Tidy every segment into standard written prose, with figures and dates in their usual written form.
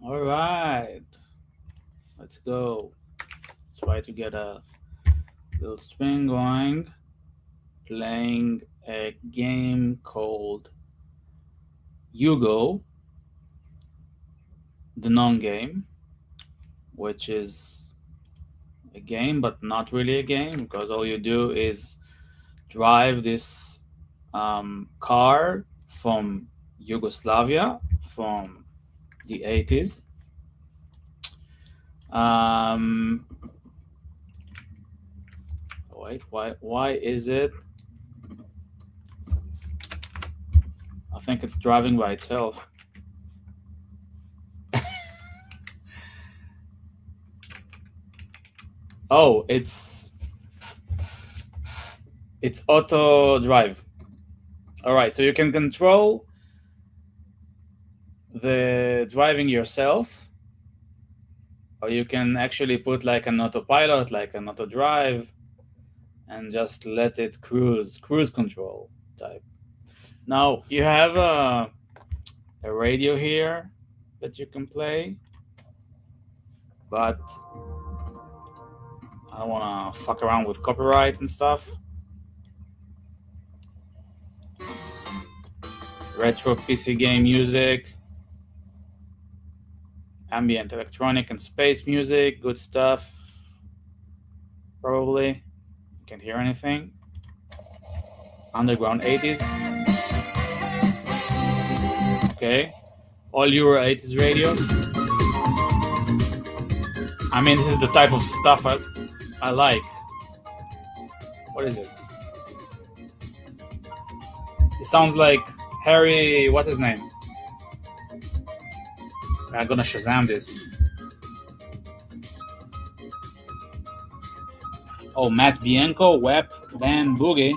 All right, let's go. Try to get a little string going. Playing a game called Yugo, the non-game, which is a game but not really a game because all you do is drive this car from Yugoslavia from the 80s. Um, wait, why is it? I think it's driving by itself. Oh, it's auto drive. All right, so you can control the driving yourself, or you can actually put like an autopilot, like an auto drive, and just let it cruise control type. Now you have a radio here that you can play, but I don't want to fuck around with copyright and stuff. Retro PC game music, ambient electronic and space music, good stuff. Probably can't hear anything. Underground 80s. Okay. All Euro 80s radio. I mean, this is the type of stuff I like. What is it? It sounds like Harry. What's his name? I'm gonna Shazam this. Oh, Matt Bianco, Web Van Boogie.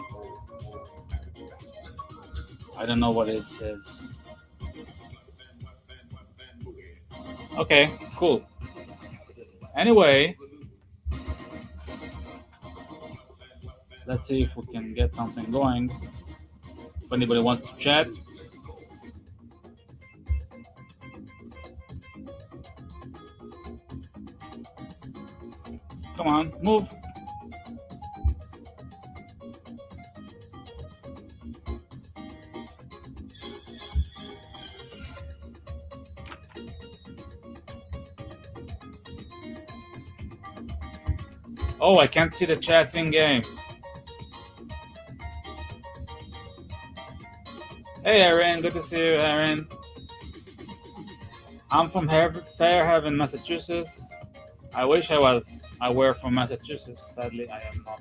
I don't know what it says. Okay, cool. Anyway, let's see if we can get something going. If anybody wants to chat. Come on, move. Oh, I can't see the chats in game. Hey, Aaron. Good to see you, Aaron. I'm from Fairhaven, Massachusetts. I wish I were from Massachusetts. Sadly, I am not.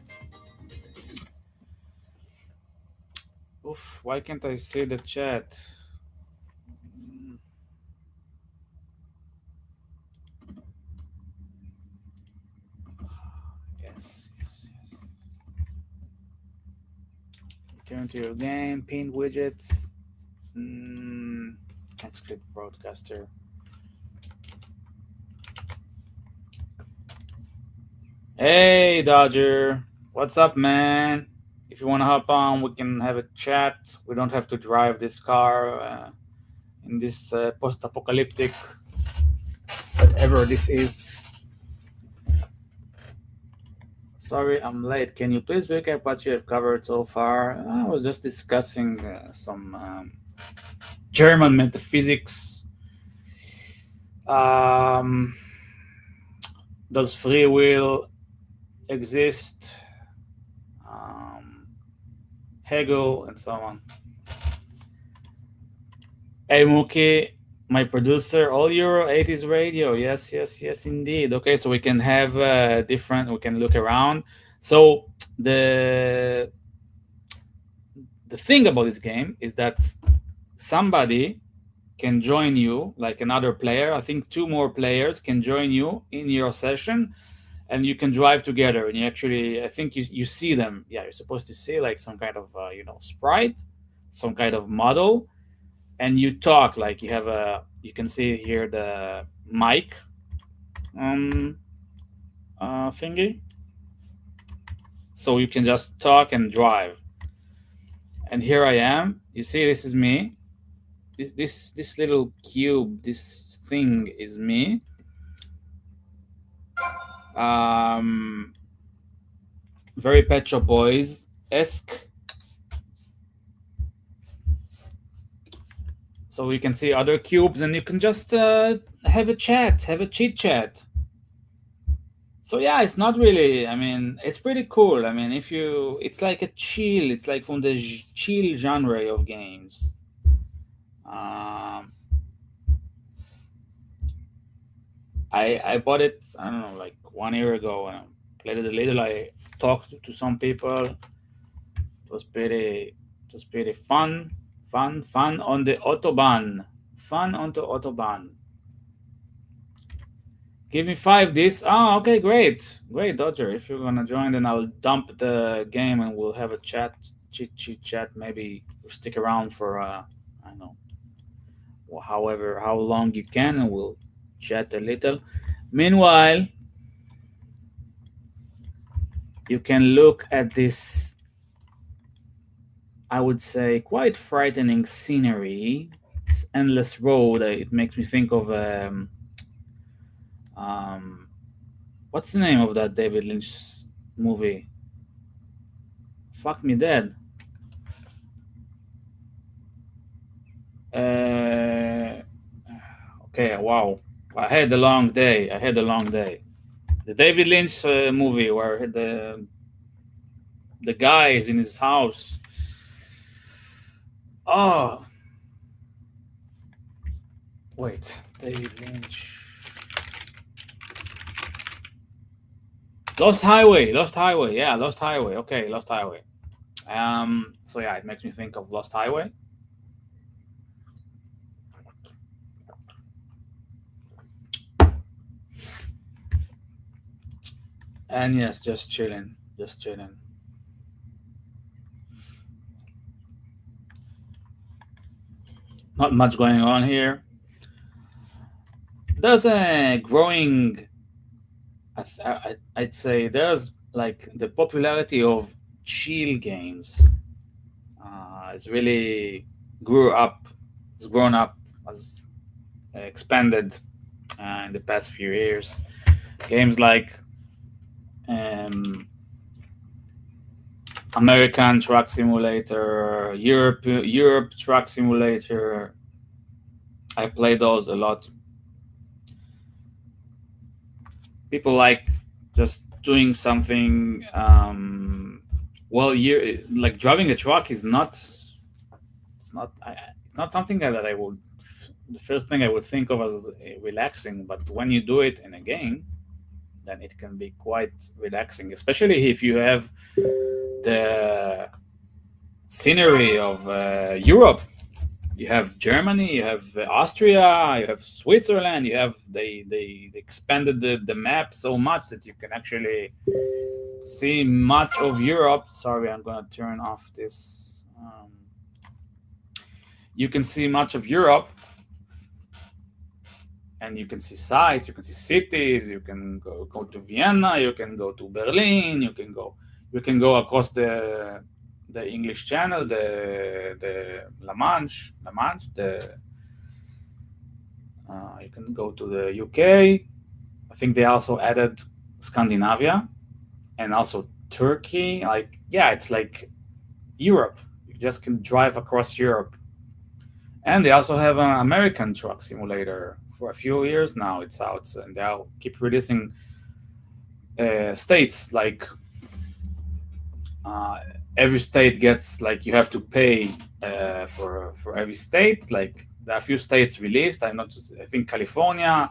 Oof, why can't I see the chat? Yes. Return to your game, pinned widgets. Let's click broadcaster. Hey, Dodger. What's up, man? If you want to hop on, we can have a chat. We don't have to drive this car in this post-apocalyptic, whatever this is. Sorry, I'm late. Can you please recap what you have covered so far? I was just discussing some German metaphysics. Does free will exist? Hegel, and so on. Hey, Mookie, my producer, all Euro 80s radio. Yes, indeed. Okay, so we can have we can look around. So the thing about this game is that somebody can join you, like another player. I think 2 more players can join you in your session, and you can drive together. And you actually, I think you see them. Yeah, you're supposed to see like some kind of sprite, some kind of model, and you talk like you can see here the mic thingy, so you can just talk and drive. And here I am. You see, this is me. This little cube, this thing is me. Very Pet Shop Boys esque. So you can see other cubes, and you can just have a chat, have a chit chat. So yeah, it's not really. I mean, it's pretty cool. I mean, it's like a chill. It's like from the chill genre of games. Um, I bought it. I don't know, like 1 year ago, and I played it a little. I talked to some people. It was pretty fun. Fun on the autobahn. Fun on the autobahn. Give me 5 this. Oh, okay, great. Great, Dodger. If you're gonna join, then I'll dump the game and we'll have a chat, chit chat. Maybe stick around for I don't know, however how long you can, and we'll chat a little. Meanwhile, you can look at this, I would say, quite frightening scenery. This endless road. It makes me think of um, what's the name of that David Lynch movie? Fuck me dead. Okay, wow. I had a long day. The David Lynch movie where the guy is in his house. Oh, wait, David Lynch. Lost Highway. Yeah, Lost Highway. Okay, Lost Highway. So yeah, it makes me think of Lost Highway. And yes, just chilling. Not much going on here. There's a growing, I'd say, there's like the popularity of chill games. It's really has grown up, has expanded in the past few years. Games like American Truck Simulator, Europe Truck Simulator. I've played those a lot. People like just doing something. Well, like driving a truck is not. It's not something that I would. The first thing I would think of as relaxing, but when you do it in a game, then it can be quite relaxing, especially if you have the scenery of Europe. You have Germany, you have Austria, you have Switzerland. You have they expanded the map so much that you can actually see much of Europe. Sorry, I'm gonna turn off this. You can see much of Europe, and you can see sites, you can see cities. You can go to Vienna, you can go to Berlin, you can go across the English Channel, the La Manche, you can go to the UK. I think they also added Scandinavia and also Turkey. Like, yeah, it's like Europe. You just can drive across Europe. And they also have an American Truck Simulator for a few years now. It's out, and they'll keep releasing states. Like every state gets, like, you have to pay for every state. Like, there are a few states released. I think California,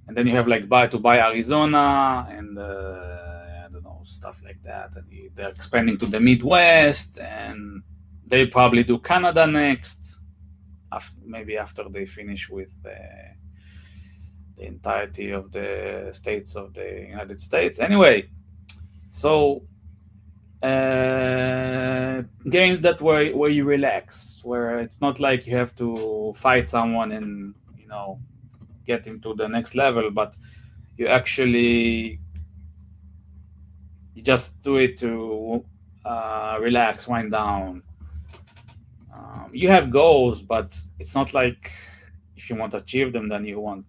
and then you have like buy Arizona, and I don't know, stuff like that. And they're expanding to the Midwest, and they probably do Canada next. Maybe after they finish with the entirety of the states of the United States. Anyway, so games that where you relax, where it's not like you have to fight someone and get into the next level, but you just do it to relax, wind down. You have goals, but it's not like if you want to achieve them, then you want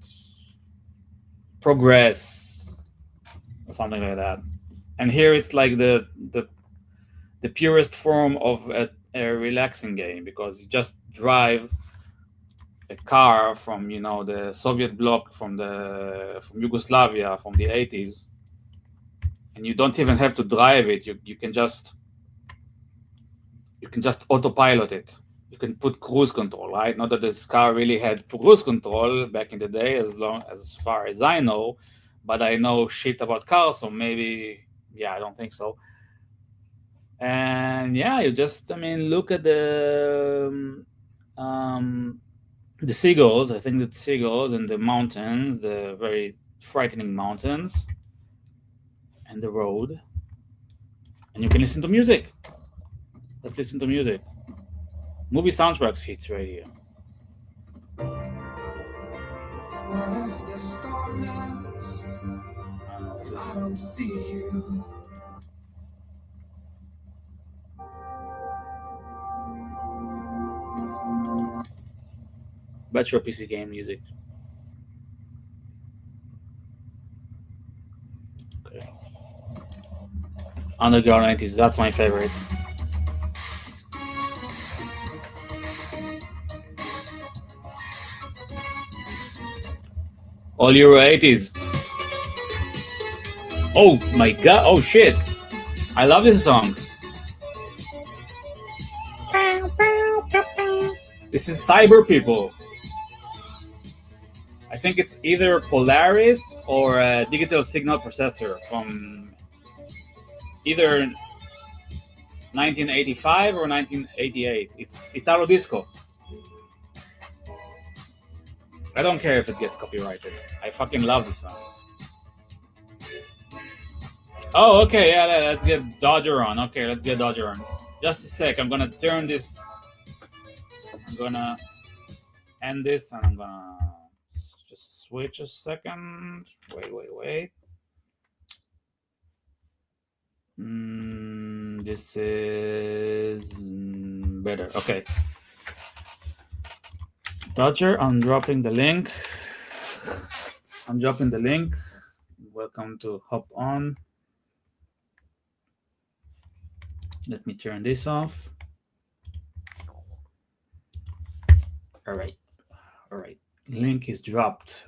progress or something like that. And here it's like the purest form of a relaxing game, because you just drive a car from, the Soviet bloc, from Yugoslavia, from the 80s, and you don't even have to drive it. You can just autopilot it. You can put cruise control, right? Not that this car really had cruise control back in the day, as far as I know, but I know shit about cars, so maybe, yeah, I don't think so. And yeah, you just, look at the seagulls. I think the seagulls and the mountains, the very frightening mountains, and the road, and you can listen to music. Let's listen to music. Movie soundtracks hits radio. What if the starlights, I don't see you. Retro PC game music. Okay. Underground 90s, that's my favorite. All Euro 80s. Oh my god, oh shit. I love this song. This is Cyber People. I think it's either Polaris or a digital signal processor from either 1985 or 1988. It's Italo Disco. I don't care if it gets copyrighted. I fucking love this song. Oh, okay, yeah, let's get Dodger on. Okay, let's get Dodger on. Just a sec, I'm gonna turn this. I'm gonna end this, and I'm gonna just switch a second. Wait. This is better. Okay. Dodger, I'm dropping the link. Welcome to Hop On. Let me turn this off. All right. Link is dropped.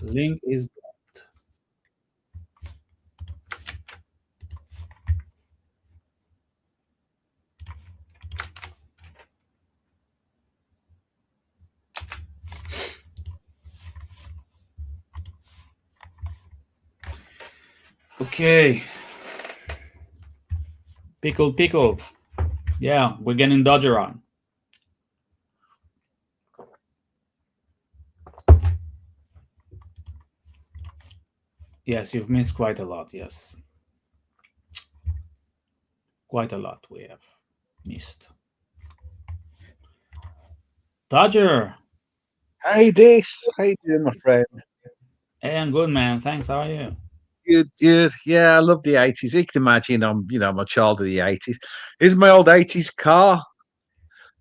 Okay. Pickle. Yeah, we're getting Dodger on. Yes, you've missed quite a lot, yes. Quite a lot we have missed. Dodger! Hey, Dis. How you doing, my friend? Hey, I'm good, man. Thanks. How are you? Good. Yeah, I love the 80s. You can imagine I'm a child of the 80s. Here's my old 80s car.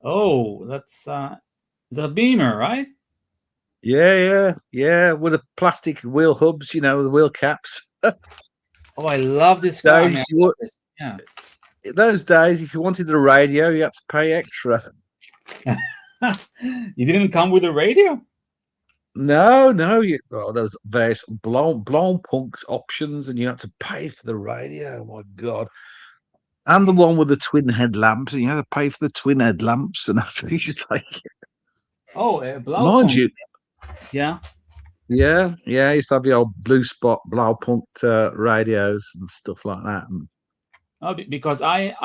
Oh, that's the Beamer, right? Yeah, with the plastic wheel hubs, the wheel caps. Oh, I love this car, Days, man. Yeah. In those days, if you wanted a radio, you had to pay extra. You didn't come with a radio? No, those various blown punks options, and you had to pay for the radio. Oh my God. And the one with the twin headlamps, and you had to pay for the twin headlamps, and it's like, oh, mind you, yeah, I used to have the old blue spot Blaupunkt radios and stuff like that. And oh, because I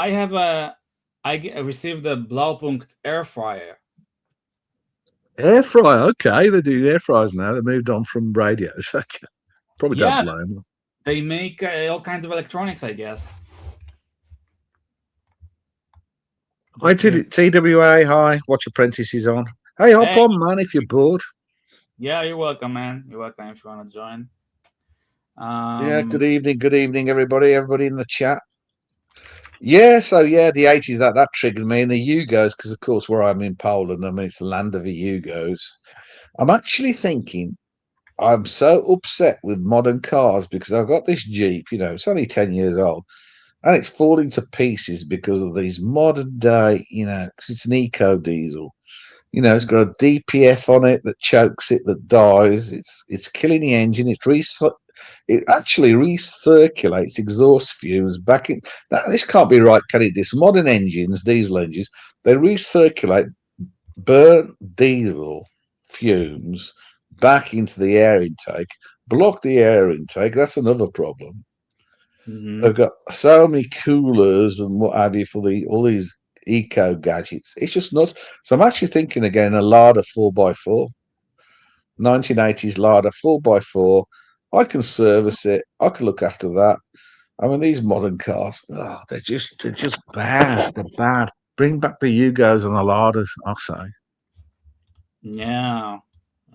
received a Blaupunkt air fryer. Air fryer, okay, they do air fryers now. They moved on from radios. Okay. Probably don't blame them. They make all kinds of electronics, I guess. Hi, TWA. Hi, Watch Apprentice is on. Hey, hop on, man, if you're bored. Yeah, you're welcome, man. You're welcome if you want to join. Yeah, good evening, everybody in the chat. Yeah, so the 80s, that triggered me, and the Yugos, because of course where I'm in Poland, it's the land of the Yugos. I'm actually thinking I'm so upset with modern cars because I've got this Jeep, it's only 10 years old, and it's falling to pieces because of these modern day, because it's an eco diesel. It's got a DPF on it that chokes it, that dies. It's killing the engine. It actually recirculates exhaust fumes back in. Now, this can't be right, can it? This modern engines, diesel engines, they recirculate burnt diesel fumes back into the air intake, block the air intake. That's another problem. Hmm. They've got so many coolers and what have you for all these eco gadgets. It's just nuts. So I'm actually thinking again a Lada 4x4, 1980s Lada 4x4. I can service it. I can look after that. I mean, these modern cars, they're just bad. They're bad. Bring back the Yugos and the Ladas, I'll say. Yeah.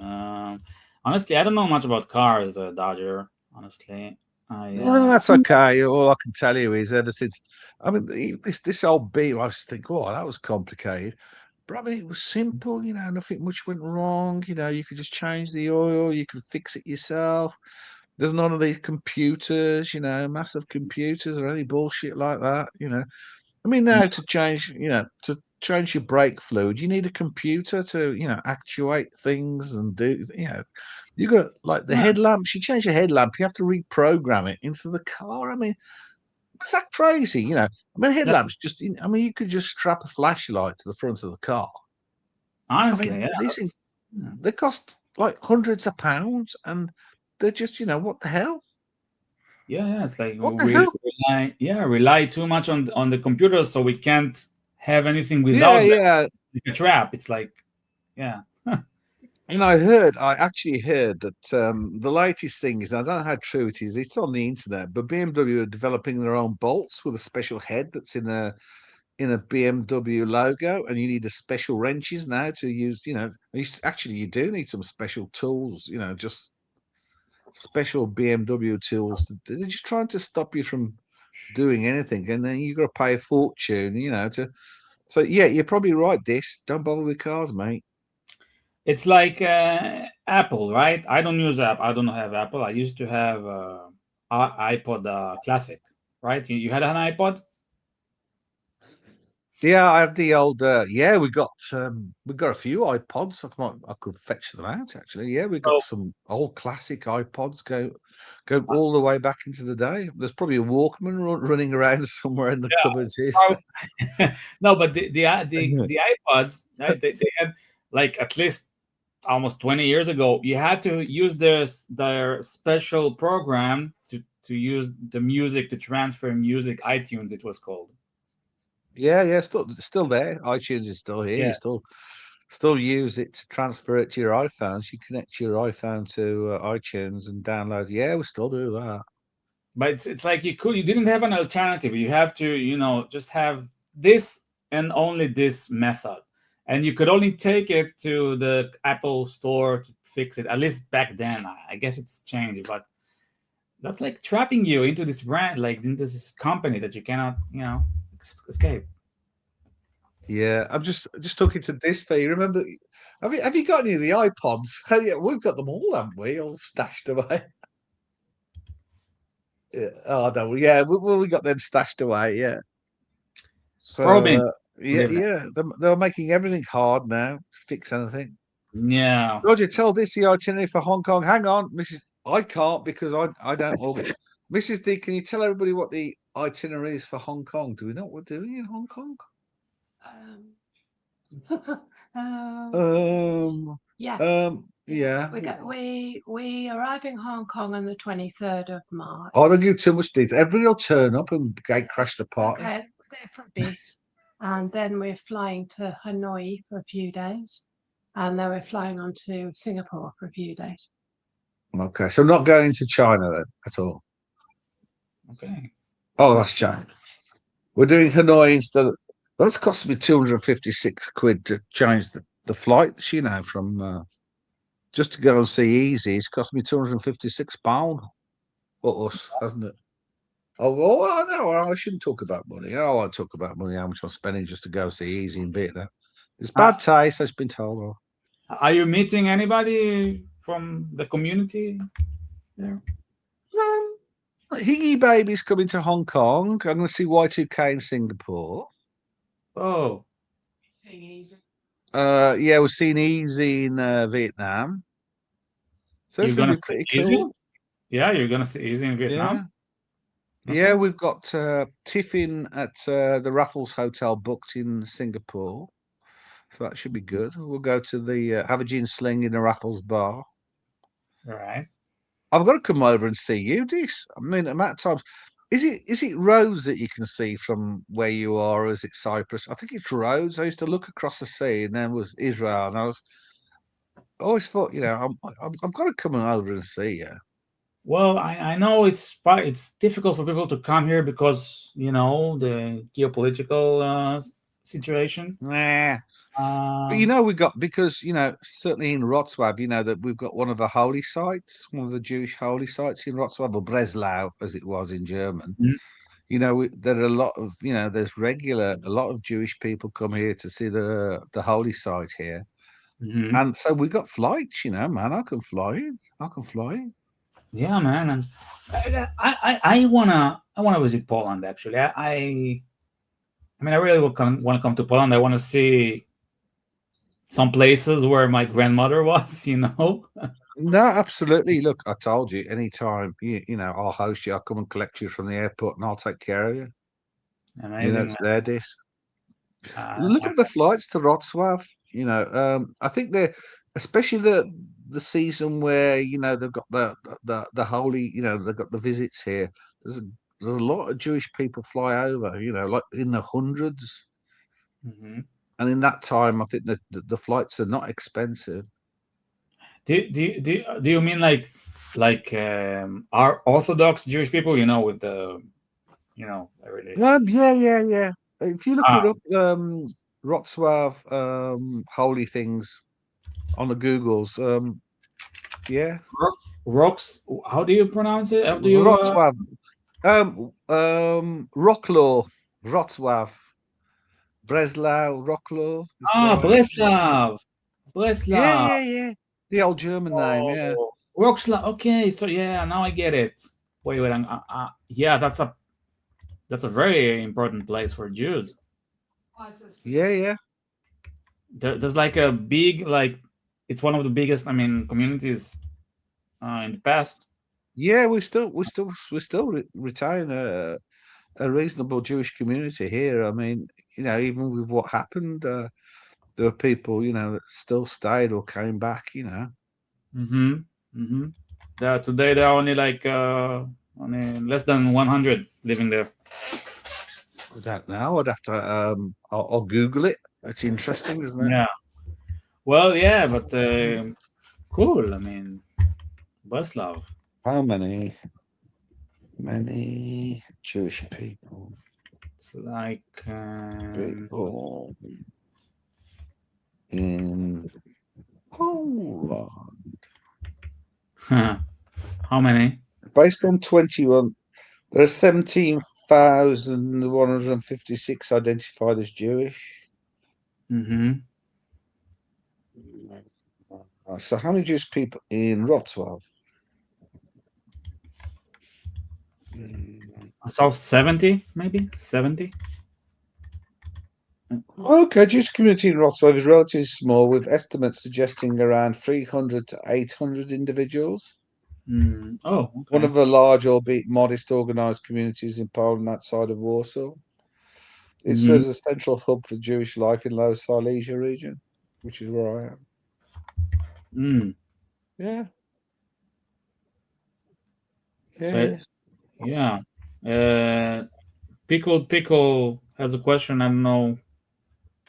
Um, Honestly, I don't know much about cars, Dodger. Honestly, I Well, that's okay. All I can tell you is ever since, I mean, this old beat, I was thinking, oh, that was complicated. But I mean, it was simple, nothing much went wrong. You could just change the oil, you could fix it yourself. There's none of these computers, massive computers or any bullshit like that. I mean, now to change your brake fluid, you need a computer to, actuate things and do, you got like the yeah. headlamps, you change the headlamp, you have to reprogram it into the car. I mean, is that crazy? I mean, That, headlamps I mean, you could just strap a flashlight to the front of the car. I honestly, mean, yeah, these things, that's, yeah. they cost like hundreds of pounds and they're just, what the hell? Yeah, yeah. It's like What the hell? rely too much on the computer, so we can't have anything Yeah, without them. yeah. Like a trap. It's like, yeah. And I actually heard that the latest thing is, I don't know how true it is, it's on the internet, but BMW are developing their own bolts with a special head that's in a BMW logo, and you need a special wrenches now to use, actually you do need some special tools, just special BMW tools. They're just trying to stop you from doing anything, and then you got to pay a fortune, to. So yeah, you're probably right. This don't bother with cars, mate. It's like Apple, right? I don't use App. I don't have Apple. I used to have iPod Classic, right? You had an iPod? Yeah, I have the old. Yeah, we got a few iPods. I could fetch them out actually. Yeah, we got So some old classic iPods. Go all the way back into the day. There's probably a Walkman running around somewhere in the cupboards here. no, but the iPods, right, they had like at least almost 20 years ago, you had to use their special program to use the music to transfer music. iTunes, it was called. Yeah, yeah, still there. iTunes is still here. You Yeah, still use it to transfer it to your iPhones. You connect your iPhone to iTunes and download. Yeah, we still do that. but it's like you didn't have an alternative. You have to just have this and only this method, and you could only take it to the Apple store to fix it. At least back then, I guess it's changed, but that's like trapping you into this brand, like into this company that you cannot escape. Yeah, I'm just talking to this for you. Remember, have you got any of the iPods? Yeah, we've got them all, haven't we? All stashed away. Yeah. Oh no, yeah, we got them stashed away. Yeah. So Probing, yeah, believe me. yeah, they're making everything hard now to fix anything. Yeah. Roger, tell this the itinerary for Hong Kong. Hang on, Mrs. I can't because I don't organ. Mrs. D, can you tell everybody what the itinerary is for Hong Kong? Do we know what we're doing in Hong Kong? Um, um, Um, yeah, yeah. we arrive in Hong Kong on the 23rd of March. I don't give too much detail. Everybody will turn up and gate crash the party. Okay, we're there for a bit, and then we're flying to Hanoi for a few days, and then we're flying on to Singapore for a few days. Okay, so not going to China then at all. Okay. Oh, that's China. We're doing Hanoi instead of. That's cost me 256 quid to change the flights, from just to go and see Easy. It's cost me £256 for us, hasn't it? Oh, well, no, I shouldn't talk about money. I won't talk about money, how much I'm spending just to go see Easy in Vietnam. It's Uh, bad taste, I've been told. Are you meeting anybody from the community there? Higgy Baby's coming to Hong Kong. I'm going to see Y2K in Singapore. Oh, Seeing easy. Yeah, we're seeing Easy in Vietnam. So it's you're going to gonna be see pretty Easy? cool. Yeah, you're gonna see Easy in Yeah. Vietnam. Yeah, Okay. we've got Tiffin at the Raffles Hotel booked in Singapore. So that should be good. We'll go to the have a gin sling in the Raffles bar. All right. I've got to come over and see you, Dis. I mean, the amount of times. Is it Rhodes that you can see from where you are, or is it Cyprus? I think it's Rhodes. I used to look across the sea, and then was Israel, and I always thought, I've got to come over and see you. Well, I know it's difficult for people to come here because the geopolitical situation. Nah, but Um, we got because certainly in Wrocław, that we've got one of the holy sites, one of the Jewish holy sites in Wrocław, or Breslau, as it was in German. Mhm. There are a lot of there's a lot of Jewish people come here to see the holy site here, mhm. and so we got flights. Man, I can fly in. I can fly in. Yeah, man, and I wanna visit Poland actually. I mean, I really want to come to Poland. I want to see some places where my grandmother was. No, absolutely. Look, I told you, anytime I'll host you. I'll come and collect you from the airport, and I'll take care of you. Amazing, It's man. their dish. Uh, Look at the flights to Wrocław. I think they're especially the season where they've got the holy. They've got the visits here. There's a lot of Jewish people fly over. Like in the hundreds, mhm. and in that time, I think the flights are not expensive. Do you mean like our Orthodox Jewish people? With the really. Yeah, yeah, yeah. If you look Ah, it up, Wrocław, holy things on the Googles, yeah, rocks. How do you pronounce it? How do you? Wrocław, Wrocław, Wrocław, Breslau, Wrocław is where. Breslav. Yeah, Breslav. yeah, yeah. The old German name, yeah. Oh, Wrocław. Okay, so yeah, now I get it. Wait. Yeah, that's a very important place for Jews. Yeah, yeah. There's like a big it's one of the biggest. I mean, communities in the past. Yeah, we still retain a reasonable Jewish community here. I mean, even with what happened, there were people, that still stayed or came back. Mm-hmm. Mm-hmm. Today there are only less than 100 living there. I don't know. I'd have to I'll Google it. It's interesting, isn't it? Yeah. Well, yeah, but cool. I mean, Breslav. How many Jewish people It's like people in Poland? how many? Based on 21, there are 17,156 identified as Jewish. Mm-hmm. So how many Jewish people in Wrocław? So 70, maybe 70. Okay, Jewish community in Wrocław is relatively small, with estimates suggesting around 300 to 800 individuals. Oh, One okay. of the large, albeit modest, organised communities in Poland outside of Warsaw. It Mm-hmm. serves as a central hub for Jewish life in Lower Silesia region, which is where I am. Mm. Yeah. So Yes. yeah. Pickle has a question. I don't know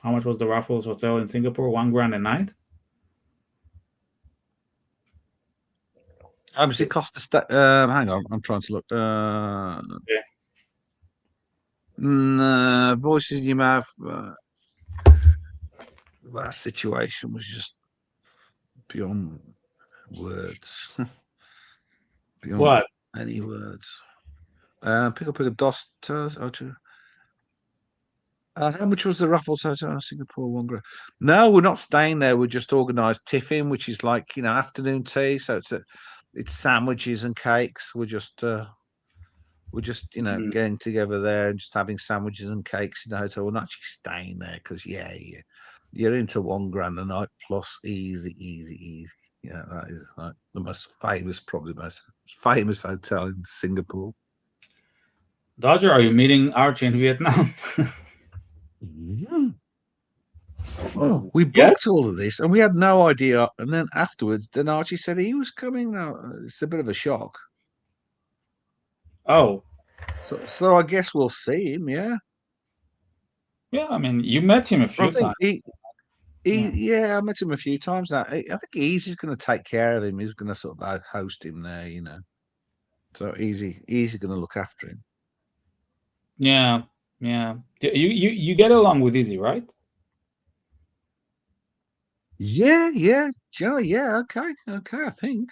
how much was the Raffles Hotel in Singapore. 1 grand a night. How much it cost to stay? Hang on, I'm trying to look. Yeah. Voices in your mouth. That situation was just beyond words. Beyond What? any words. Pick up a dust. How much was the Raffles Hotel in Singapore? $1 grand. No, we're not staying there. We just organised tiffin, which is like afternoon tea. So it's sandwiches and cakes. We're just Mm. getting together there and just having sandwiches and cakes in the hotel. We're not actually staying there because you're into $1 grand a night plus easy, easy, easy. That is like the most famous, probably most famous hotel in Singapore. Dodger, are you meeting Archie in Vietnam? Mhm. Oh, we Yes. booked all of this and we had no idea. And then afterwards, then Archie said he was coming. Now it's a bit of a shock. Oh, So I guess we'll see him. Yeah, yeah. I mean, you met him a I few think times. Yeah. yeah, I met him a few times now. I think Easy's going to take care of him. He's going to sort of host him there. So Easy going to look after him. Yeah. Yeah. You get along with Izzy, right? Yeah, yeah, yeah. Okay, I think.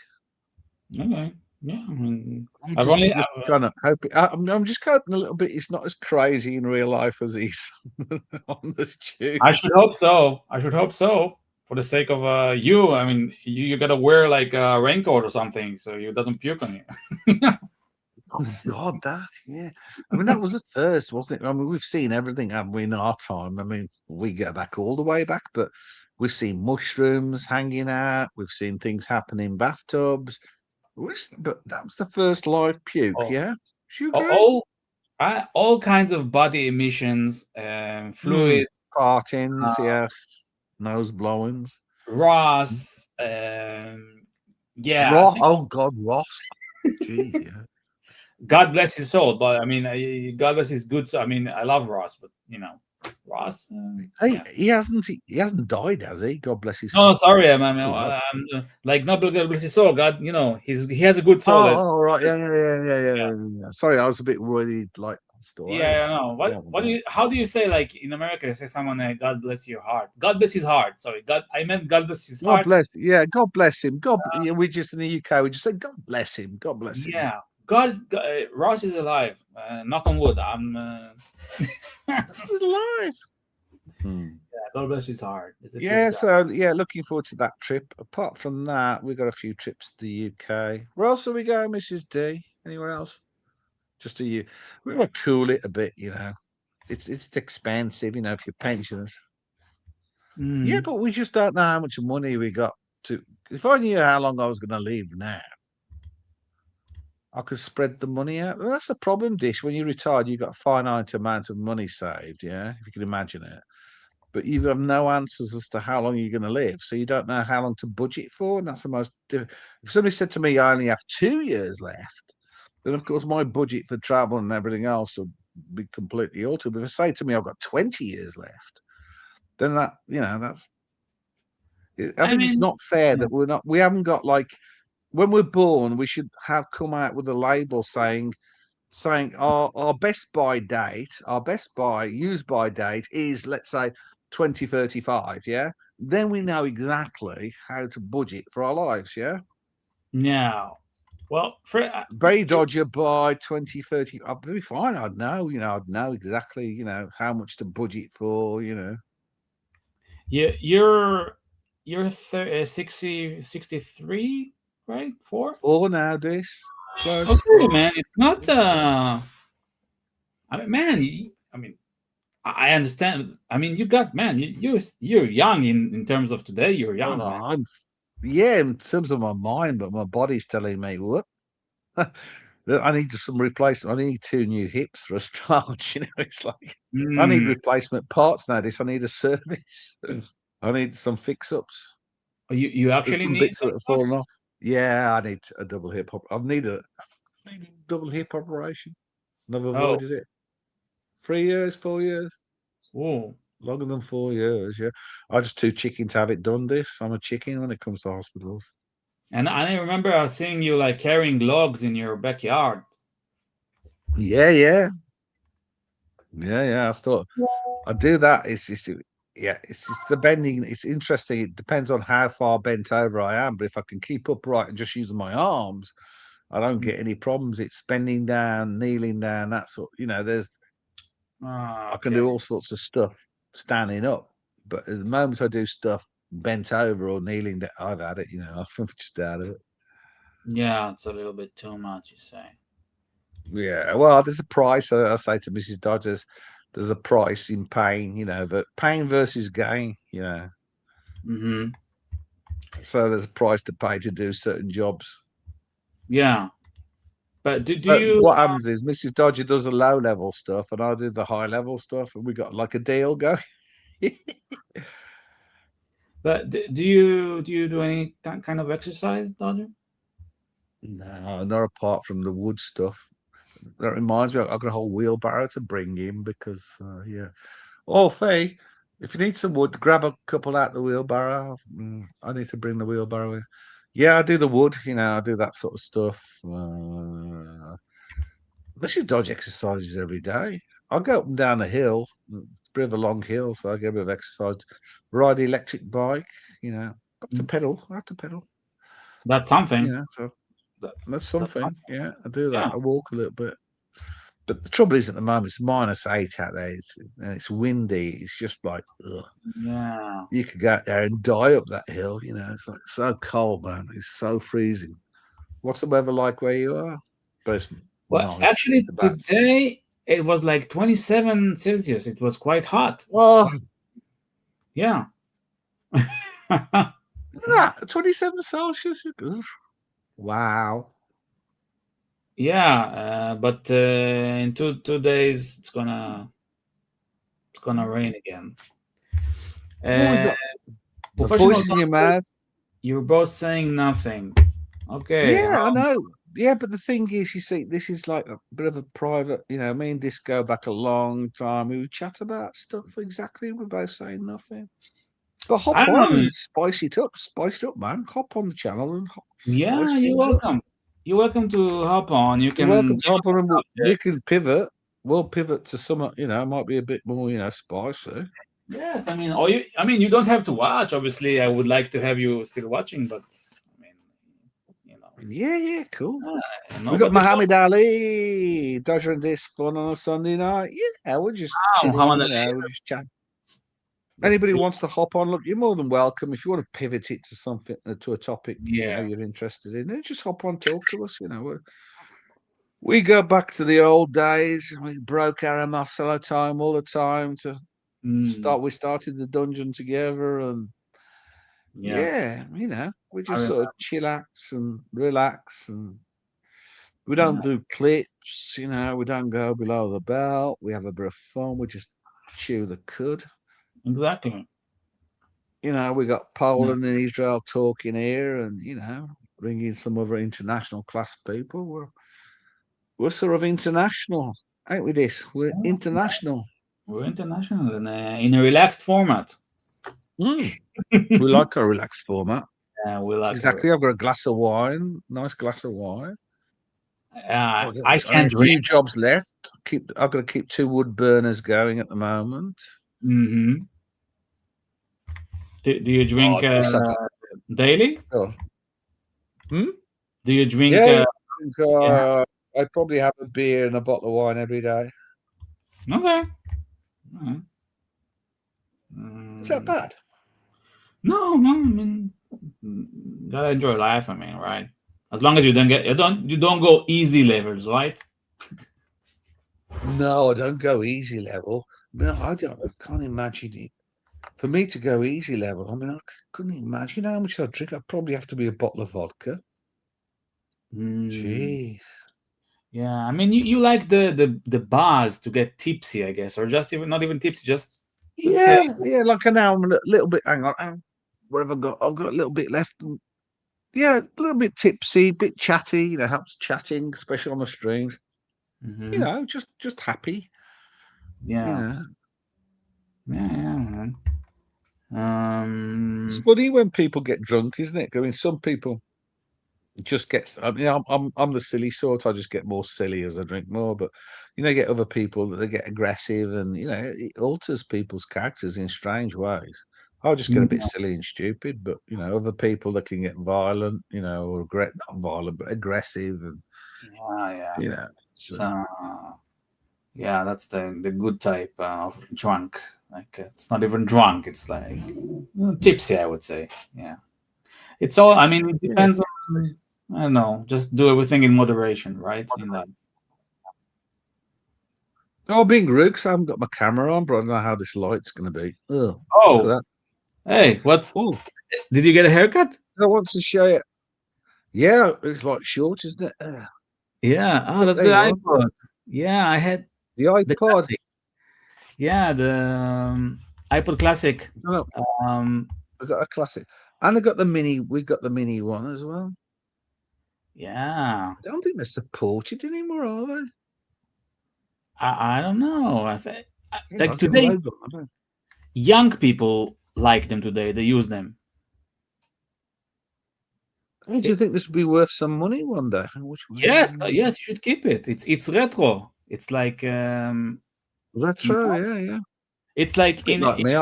Okay. Yeah. I mean, I'm I've just only. just kind of hoping. I'm just hoping a little bit. It's not as crazy in real life as he's on the tube. I should hope so. I should hope so. For the sake of you, I mean, you gotta wear like a raincoat or something so you doesn't puke on you. Oh God, that yeah. I mean, that was a first, wasn't it? I mean, we've seen everything, haven't we, in our time? I mean, we go back all the way back, but we've seen mushrooms hanging out. We've seen things happen in bathtubs. But that was the first live puke. Oh, Yeah, do you agree? all all kinds of body emissions, Hmm. fluids, Fartings, uh, yes. Nose blowing. Ross. Yeah, I Ross. think Oh God, Ross. Jeez, yeah. God bless his soul, but I mean, God bless his good soul. I mean, I love Ross, but Ross. Hey, Yeah. he hasn't died, has he? God bless his No, soul. sorry, Oh, right. like not God bless his soul. God, he has a good soul. Oh, right. Yeah, yeah. Sorry, I was a bit worried. Like, passed away or Yeah, I something. know. Oh my What do God. you? How do you say like in America? You say someone, God bless your heart. God bless his heart. Sorry, God. I meant God bless his God heart. bless. Yeah, God bless him. Yeah, we just in the UK, we just say God bless him. God bless him. Yeah, Ross is alive. Knock on wood. Yeah, That's his life. Hmm. God bless his heart. It's a good Yeah, guy. so yeah, looking forward to that trip. Apart from that, we've got a few trips to the UK. Where else are we going, Mrs. D? Anywhere else? Just to you. We're gonna cool it a bit. It's expensive, if you're pensioners. Yeah, Mm. but we just don't know how much money we got to. If I knew how long I was going to live now, I could spread the money out. Well, that's the problem, Dish. When you're retired, you've got a finite amount of money saved, yeah, if you can imagine it. But you have no answers as to how long you're going to live. So you don't know how long to budget for. And that's the most. If somebody said to me, I only have 2 years left, then of course my budget for travel and everything else would be completely altered. But if they say to me, I've got 20 years left, then that's I I think it's mean, not fair yeah. that we haven't got like when we're born, we should have come out with a label saying our best buy date, our best buy use by date is let's say 2035. Yeah, then we know exactly how to budget for our lives. Yeah, No. Well, Bay Dodger by 2030. I'd be fine. I'd know. I'd know exactly. How much to budget for. you're 60, 63, right? Four. For nowadays, close Okay, four. man. It's not. I mean, man. I mean, I understand. I mean, you got man. You're young in terms of today. You're Oh, young, man. yeah, in terms of my mind, but my body's telling me, what? I need some replacement. I need two new hips for a start. It's like I need Mm. replacement parts nowadays. I need a service. I need some fix-ups. You There's actually some need bits that some have stuff. fallen off. Yeah, I need a double hip. I need a double hip operation. And I've Oh, avoided it. 3 years, 4 years, oh. longer than 4 years. Yeah, I'm just too chicken to have it done. I'm a chicken when it comes to hospitals. And I remember seeing you like carrying logs in your backyard. Yeah, yeah. I thought I do that. It's just yeah, it's just the bending. It's interesting. It depends on how far bent over I am. But if I can keep upright and just using my arms, I don't Mm. get any problems. It's bending down, kneeling down, that sort. There's Ah, I can do okay. all sorts of stuff standing up, but at the moment I do stuff bent over or kneeling down, I've had it. I'm just out of it. Yeah, it's a little bit too much, you say. Yeah, well, there's a price. I say to Mrs. Dodgers, there's a price in pain. But pain versus gain. Mm-hmm. So there's a price to pay to do certain jobs. Yeah, but do So you? what happens is Mrs. Dodger does the low level stuff, and I do the high level stuff, and we got like a deal going. But do you do any kind of exercise, Dodger? No, not apart from the wood stuff. That reminds me, I've got a whole wheelbarrow to bring in because, yeah. Oh, Faye, if you need some wood, grab a couple out the wheelbarrow. I need to bring the wheelbarrow in. Yeah, I do the wood, I do that sort of stuff. This is dodge exercises every day. I go up and down a hill. It's a bit of a long hill, so I get a bit of exercise. Ride the electric bike, got to pedal. I have to pedal, That's something. so That, that's that's something. something. Yeah, I do that. Yeah. I walk a little bit. But the trouble is, at the moment, it's -8 out there. It's windy. It's just like, ugh. Yeah. You could go out there and die up that hill. It's like so cold, man. It's so freezing. What's the weather like where you are? But it's Well, nice. It's actually, about today it was like 27 Celsius. It was quite hot. oh, Yeah. look at that, 27 Celsius. Ugh. Wow. Yeah, but in two days it's gonna rain again. Well, we Uh, got a professional voice in your doctor, mouth. you're both saying nothing. Okay. Yeah, I know. Yeah, but the thing is, you see, this is like a bit of a private, me and Dis go back a long time. We would chat about stuff exactly. We're both saying nothing. But I hop don't on know. and spice it up, man. Hop on the channel and Yeah, spice you're things up. welcome. You're welcome to hop on. You You're can welcome give to hop us on a and we subject. can pivot. We'll pivot to some, might be a bit more, spicy. Yes, I mean, you don't have to watch. Obviously, I would like to have you still watching, but I mean, you know, Yeah, cool. We got nobody Muhammad forced. Ali, Dodger and this fun on a Sunday night. Yeah, we're just chilling, Muhammad Ali. we're just chatting. Let's Anybody see. wants to hop on, look, you're more than welcome. If you want to pivot it to something, to a topic, Yeah. you're interested in, then just hop on, talk to us. We go back to the old days. We broke our Marcelo time all the time to Mm, start. We started the dungeon together, and yes, yeah, we I just remember. sort of chillax and relax, and we don't Yeah, do clips. We don't go below the belt. We have a bit of fun. We just chew the cud. exactly. We got Yeah. Poland and Israel talking here, and bringing some other international class people. We're sort of international, ain't we? We're Yeah, international. we're international in a relaxed format. Mm. We like a relaxed format. Yeah, we like it. Exactly. I've got a glass of wine, nice glass of wine. I There's only can't a drink. few jobs left. I've got to keep 2 wood burners going at the moment. Hmm. Do you Oh, drink this I got. daily? Oh. Hmm? Do you drink? Yeah, yeah. Yeah. I probably have a beer and a bottle of wine every day. Okay. Alright. Is that Mm, bad? no, no. I mean, gotta enjoy life. I mean, right? As long as you don't go easy levels, right? No, I don't go easy level. I can't imagine it. For me to go easy level, couldn't imagine how much I'd drink. I'd probably have to be a bottle of vodka. Mm, Jeez. yeah. I mean, you like the bars to get tipsy, I guess, or just even not even tipsy, just to take. Yeah, like I know I'm a little bit. Hang on, what have I got? I've got a little bit left. Yeah, a little bit tipsy, bit chatty. Helps chatting, especially on the streams. Hmm. Just happy. You Yeah. know, Yeah. Yeah. Man. it's Um. funny when people get drunk, isn't it? I mean, some people just gets. I mean, I'm the silly sort. I just get more silly as I drink more. But you get other people that they get aggressive, and it alters people's characters in strange ways. I'll just get a bit Yeah. silly and stupid, but other people that can get violent, or not violent, but aggressive, and Yeah. Yeah. you know. So So Yeah, that's the good type of drunk. Like it's not even drunk. It's like tipsy, I would say. Yeah, it's all. I mean, it Yeah. depends on. I don't know. Just do everything in moderation, right? In life. Oh, being rude 'cause I haven't got my camera on, but I don't know how this light's going to be. Oh, look at Oh, that. hey, what's? Oh, Did you get a haircut? I want to show you. Yeah, it's like short, isn't it? Yeah. Oh, Look, that's there the you are. iPod. Yeah, I had The the iPod. classic. Yeah, the iPod Classic. No, no, Um, is that a classic? And I got the mini. We got the mini one as well. yeah. I don't think they're supported anymore, are they? I don't know. I think Yeah, like I've got a today, logo on it. young people like them today. They use them. Hey, do you It, think this would be worth some money one day? Which yes, yes, you should keep it. It's retro. It's like you retro? know, Yeah, yeah. it's like Bit like in me.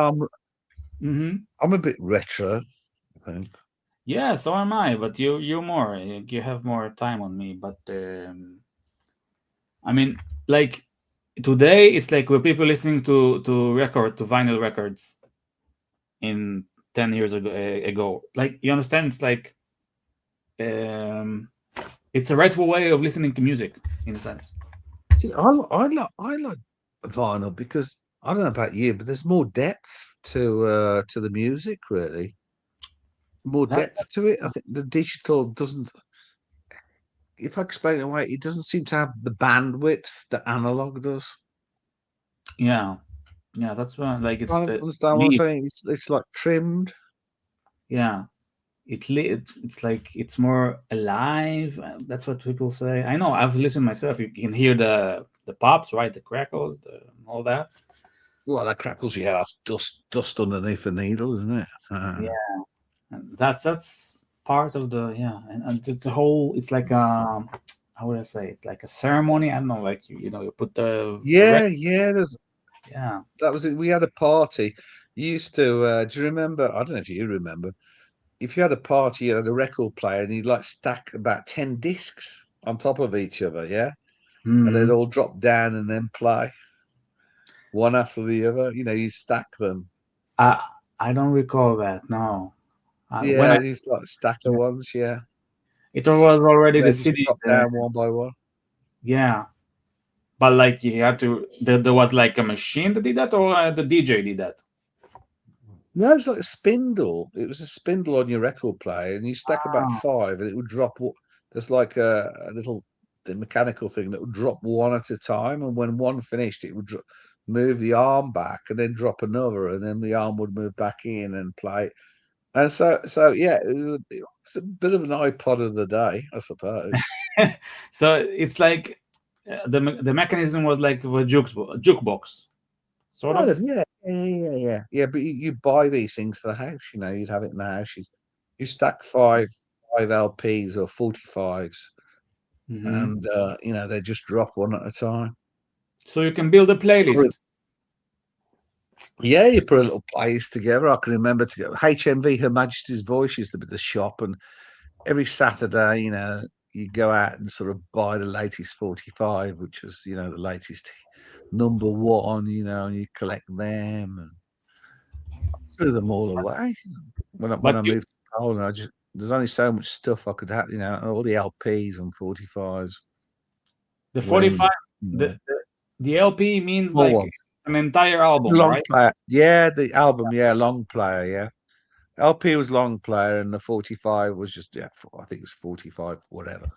mhm. I'm a bit retro, I think. Yeah, so am I. But you more. You have more time on me. But I mean, like today, it's like where people listening to vinyl records in 10 years ago. Like you understand? It's like um, it's a retro way of listening to music in a sense. See, I like vinyl because I don't know about you, but there's more depth to the music, really. More That depth to it. I think the digital doesn't. If I explain it away, it doesn't seem to have the bandwidth that analog does. yeah, yeah. That's what like it's Kind of the understand what I'm lead. saying? It's like trimmed. Yeah, it's like it's more alive. That's what people say. I know. I've listened myself. You can hear the pops, right? The crackles, all that. Well, that crackles, yeah, that's dust underneath the needle, isn't it? Yeah, and that's part of the yeah, and the whole. It's like how would I say? It's like a ceremony. I don't know. Like you put the red. Yeah, yeah. Yeah. That was it. We had a party. You used to. Do you remember? I don't know if you remember. If you had a party, you had a record player, and you'd like stack about 10 discs on top of each other, yeah, and they'd Hmm. all drop down and then play one after the other. You stack them. I I don't recall that. No. When Yeah, these like stacker ones. Yeah, it was already they the just city. drop down one by one. Yeah, but like you had to. There was like a machine that did that, or the DJ did that. No, it's like a spindle. It was a spindle on your record player, and you stack about Ah. five, and it would drop. There's like a little the mechanical thing that would drop one at a time, and when one finished, it would move the arm back, and then drop another, and then the arm would move back in and play. And so yeah, it was a bit of an iPod of the day, I suppose. So it's like the mechanism was like a jukebox, sort Kind of. of, yeah, yeah. But you buy these things for the house, you'd have it in the house. You stack five LPs or 45s, Hmm. and they just drop one at a time. So you can build a Or playlist. Yeah, you put a little playlist together. I can remember to go HMV, Her Majesty's Voice used to be the shop, and every Saturday, you go out and sort of buy the latest 45, which was, the latest number one, and you collect them and threw them all away. When I But moved to Poland, there's only so much stuff I could have, all the LPs and 45s, the range, 45, the LP means small like ones. an entire album, Long right? player, yeah, the album, yeah, long player, yeah. LP was long player, and the 45 was just I think it was 45, whatever.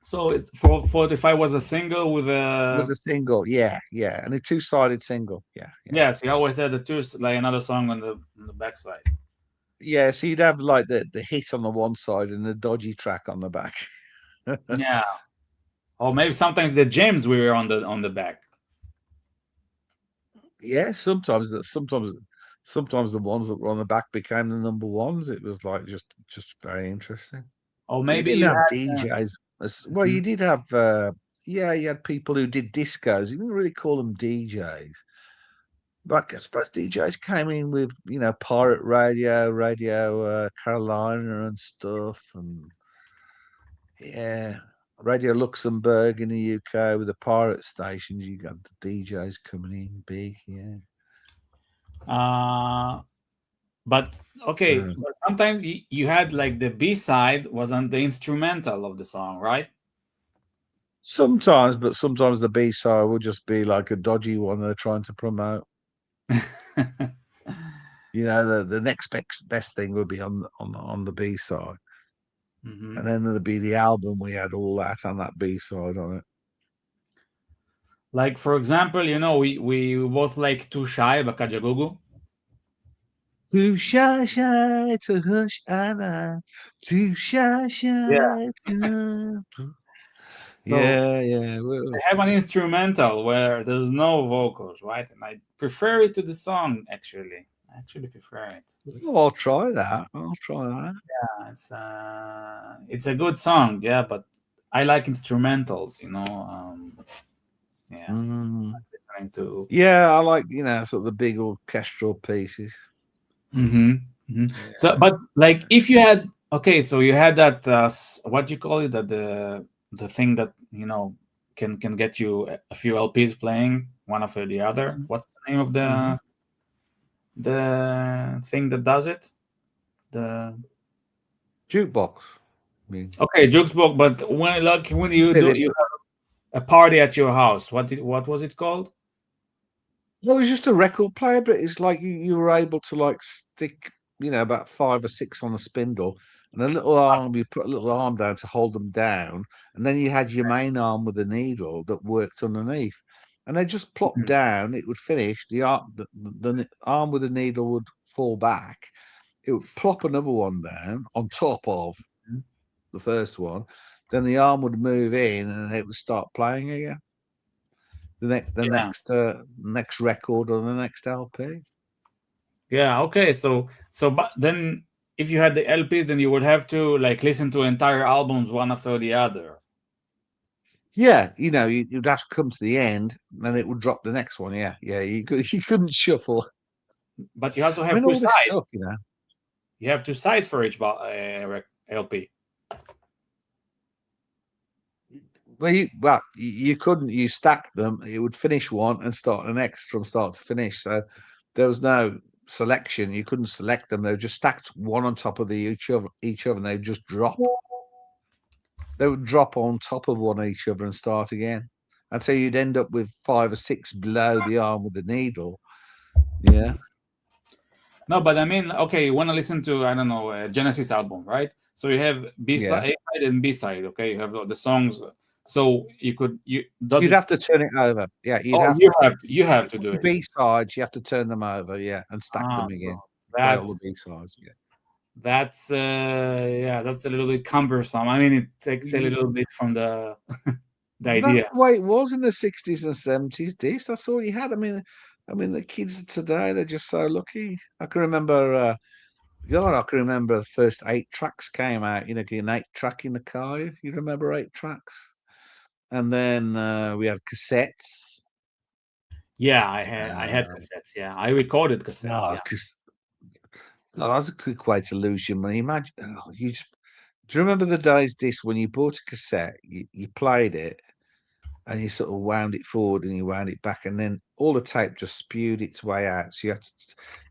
So it's for 45 was a single with It was a a single, yeah, and a two-sided single, yeah. yes. He always had the two like another song on the backside. Yeah, so you'd have like the hit on the one side and the dodgy track on the back. Yeah, or maybe sometimes the gems were on the back. Yeah, sometimes the ones that were on the back became the number ones. It was like just very interesting. Or You maybe didn't you have had DJs well. You did have yeah, you had people who did discos. You didn't really call them DJs. But I suppose DJs came in with, pirate radio Carolina and stuff, and yeah, Radio Luxembourg in the UK with the pirate stations. You got the DJs coming in big, yeah. But okay, So but sometimes you had like the B side was on the instrumental of the song, right? sometimes, but sometimes the B side will just be like a dodgy one they're trying to promote. You know, the next best thing would be on the B side, Mhm. and then there'd be the album. We had all that on that B side on it. Like for example, we both like Too Shy by Kajagoogoo. Too shy to hush, Anna. Too shy Yeah. to. So Yeah. they Well, have an instrumental where there's no vocals, right? And I prefer it to the song actually. I actually prefer it. I'll try that. I'll try that. Yeah, it's a good song, yeah, but I like instrumentals, yeah. Mm. Listening to Yeah, I like sort of the big orchestral pieces. So, Yeah. but like if you had okay, so you had that what do you call it? That the thing that can get you a few LPs playing one after the other. What's the name of Mhm. the thing that does it? The Jukebox. I mean, okay, jukebox. But when you still do in. you have a party at your house, what was it called? Well, it was just a record player, but it's like you were able to like stick, about 5 or 6 on a spindle, and a little arm. You put a little arm down to hold them down, and then you had your main arm with a needle that worked underneath, and they just plopped Mhm. down. It would finish. The arm with the needle would fall back. It would plop another one down on top of the first one. Then the arm would move in, and it would start playing again. The Yeah, next record on the next LP. yeah. Okay, so but then if you had the LPs, then you would have to like listen to entire albums one after the other. Yeah, you'd have to come to the end, and it would drop the next one. Yeah, yeah. You couldn't shuffle. But you also I have mean, two all this sides. stuff. You have two sides for each LP. You couldn't. You stacked them. It would finish one and start the next from start to finish. So there was no selection. You couldn't select them. They were just stacked one on top of each other, and they would just drop. They would drop on top of one each other and start again. And so you'd end up with 5 or 6 below the arm with the needle. Yeah. No, but I mean, okay, you want to listen to I don't know a Genesis album, right? So you have B Yeah. side, A side, and B side. Okay, you have the songs. So you does You'd it? have to turn it over. Yeah, you'd Oh, have to. you have to do The it. B sides, you have to turn them over, yeah, and stack Ah, them so again. Play all that's the B sides, yeah. that's yeah, that's a little bit cumbersome. I mean, it takes a little Mm, bit from the That's idea. the way it was in the 60s and 70s. This, that's all you had. I mean, the kids of today, they're just so lucky. I can remember, God, I can remember the first 8 tracks came out. Getting an 8 track in the car. You remember 8 tracks? And then we had cassettes. Yeah, I had Uh, cassettes. Yeah, I recorded cassettes. oh, Yeah. because that's a quick way to lose your money. Imagine, do you remember the days this when you bought a cassette, you played it and you sort of wound it forward and you wound it back, and then all the tape just spewed its way out. So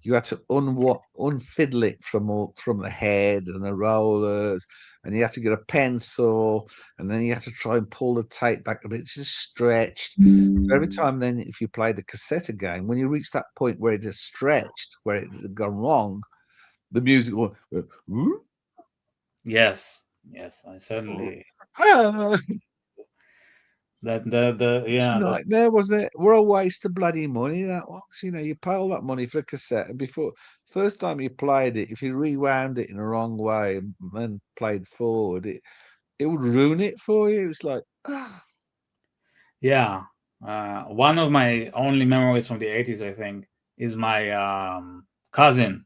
you had to unfiddle it from the head and the rollers, and you had to get a pencil, and then you had to try and pull the tape back a bit. It's just stretched. So every time then, if you played the cassette again, when you reach that point where it has stretched, where it had gone wrong, the music will. Yes. Yes, I certainly Ah, that the it's a yeah that nightmare, wasn't it? What a waste of bloody money that was. You pay all that money for a cassette, and before first time you played it, if you rewound it in the wrong way and then played forward, it would ruin it for you. It's like, yeah. One of my only memories from the 80s, I think, is my cousin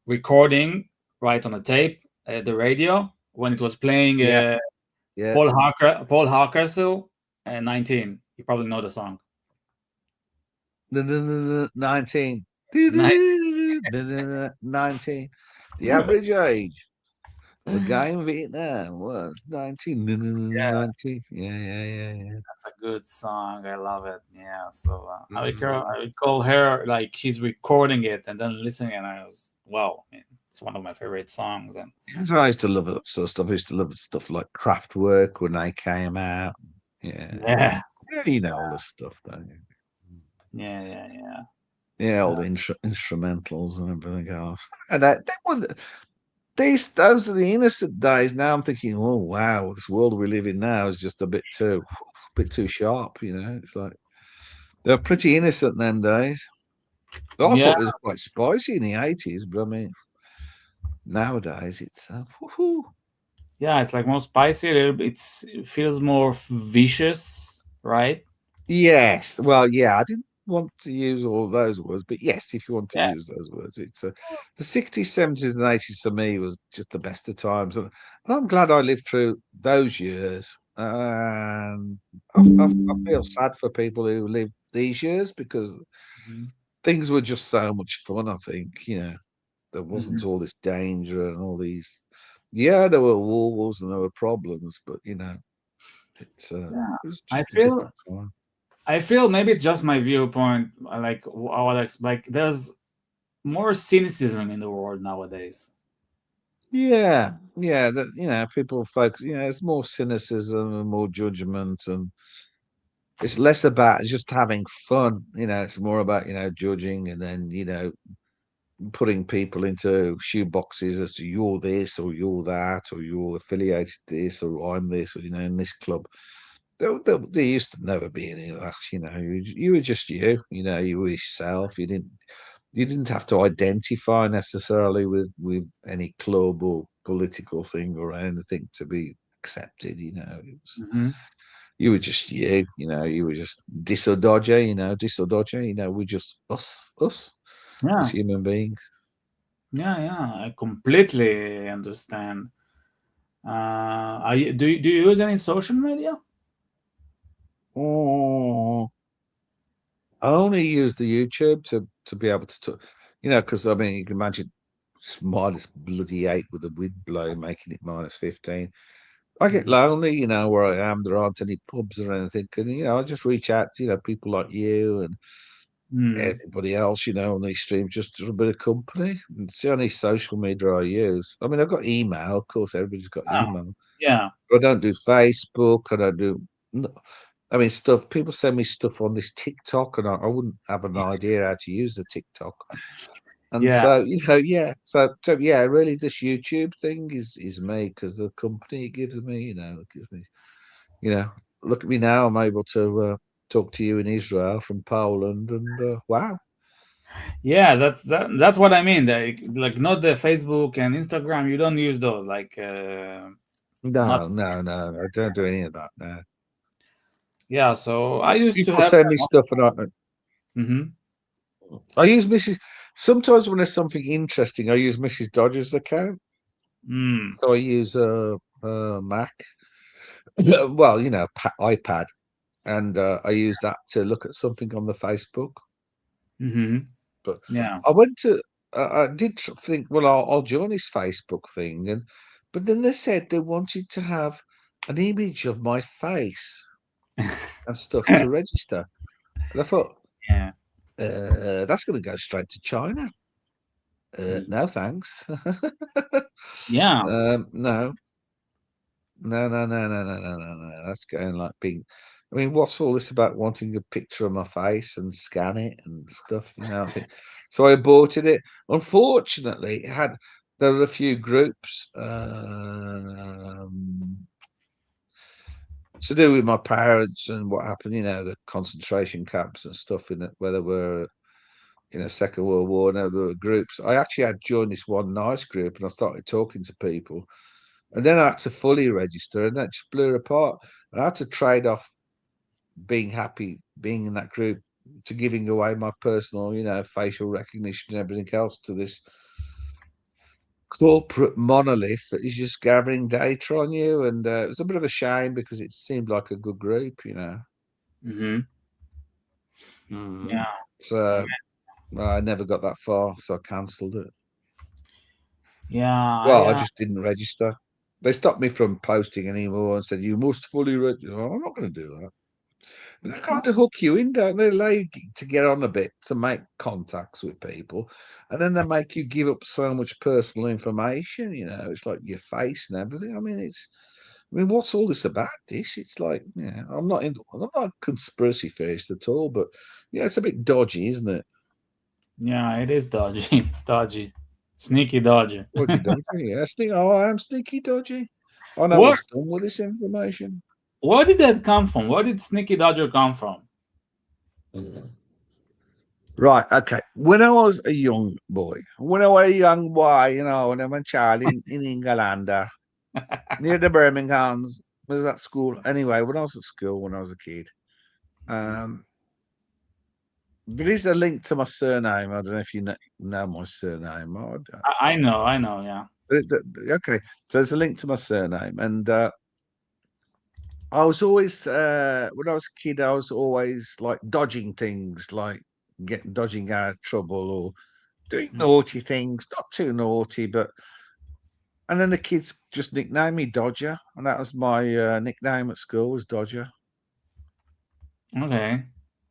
recording right on a tape at the radio when it was playing yeah, yeah. Paul Harkessel 19. You probably know the song. 19. Ni- 19. The average age. The game Vietnam was 1990. Yeah. That's a good song. I love it. Yeah. So Mm. I recall her like he's recording it and then listening, and I was wow. I mean, it's one of my favorite songs. And So I used to love that sort of stuff. I used to love stuff like Kraftwerk when they came out. yeah, Yeah, you know all this stuff, don't you? yeah. Yeah, all the instrumentals and everything else. And that were those are the innocent days. Now I'm thinking, oh wow, this world we live in now is just a bit too sharp. It's like they're pretty innocent them days. I Yeah, thought it was quite spicy in the 80s, but I mean nowadays it's woohoo. yeah. It's like more spicy. A little bit. It feels more vicious, right? Yes. Well, yeah, I didn't want to use all those words, but yes, if you want to Yeah. use those words, it's the 60s, 70s, and 80s for me was just the best of times. And I'm glad I lived through those years. And I feel sad for people who live these years because Mhm. things were just so much fun, I think. There wasn't Mhm. all this danger and all these. Yeah, there were wars and there were problems, but Yeah. it was I just a feel different time. I feel maybe it's just my viewpoint. Like Alex, like there's more cynicism in the world nowadays. Yeah, that people focus. It's more cynicism and more judgment, and it's less about just having fun. It's more about judging and then putting people into shoe boxes as to you're this or you're that or you're affiliated to this or I'm this or in this club. There used to never be any of that. You were just you. You were yourself. You didn't have to identify necessarily with any club or political thing or anything to be accepted. Hmm. You were just you. You were just dis or dodger. Dis or dodger. We're just us as Yeah, human beings. yeah. I completely understand. Do you use any social media? Oh, I only use the YouTube to be able to, because I mean, you can imagine it's -8 with the wind blowing, making it -15. I get Mhm. lonely, where I am. There aren't any pubs or anything. And, I just reach out to, people like you and Mm. everybody else, on these streams just for a bit of company. It's the only social media I use. I mean, I've got email. Of course, everybody's got Oh, email. yeah, I don't do Facebook. I don't do, I mean, stuff. People send me stuff on this TikTok, and I wouldn't have an idea how to use the TikTok. And yeah, so, yeah. So yeah, really, this YouTube thing is me because the company it gives me, it gives me, you know, look at me now. I'm able to talk to you in Israel from Poland, and wow. yeah. That's what I mean. Like not the Facebook and Instagram. You don't use those. Like not. No, I don't do any of that now. Yeah. So I used to People have send me stuff, and them. Hmm. I use Mrs. Sometimes when there's something interesting, I use Mrs. Dodger's account. Mm. So I use Mac, well, iPad, and I use that to look at something on the Facebook. Hmm. But Yeah. I went to, I did think, well, I'll join this Facebook thing, but then they said they wanted to have an image of my face and stuff to register, and I thought, Yeah. that's going to go straight to China. No, thanks. Yeah. No, no. That's going like being. I mean, what's all this about wanting a picture of my face and scan it and stuff? I think. So I aborted it. Unfortunately, there were a few groups to do with my parents and what happened. The concentration camps and stuff in it, where there were. Second World War, and there were groups. I actually had joined this one nice group, and I started talking to people. And then I had to fully register, and that just blew apart. And I had to trade off being happy being in that group to giving away my personal, facial recognition and everything else to this corporate monolith that is just gathering data on you. And it was a bit of a shame because it seemed like a good group. Hmm. Yeah. So I never got that far, so I cancelled it. Yeah, Well, I just didn't register. They stopped me from posting anymore and said, you must fully register. Oh, I'm not going to do that. But they're trying to hook you in, don't they? They allow you to get on a bit, to make contacts with people. And then they make you give up so much personal information, it's like your face and everything. I mean, what's all this about this? It's like, I'm not a conspiracy theorist at all, but yeah, it's a bit dodgy, isn't it? yeah, it is dodgy, dodgy, sneaky dodgy. Dodgy, dodgy. Yeah, I am sneaky dodgy. I know What? what's done with this information. Where did that come from? Where did sneaky dodger come from? Right, okay. When I was a young boy, when I was a young boy, when I was a child in England, near the Birminghams, was at school. Anyway, when I was at school, when I was a kid, um, there is a link to my surname. I don't know if you know my surname. I know, yeah. Okay, so there's a link to my surname, and I was always when I was a kid, I was always like dodging things, like dodging out of trouble or doing naughty things, not too naughty, but and then the kids just nicknamed me Dodger, and that was my nickname at school was Dodger. Okay,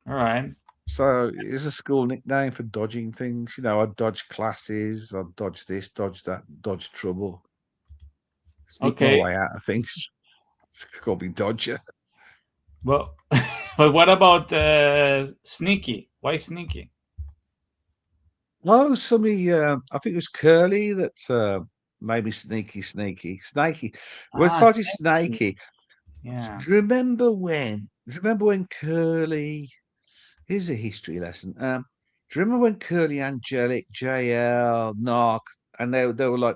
all right. So it's a school nickname for dodging things. I dodge classes, I dodge this, dodge that, dodge trouble, sneak my Okay, way out of things. It's called me Dodger. well, but what about sneaky? Why sneaky? Oh, somebody, I think it was Curly that made me snaky. Well, it Ah, started sneaky. snaky. Yeah. Do you remember when? Do you remember when Curly? Here's a history lesson. Do you remember when Curly, Angelic, JL, Narc, and they were like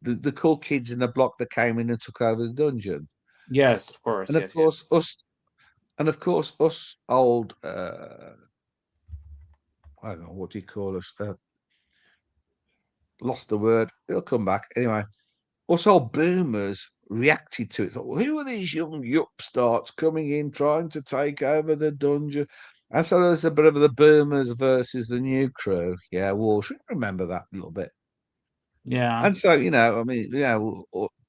the cool kids in the block that came in and took over the dungeon? Yes, of course. And of Yes, yes. course, us old, I don't know, what do you call us? Lost the word. It'll come back anyway. Us old boomers reacted to it. Thought, who are these young upstarts coming in trying to take over the dungeon? And so there's a bit of the boomers versus the new crew. Yeah, Walsh, remember that a little bit. Yeah. And so,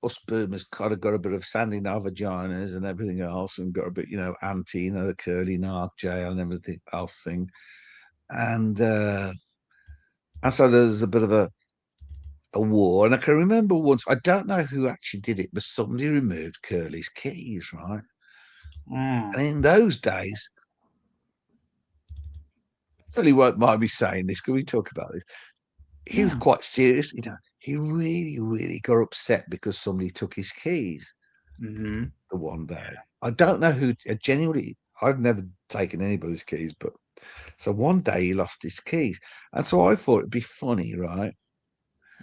us boomers kind of got a bit of sand in our vaginas and everything else, and got a bit, anti, the curly narc jail and everything else thing. And so there's a bit of a war. And I can remember once, I don't know who actually did it, but somebody removed Curly's keys, right? Mm. And in those days, Curly won't mind me saying this. Can we talk about this? He was Yeah. quite serious. He really, really got upset because somebody took his keys Mm-hmm. the one day. I don't know who, genuinely, I've never taken anybody's keys, but so one day he lost his keys. And so I thought it'd be funny, right?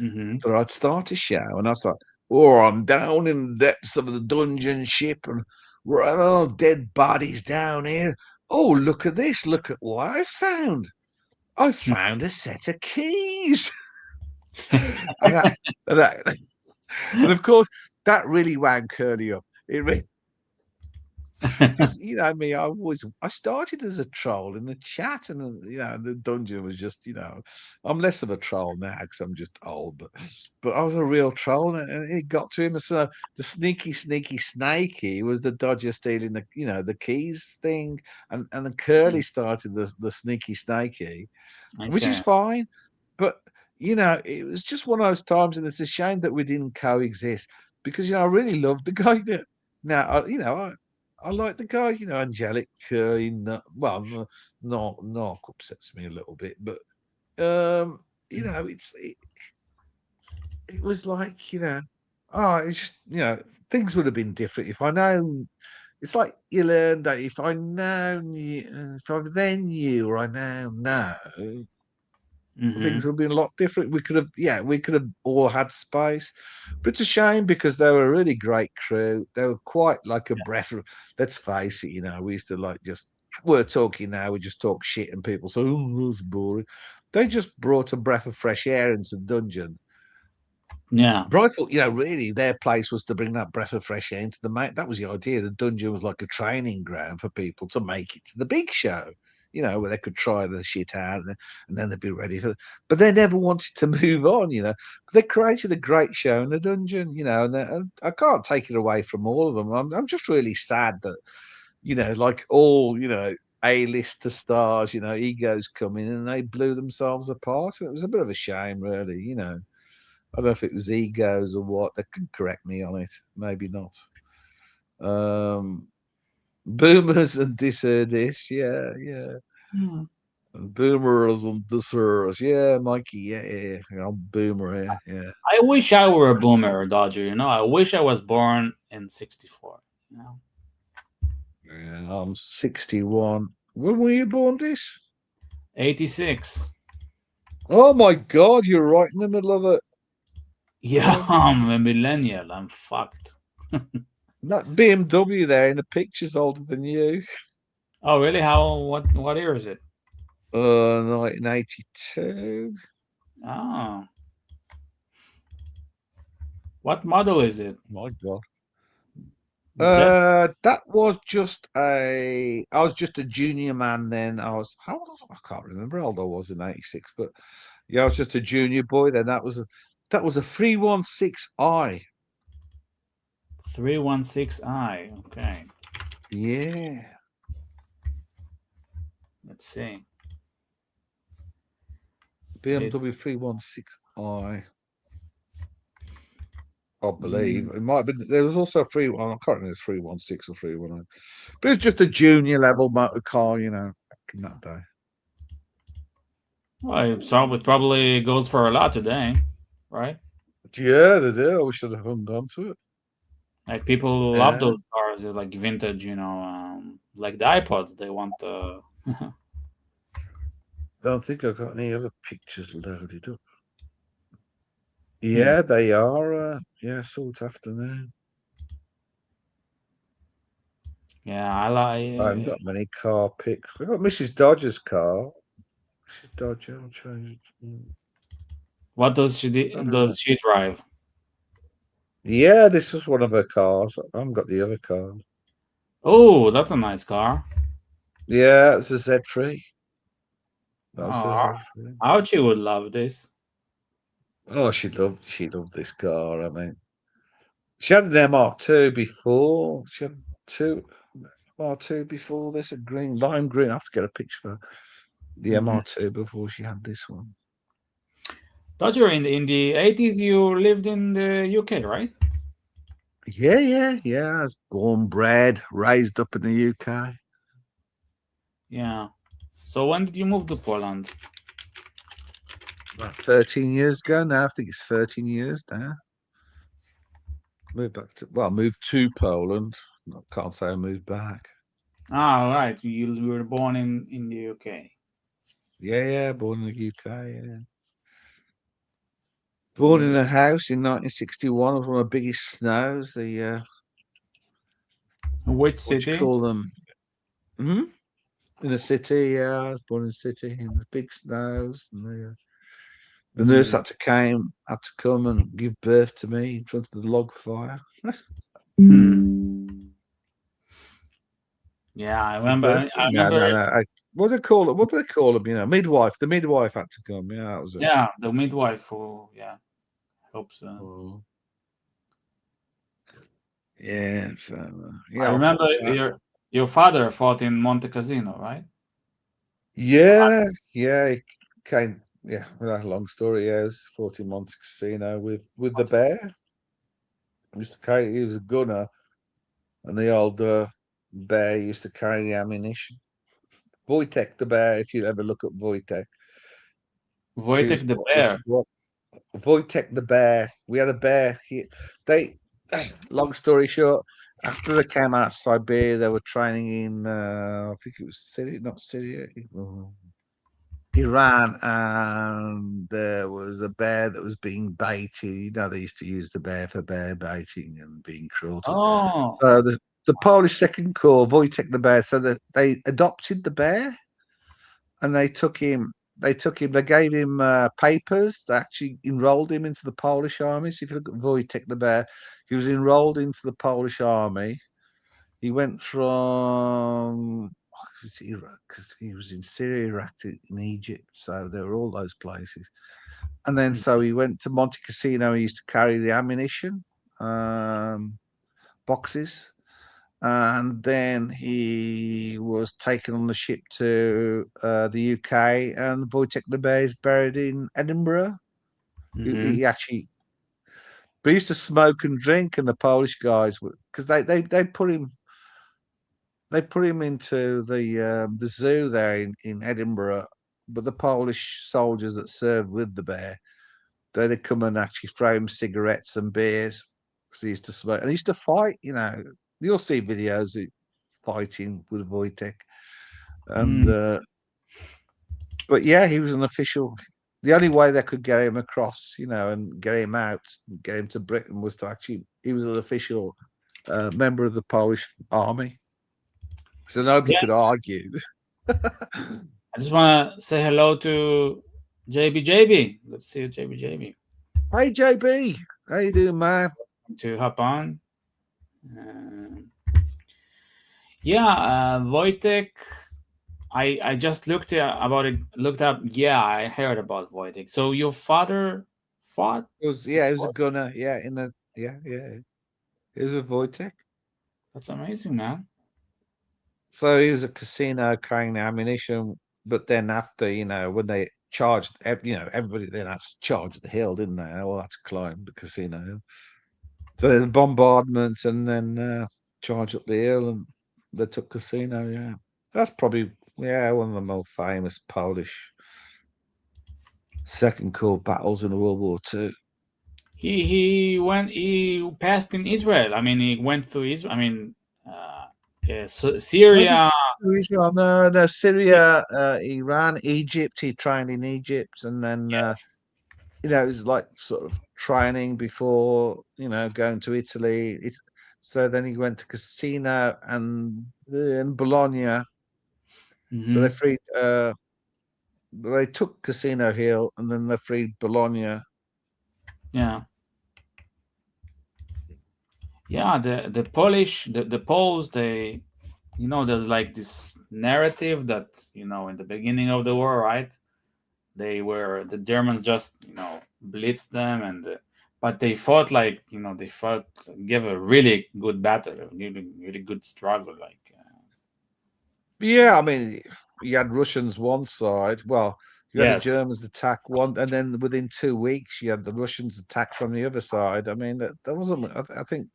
Mm-hmm. So I'd start a show and I was like, oh, I'm down in the depths of the dungeon ship and we're all dead bodies down here. Oh, look at this. Look at what I found. I found a set of keys. and, that, and, that, and of course, that really wound Curly up. It really, because me, I started as a troll in the chat, and the dungeon was just I'm less of a troll now because I'm just old, but I was a real troll, and it got to him. So the sneaky snaky was the Dodger stealing the keys thing, and then Curly started the sneaky snaky, I which is see. fine, but it was just one of those times, and it's a shame that we didn't coexist because I really loved the guy that now I like the guy, angelic. Narc upsets me a little bit, but it was like it's just things would have been different if I know. It's like you learn that if I now knew, if I then knew or I now know, Mm-hmm. things would have been a lot different. We could have all had space, but it's a shame because they were a really great crew. They were quite like a breath of, let's face it, we used to like just, we're talking now, we just talk shit and people say, oh, that's boring. They just brought a breath of fresh air into the dungeon. Yeah. But I thought, really their place was to bring that breath of fresh air into the mate. That was the idea. The dungeon was like a training ground for people to make it to the big show. where they could try the shit out and then they'd be ready for it. But they never wanted to move on, They created a great show in the dungeon, and I can't take it away from all of them. I'm just really sad that, like all, A-lister stars, egos come in and they blew themselves apart. It was a bit of a shame, really, I don't know if it was egos or what. They can correct me on it. Maybe not. Boomers and this, yeah. Hmm. And boomers and dissers, yeah, Mikey, yeah. I'm boomer here, yeah. I wish I were a boomer, Dodger. I wish I was born in '64. Yeah, I'm 61. When were you born, this? '86. Oh my God, you're right in the middle of it. Yeah, I'm a millennial. I'm fucked. That BMW there in the picture's older than you. Oh, really? What year is it? 1982. Oh, what model is it? My God. Z That was I was just a junior man then. How old was I? I can't remember how old I was in '86, but yeah, I was just a junior boy then. That was a 316i. 316i. Okay, Yeah. let's see. It's BMW 316i. I believe mm, it might have been. There was also a well, I can't remember if it's 316 or 319, but it's just a junior level motor car, back in that day. well, it probably goes for a lot today, right? Yeah, they do. I wish I'd have hung on to it. Like people love Yeah. those cars. They're like vintage, like the iPods. They want Don't think I've got any other pictures loaded up. Hmm. Yeah, they are. Yeah, salt afternoon. Yeah, I haven't got many car pics. I got Mrs. Dodger's car. Mrs. Dodger, I'll change it. What I don't know. does she drive? Yeah, this was one of her cars. I haven't got the other car. Oh, that's a nice car. Yeah, it's a Z3. That was her Oh, Z3. Archie would love this. Oh, she loved this car. I mean, she had an MR2 before. She had two MR2 before this, a lime green. I have to get a picture of the Mhm. MR2 before she had this one. Dodger, in the '80s, you lived in the UK, right? Yeah. I was born, bred, raised up in the UK. Yeah. So when did you move to Poland? About 13 years ago now. I think it's 13 years now. Moved to Poland. I can't say I moved back. Ah, right. You were born in the UK. Yeah, born in the UK. Yeah. Born in Yeah. a house in 1961 of one of the biggest snows. Which What do you city? call them? Hmm? In a city, yeah. I was born in a city in the big snows. And the nurse Hmm. had to come and give birth to me in front of the log fire. Hmm. Yeah, I Give remember. birth I to me. No, remember. no, no. What do they call it? What do they call them? Midwife. The midwife had to come. Yeah, that was it. Yeah, the midwife who, yeah, helps. Oh, yeah. So, I yeah, I'll remember put that. your father fought in Monte Cassino, right? Yeah. He came. Yeah, well, that's a long story. Yeah, it was 14 months casino with the bear. He was a gunner, and the old bear used to carry ammunition. Wojtek the bear, if you ever look at Wojtek, he was Wojtek the part of the Bear. squad. Wojtek the bear. We had a bear. They, long story short, after they came out of Siberia, they were training in, I think it was Syria, not Syria, Iran, and there was a bear that was being baited. They used to use the bear for bear baiting and being cruel to. Oh, So the Polish Second Corps, Wojtek the bear, so that they adopted the bear and they took him. They gave him papers. They actually enrolled him into the Polish army. So if you look at Wojtek the bear, he was enrolled into the Polish army. He went from because he was in Syria, Iraq, in Egypt. So there were all those places. And then Mm. so he went to Monte Cassino. He used to carry the ammunition um, boxes, and then he was taken on the ship to the UK. And Wojtek Lebey is buried in Edinburgh. Hmm. He actually, but he used to smoke and drink, and the Polish guys, because they put him into the zoo there in Edinburgh. But the Polish soldiers that served with the bear, they'd come and actually throw him cigarettes and beers because he used to smoke and he used to fight. You'll see videos of fighting with Wojtek, and Mm. but yeah, he was an official. The only way they could get him across, and get him out, and get him to Britain, was to actually he was an official member of the Polish army, so nobody Yeah, could argue. I just want to say hello to JB. Let's see JB. Hey JB, how you doing, man? To hop on. Um yeah, Wojtek. I just looked up. Yeah, I heard about Wojtek. So your father fought He was a before? gunner. Yeah, yeah. He was with Wojtek. That's amazing, man. So he was a casino carrying the ammunition, but then after, when they charged, everybody then had to charge the hill, didn't they? They all had to climb the casino. So the bombardment and then charge up the hill and they took casino, yeah. That's probably, yeah, one of the most famous Polish second corps battles in World War Two. He passed in Israel. I mean, he went through Israel. I mean, yeah, so Where did Syria. Israel? No, Syria, Iran, Egypt. He trained in Egypt, and then Yes. it was like sort of training before, going to Italy. So then he went to Casino and in Bologna. So Hmm. they took Casino Hill and then they freed Bologna. Yeah. Yeah. The Polish, the Poles, they, there's like this narrative that in the beginning of the war, right? The Germans just blitzed them, but they fought gave a really good battle, a really good struggle. Yeah, I mean, you had Russians one side. Well, you had the Yes, Germans attack one, and then within 2 weeks, you had the Russians attack from the other side. I mean, that wasn't. I think,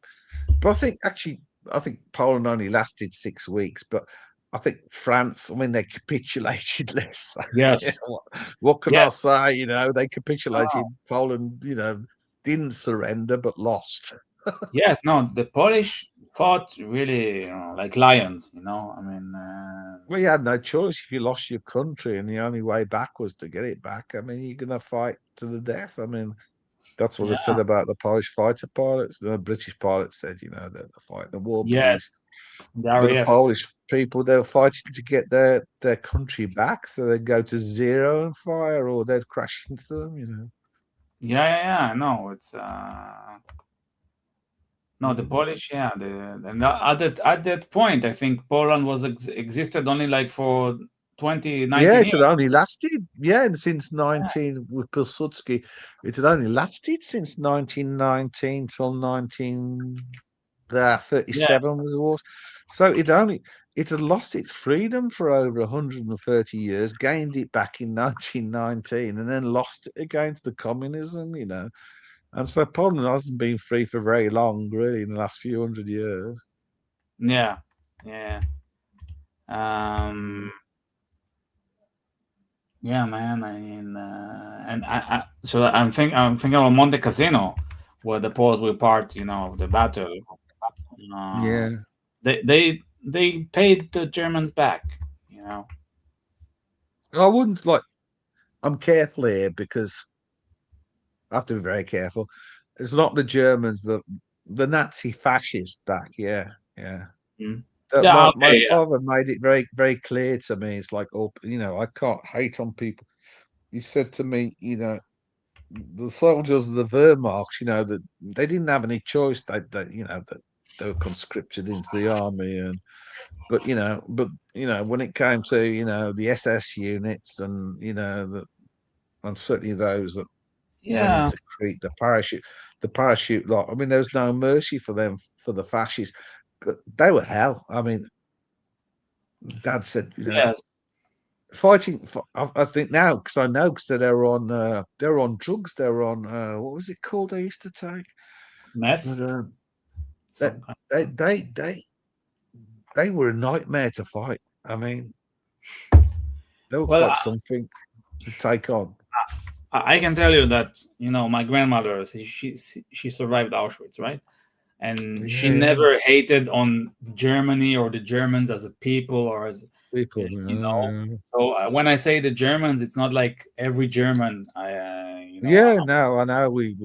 but I think Poland only lasted 6 weeks. But I think France. I mean, they capitulated less. Yeah, yes, what can I yes. say? They Oh, capitulated. Poland, didn't surrender but lost. yes, no, the Polish fought really like lions. I mean, Well, you had no choice if you lost your country, and the only way back was to get it back. I mean, you're going to fight to the death. I mean, that's what they yeah, said about the Polish fighter pilots. The British pilots said, that they're fighting the war, yes, the but the RAF. Polish people, they were fighting to get their country back, so they'd go to zero and fire, or they'd crash into them. Yeah. No, it's no, the Mm. Polish. Yeah, and at that point, I think Poland was existed only like for 20, Yeah, 19 it had years. only lasted. Yeah, and since 19 with Pilsudski, it had only lasted since 1919 till 37 Yes. was the war. So it had lost its freedom for over 130 years, gained it back in 1919, and then lost it again to the communism. And so Poland hasn't been free for very long, really, in the last few hundred years. Yeah. Yeah. Um. Mm. Yeah, man. I mean, and so I'm thinking about Monte Cassino, where the Poles were part, of the battle. Uh, Yeah. they paid the Germans back. You know. I wouldn't like, I'm careful here because I have to be very careful. It's not the Germans, the Nazi fascists back. Yeah. Yeah. Mm. That Yeah. my Okay. Yeah. father made it very, very clear to me. It's like, oh, I can't hate on people. He said to me, the soldiers of the Wehrmacht, that they didn't have any choice. That they were conscripted into the army, and but when it came to the SS units, and and certainly those that went Yeah. into Crete, the parachute lot. I mean, there was no mercy for them, for the fascists. But they were hell. I mean, Dad said, Yes. fighting. I think now, because I know, because they're on drugs. They're on what was it called? They used to take, Meth. but they Some kind. they they they they were a nightmare to fight. I mean, they were Well, quite something to take on. I can tell you that my grandmother, she survived Auschwitz, right? And she Yeah, yeah. never hated on Germany or the Germans as a people or as People, you know. So when I say the Germans, it's not like every German. yeah. No, I know. We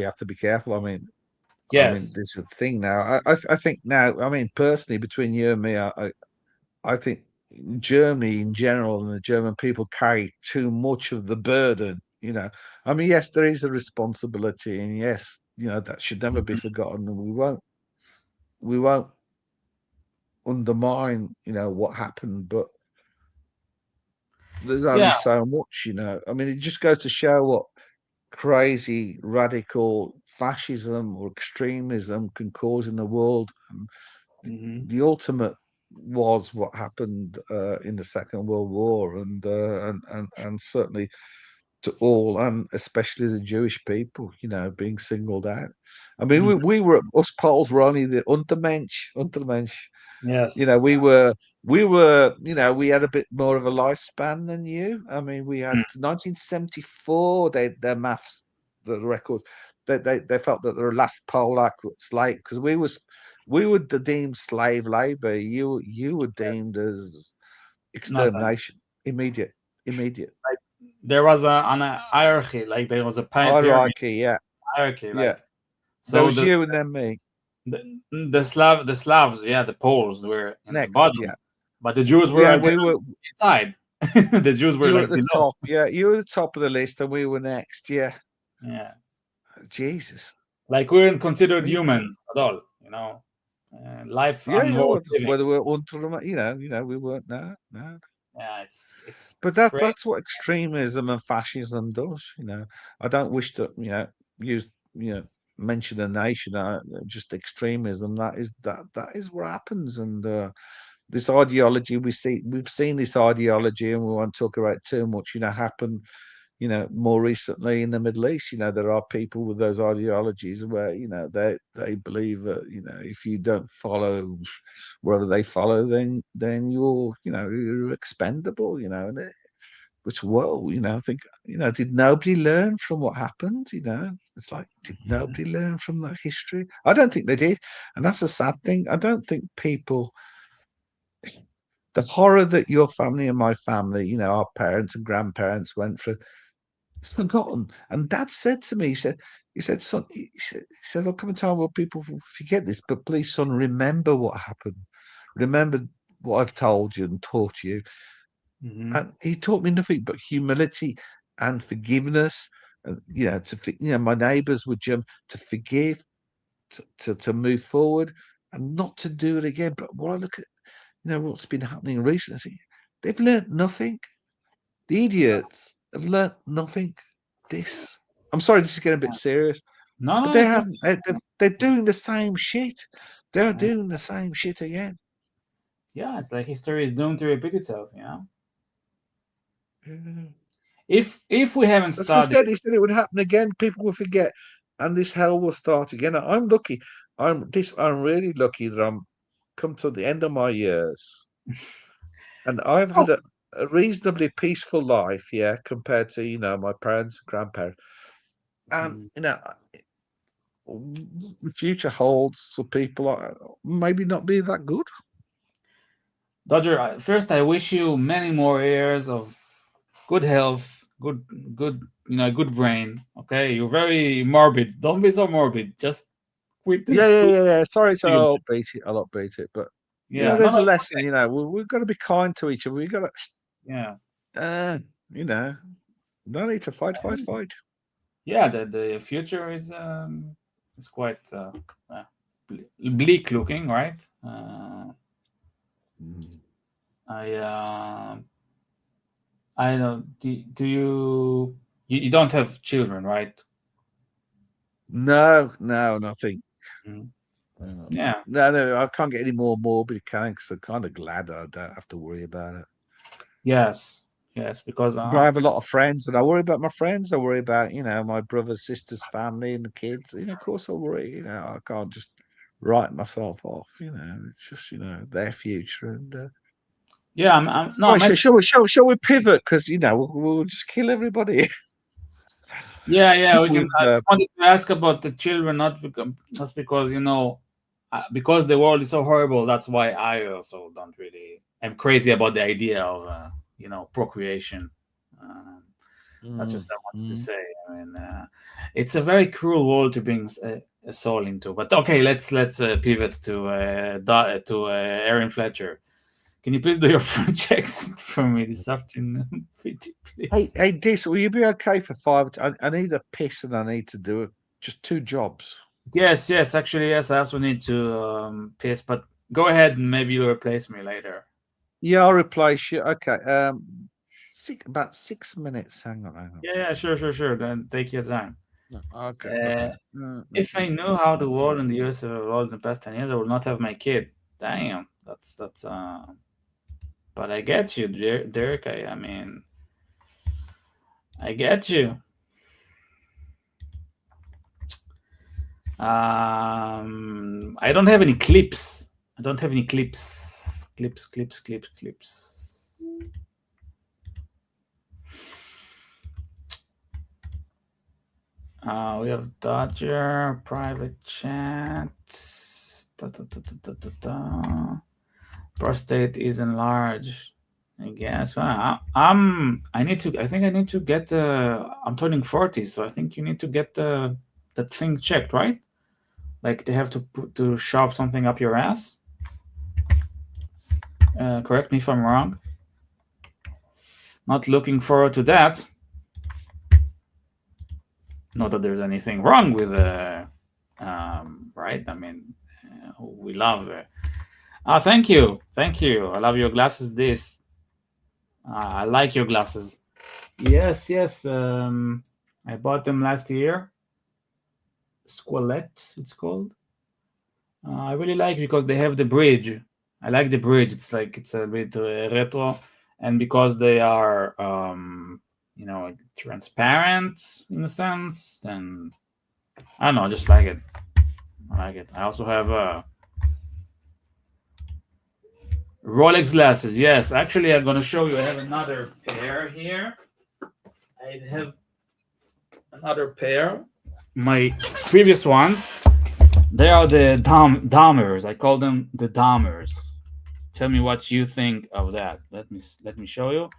have to be careful. I mean, Yes. this is a thing now. I think now. I mean, personally, between you and me, I think Germany in general and the German people carry too much of the burden. I mean, yes, there is a responsibility, and yes, that should never be forgotten. And we won't undermine, what happened, but there's only Yeah. so much. I mean, it just goes to show what crazy radical fascism or extremism can cause in the world. And Hmm. the ultimate was what happened in the Second World War, and certainly to all, and especially the Jewish people, being singled out. I mean, Hmm. we were, us Poles were only the Untermensch. Yes. We had a bit more of a lifespan than you. I mean, we had Mm. 1974. Their maths, the records. They felt that they were last Polak slave, because we were deemed slave labor. You were deemed as Nothing. extermination, immediate Like there was an hierarchy. Like there was a pyramid hierarchy. Yeah, hierarchy. yeah. Like There so was you and then me the Slavs, yeah, the Poles were in the next. bottom, Yeah, but the Jews yeah. were We were. inside. The Jews were You were at like the below. top. Yeah, you were at the top of the list, and we were next. Yeah, Yeah. Jesus. Like we weren't considered We, humans at all, life yeah, unworth living. whether we're under, we weren't. No, no. Yeah, it's But that crazy. that's what extremism and fascism does. I don't wish to, use, mention a nation. Just extremism. That is what happens, and this ideology we've seen this ideology, and we won't talk about it too much. Happen. More recently in the Middle East, there are people with those ideologies where they believe that if you don't follow wherever they follow, then you're expendable. And which, well, I think, did nobody learn from what happened? It's like, did nobody learn from that history? I don't think they did, and that's a sad thing. I don't think people, the horror that your family and my family, our parents and grandparents went through, it's forgotten. And Dad said to me, he said, son, there'll come a time where people will forget this, but please, son, remember what happened. Remember what I've told you and taught you. Hmm. And he taught me nothing but humility and forgiveness. And my neighbours would jump to forgive, to move forward, and not to do it again. But what I look at, what's been happening recently, they've learnt nothing. The idiots have learnt nothing. This, I'm sorry, this is getting a bit serious, No, but no, they it's haven't. They're doing the same shit. They're uh, doing the same shit again. yeah, it's like history is doomed to repeat itself. Yeah. If we haven't That's what studied, he said it would happen again. People will forget, and this hell will start again. I'm lucky. I'm really lucky that I'm come to the end of my years, and I've so, had a reasonably peaceful life. Yeah, compared to my parents and grandparents, and mm, the future holds for people maybe not be that good. Dodger, first I wish you many more years of good health, good, good brain. Okay, you're very morbid. Don't be so morbid. Just quit this. Yeah, yeah, Quit yeah, yeah. Sorry to doing upbeat it. I'll upbeat it, but Yeah, no, there's no, a it's lesson. okay. We've got to be kind to each other. We got Yeah, to, no need to fight, fight, fight. yeah. The future is quite bleak looking, right? Mm. I don't. Do you don't have children, right? No, no, nothing. Mhm. No, Yeah. no, I can't get any more morbid, can I? Because I'm kind of glad I don't have to worry about it. Yes. Yes. Because But I have a lot of friends, and I worry about my friends. I worry about, my brothers, sisters, family, and the kids. Of course I worry. I can't just write myself off. It's just, their future. And yeah. I'm no. right, I'm asking. shall we pivot? Because we'll just kill everybody Yeah. Yeah. We can. with. I just wanted to ask about the children, not because just because because the world is so horrible. That's why I also don't really. I'm crazy about the idea of procreation. Um, that's just Mm, what I wanted to mm. say. I mean, it's a very cruel world to bring a soul into. But okay, let's pivot to Aaron Fletcher. Can you please do your French accent for me this afternoon, please? Hey, Dis, will you be okay for 5? I need a piss and I need to do just 2 jobs. Yes, yes. Actually, yes. I also need to piss, but go ahead and maybe you'll replace me later. Yeah, I'll replace you. Okay. About 6 minutes. Hang on. Yeah, yeah. Sure. Then take your time. No, okay, Uh, okay. if I knew how the world and the US have evolved in the past 10 years, I would not have my kid. Damn, that's. But I get you, Derek. I mean, I get you. I don't have any clips. I don't have any clips. Clips. We have Dodger private chat. Prostate is enlarged. I guess. I need to. I think I need to get. I'm turning 40, so I think you need to get that thing checked, right? Like they have to shove something up your ass. Correct me if I'm wrong. Not looking forward to that. Not that there's anything wrong with right? I mean, we love. Thank you. I love your glasses. I like your glasses. Yes. I bought them last year. Squalette, it's called. I really like because they have the bridge. I like the bridge. It's a bit retro, and because they are transparent in a sense, then I don't know. I just like it. I like it. I also have Rolex glasses. Yes, actually, I'm gonna show you. I have another pair here. I have another pair. My previous ones, they are the Dahmers. I call them the Dahmers. Tell me what you think of that. Let me show you.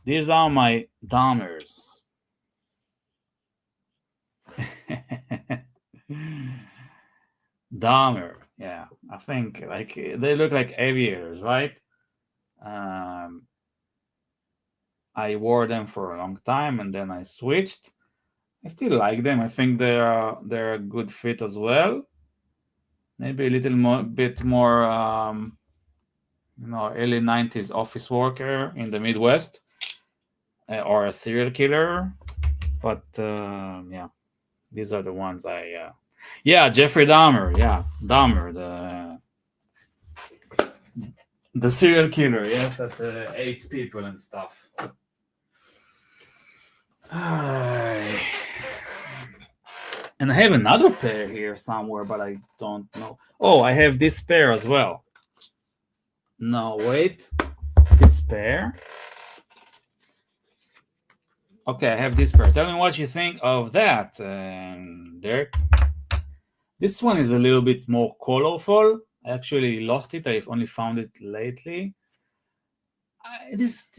These are my Dahmers. Dahmer, yeah. I think like they look like aviators, right? Um, I wore them for a long time, and then I switched. I still like them. I think they're a good fit as well. Maybe a bit more, early '90s office worker in the Midwest, or a serial killer. But yeah, these are the ones yeah, Jeffrey Dahmer. Yeah, Dahmer, the serial killer. Yes, that ate people and stuff. And I have another pair here somewhere, but I don't know. Oh, I have this pair as well. No, wait. This pair. Okay, I have this pair. Tell me what you think of that, Derek. This one is a little bit more colorful. I actually lost it. I've only found it lately. It's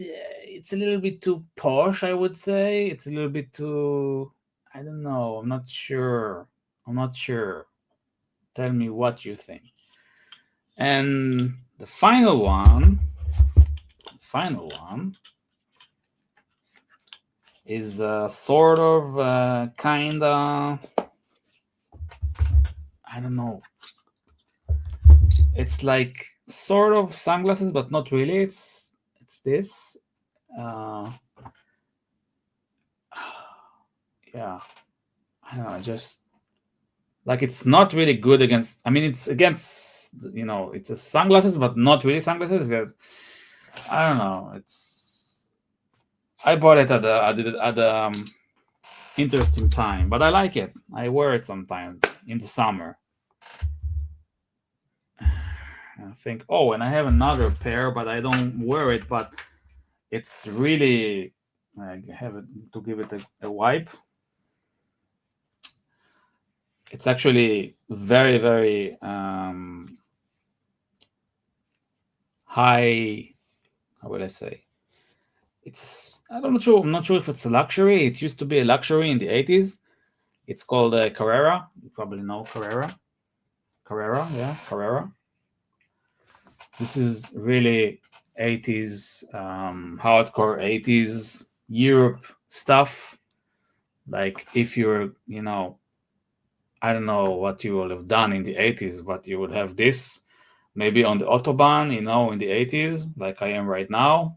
a little bit too posh, I would say. It's a little bit too. I don't know. I'm not sure. Tell me what you think. And the final one is sort of kind of, I don't know. It's like sort of sunglasses, but not really. It's this. Uh, yeah, I don't know. Just like it's not really good against. I mean, it's against. It's a sunglasses, but not really sunglasses. I don't know. I bought it at the interesting time, but I like it. I wear it sometimes in the summer. I think. Oh, and I have another pair, but I don't wear it. But it's really. I have it to give it a wipe. It's actually very, very high. How will I say? I'm not sure if it's a luxury. It used to be a luxury in the 80s. It's called Carrera. You probably know Carrera. Yeah, Carrera. This is really 80s, hardcore 80s Europe stuff. Like if I don't know what you would have done in the 80s, but you would have this maybe on the Autobahn, in the 80s, like I am right now.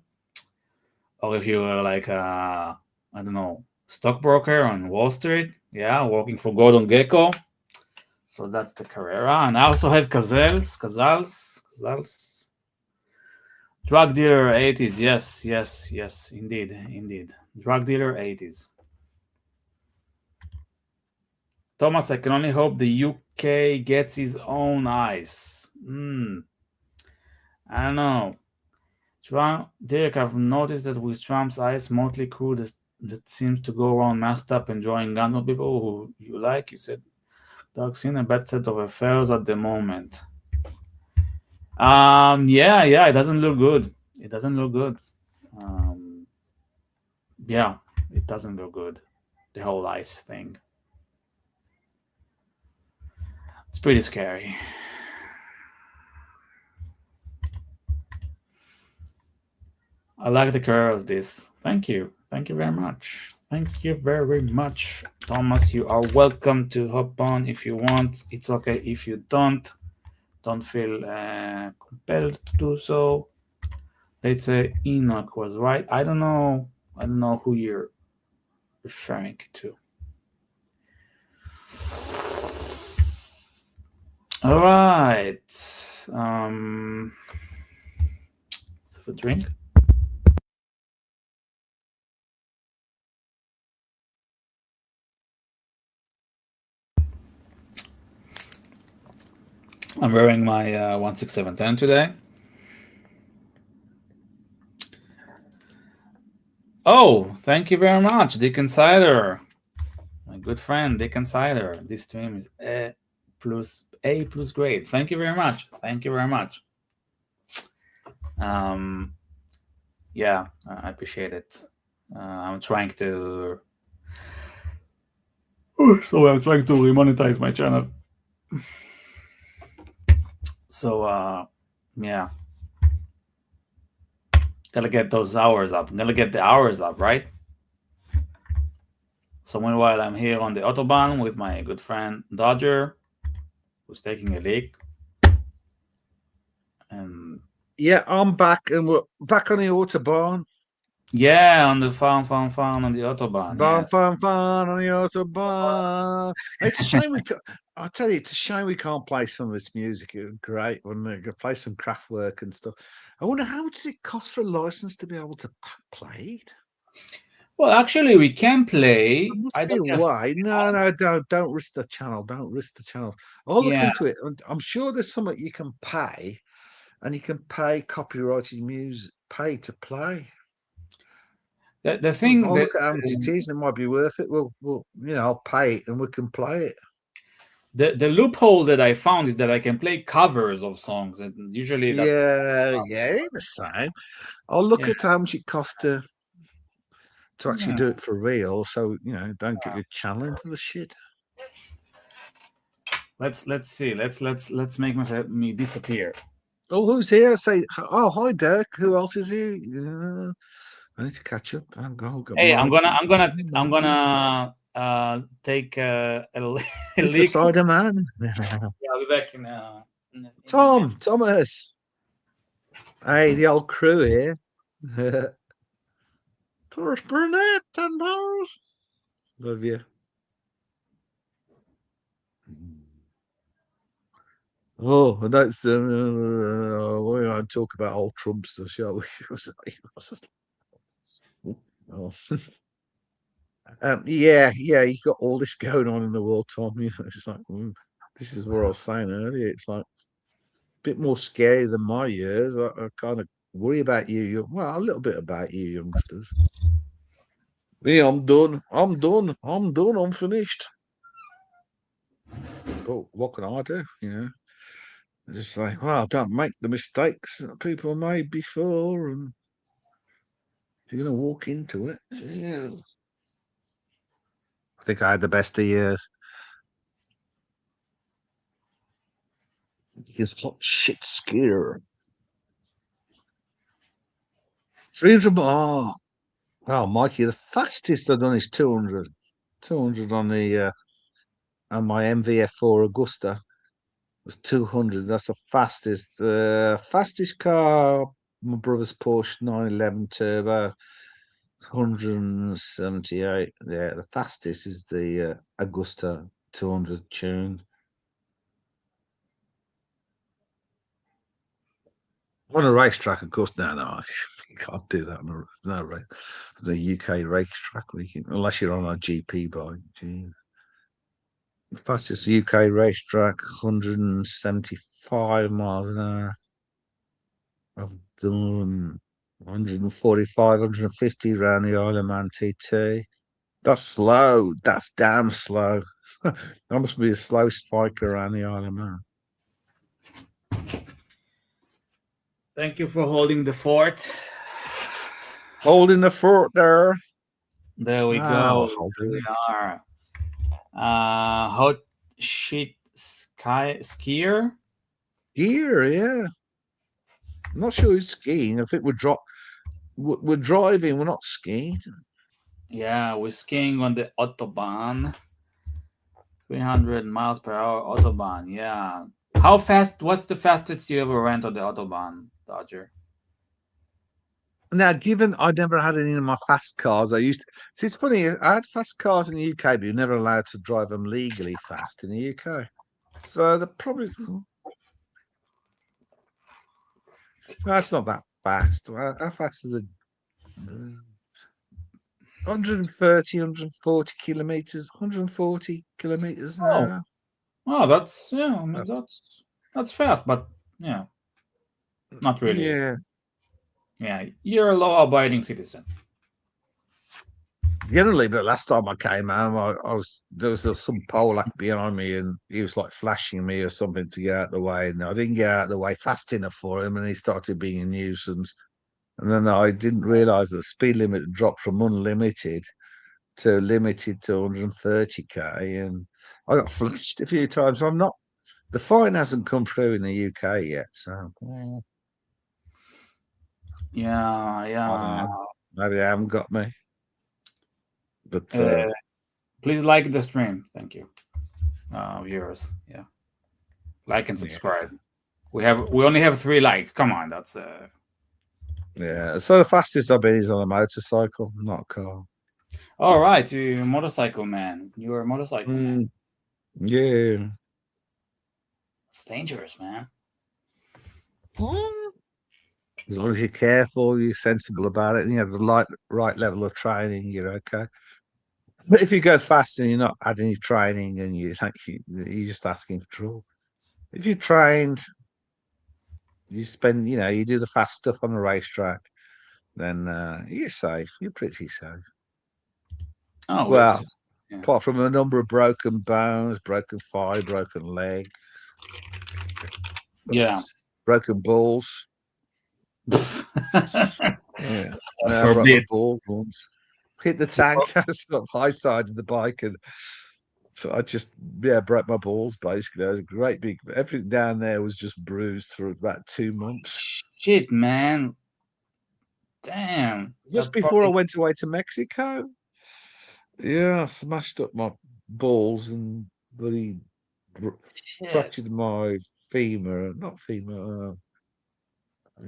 Or if you were like, I don't know, stockbroker on Wall Street, yeah, working for Gordon Gecko. So that's the Carrera. And I also have Casals. Drug dealer 80s. Yes, indeed. Drug dealer 80s. Thomas, I can only hope the UK gets his own ice. I don't know. Derek, I've noticed that with Trump's ice motley crew that seems to go around masked up enjoying guns with people who you like. You said Doug's in a bad set of affairs at the moment. Yeah, it doesn't look good. Yeah, it doesn't look good. The whole ice thing. It's pretty scary. I like the curls. This. Thank you very much. Thomas. You are welcome to hop on if you want. It's okay if you don't feel compelled to do so. Let's say Enoch was right. I don't know who you're referring to. All right. Let's have a drink. I'm wearing my 16710 today. Oh, thank you very much, Dick Insider. My good friend, Dick Insider. This stream is A plus grade. Thank you very much. Yeah, I appreciate it. I'm trying to remonetize my channel. So yeah, gotta get those hours up. I'm gonna get the hours up, right? So meanwhile, I'm here on the Autobahn with my good friend Dodger, who's taking a leak. And yeah, I'm back, and we're back on the Autobahn. Yeah, on the Fahren on the Autobahn. Fun on the Autobahn. It's a shame I'll tell you, it's a shame we can't play some of this music. It was great when they could play some Kraftwerk and stuff. I wonder how much does it cost for a license to be able to play it? Well, actually, we can play. There must be a way. No, don't risk the channel. Don't risk the channel. I'll look into it. I'm sure there's something you can pay, and you can pay copyrighted music, pay to play. The thing I'll look at how much it is, and it might be worth it. We'll I'll pay it, and we can play it. The loophole that I found is that I can play covers of songs, and usually the same. I'll look at how much it costs to actually do it for real. So don't get your channel into the shit. Let's see. Let's make me disappear. Oh, who's here? Say, oh, hi, Dirk. Who else is here? I need to catch up. Hey, I'm gonna take a leak. Spider-Man. Yeah, I'll be back in in the map. Thomas. Hey, the old crew here. Thomas Burnett, $10. Love you. Oh, and that's we're going to talk about old Trumpster, shall we? Oh. Yeah, you got all this going on in the world, Tom. You know, it's like this is what I was saying earlier. It's like a bit more scary than my years. I kind of worry about you. Well, a little bit about you, youngsters. Me, I'm done. I'm done. I'm done. I'm finished. But what can I do? You know, just like, well, don't make the mistakes that people made before, and you're gonna walk into it. Yeah. I think I had the best of years. His hot shit skier. 300. Oh, Mikey, the fastest I've done is 200. 200 on the on my MVF4 Augusta was 200. That's the fastest. Fastest car, my brother's Porsche 911 Turbo, 178. Yeah, the fastest is the Augusta 200 tuned. On a racetrack, of course. No, you can't do that on the UK racetrack, unless you're on a GP bike. Geez. The fastest UK racetrack, 175 miles an hour. I've done 145, 150 around the Isle of Man TT. That's slow. That's damn slow. I must be the slowest biker around the Isle of Man. Thank you for holding the fort. Holding the fort there. There we Wow, go. I'll do We it. are hot shit skier. Gear, yeah. I'm not sure who's skiing. I think we're driving, we're not skiing. Yeah, we're skiing on the autobahn. 300 miles per hour autobahn. Yeah. How fast? What's the fastest you ever went on the autobahn, Dodger? Now, given I never had any of my fast cars, I used to. See, it's funny. I had fast cars in the UK, but you're never allowed to drive them legally fast in the UK. So they're probably that's not that fast. How fast is it? 130, 140 kilometers, 140 kilometers an Oh, hour. that's yeah. I mean That's that's fast, but yeah, not really. yeah. Yeah, you're a law-abiding citizen. Generally, but last time I came home, I was there was some Polak behind me, and he was like flashing me or something to get out of the way, and I didn't get out of the way fast enough for him, and he started being a nuisance. And then I didn't realise that the speed limit had dropped from unlimited to limited to 130k, and I got flashed a few times. I'm not. The fine hasn't come through in the UK yet, so Yeah, I don't yeah. know. Maybe they haven't got me, but Please like the stream. Thank you, viewers. Yeah, like and yeah. subscribe. We only have 3 likes. Come on, that's Yeah, so the fastest I've been is on a motorcycle, not a car. all right. You motorcycle man. You're a motorcycle man. Yeah. It's dangerous, man. As long as you're careful, you're sensible about it, and you have the right level of training, you're okay. But if you go fast and you're not adding any training, and you're just asking for trouble. If you trained, you spend, you do the fast stuff on the racetrack, then you're safe. You're pretty safe. Oh, Well, yeah. apart from a number of broken bones, broken thigh, broken leg, Yeah. broken balls. Yeah, I broke my Forbid. balls once. Hit the tank. I was up high side of the bike, and so I just broke my balls basically. I was a great big. Everything down there was just bruised for about 2 months. Shit, man. Damn. Just That's before I probably went away to Mexico, I smashed up my balls and bloody shit. fractured my femur, not femur.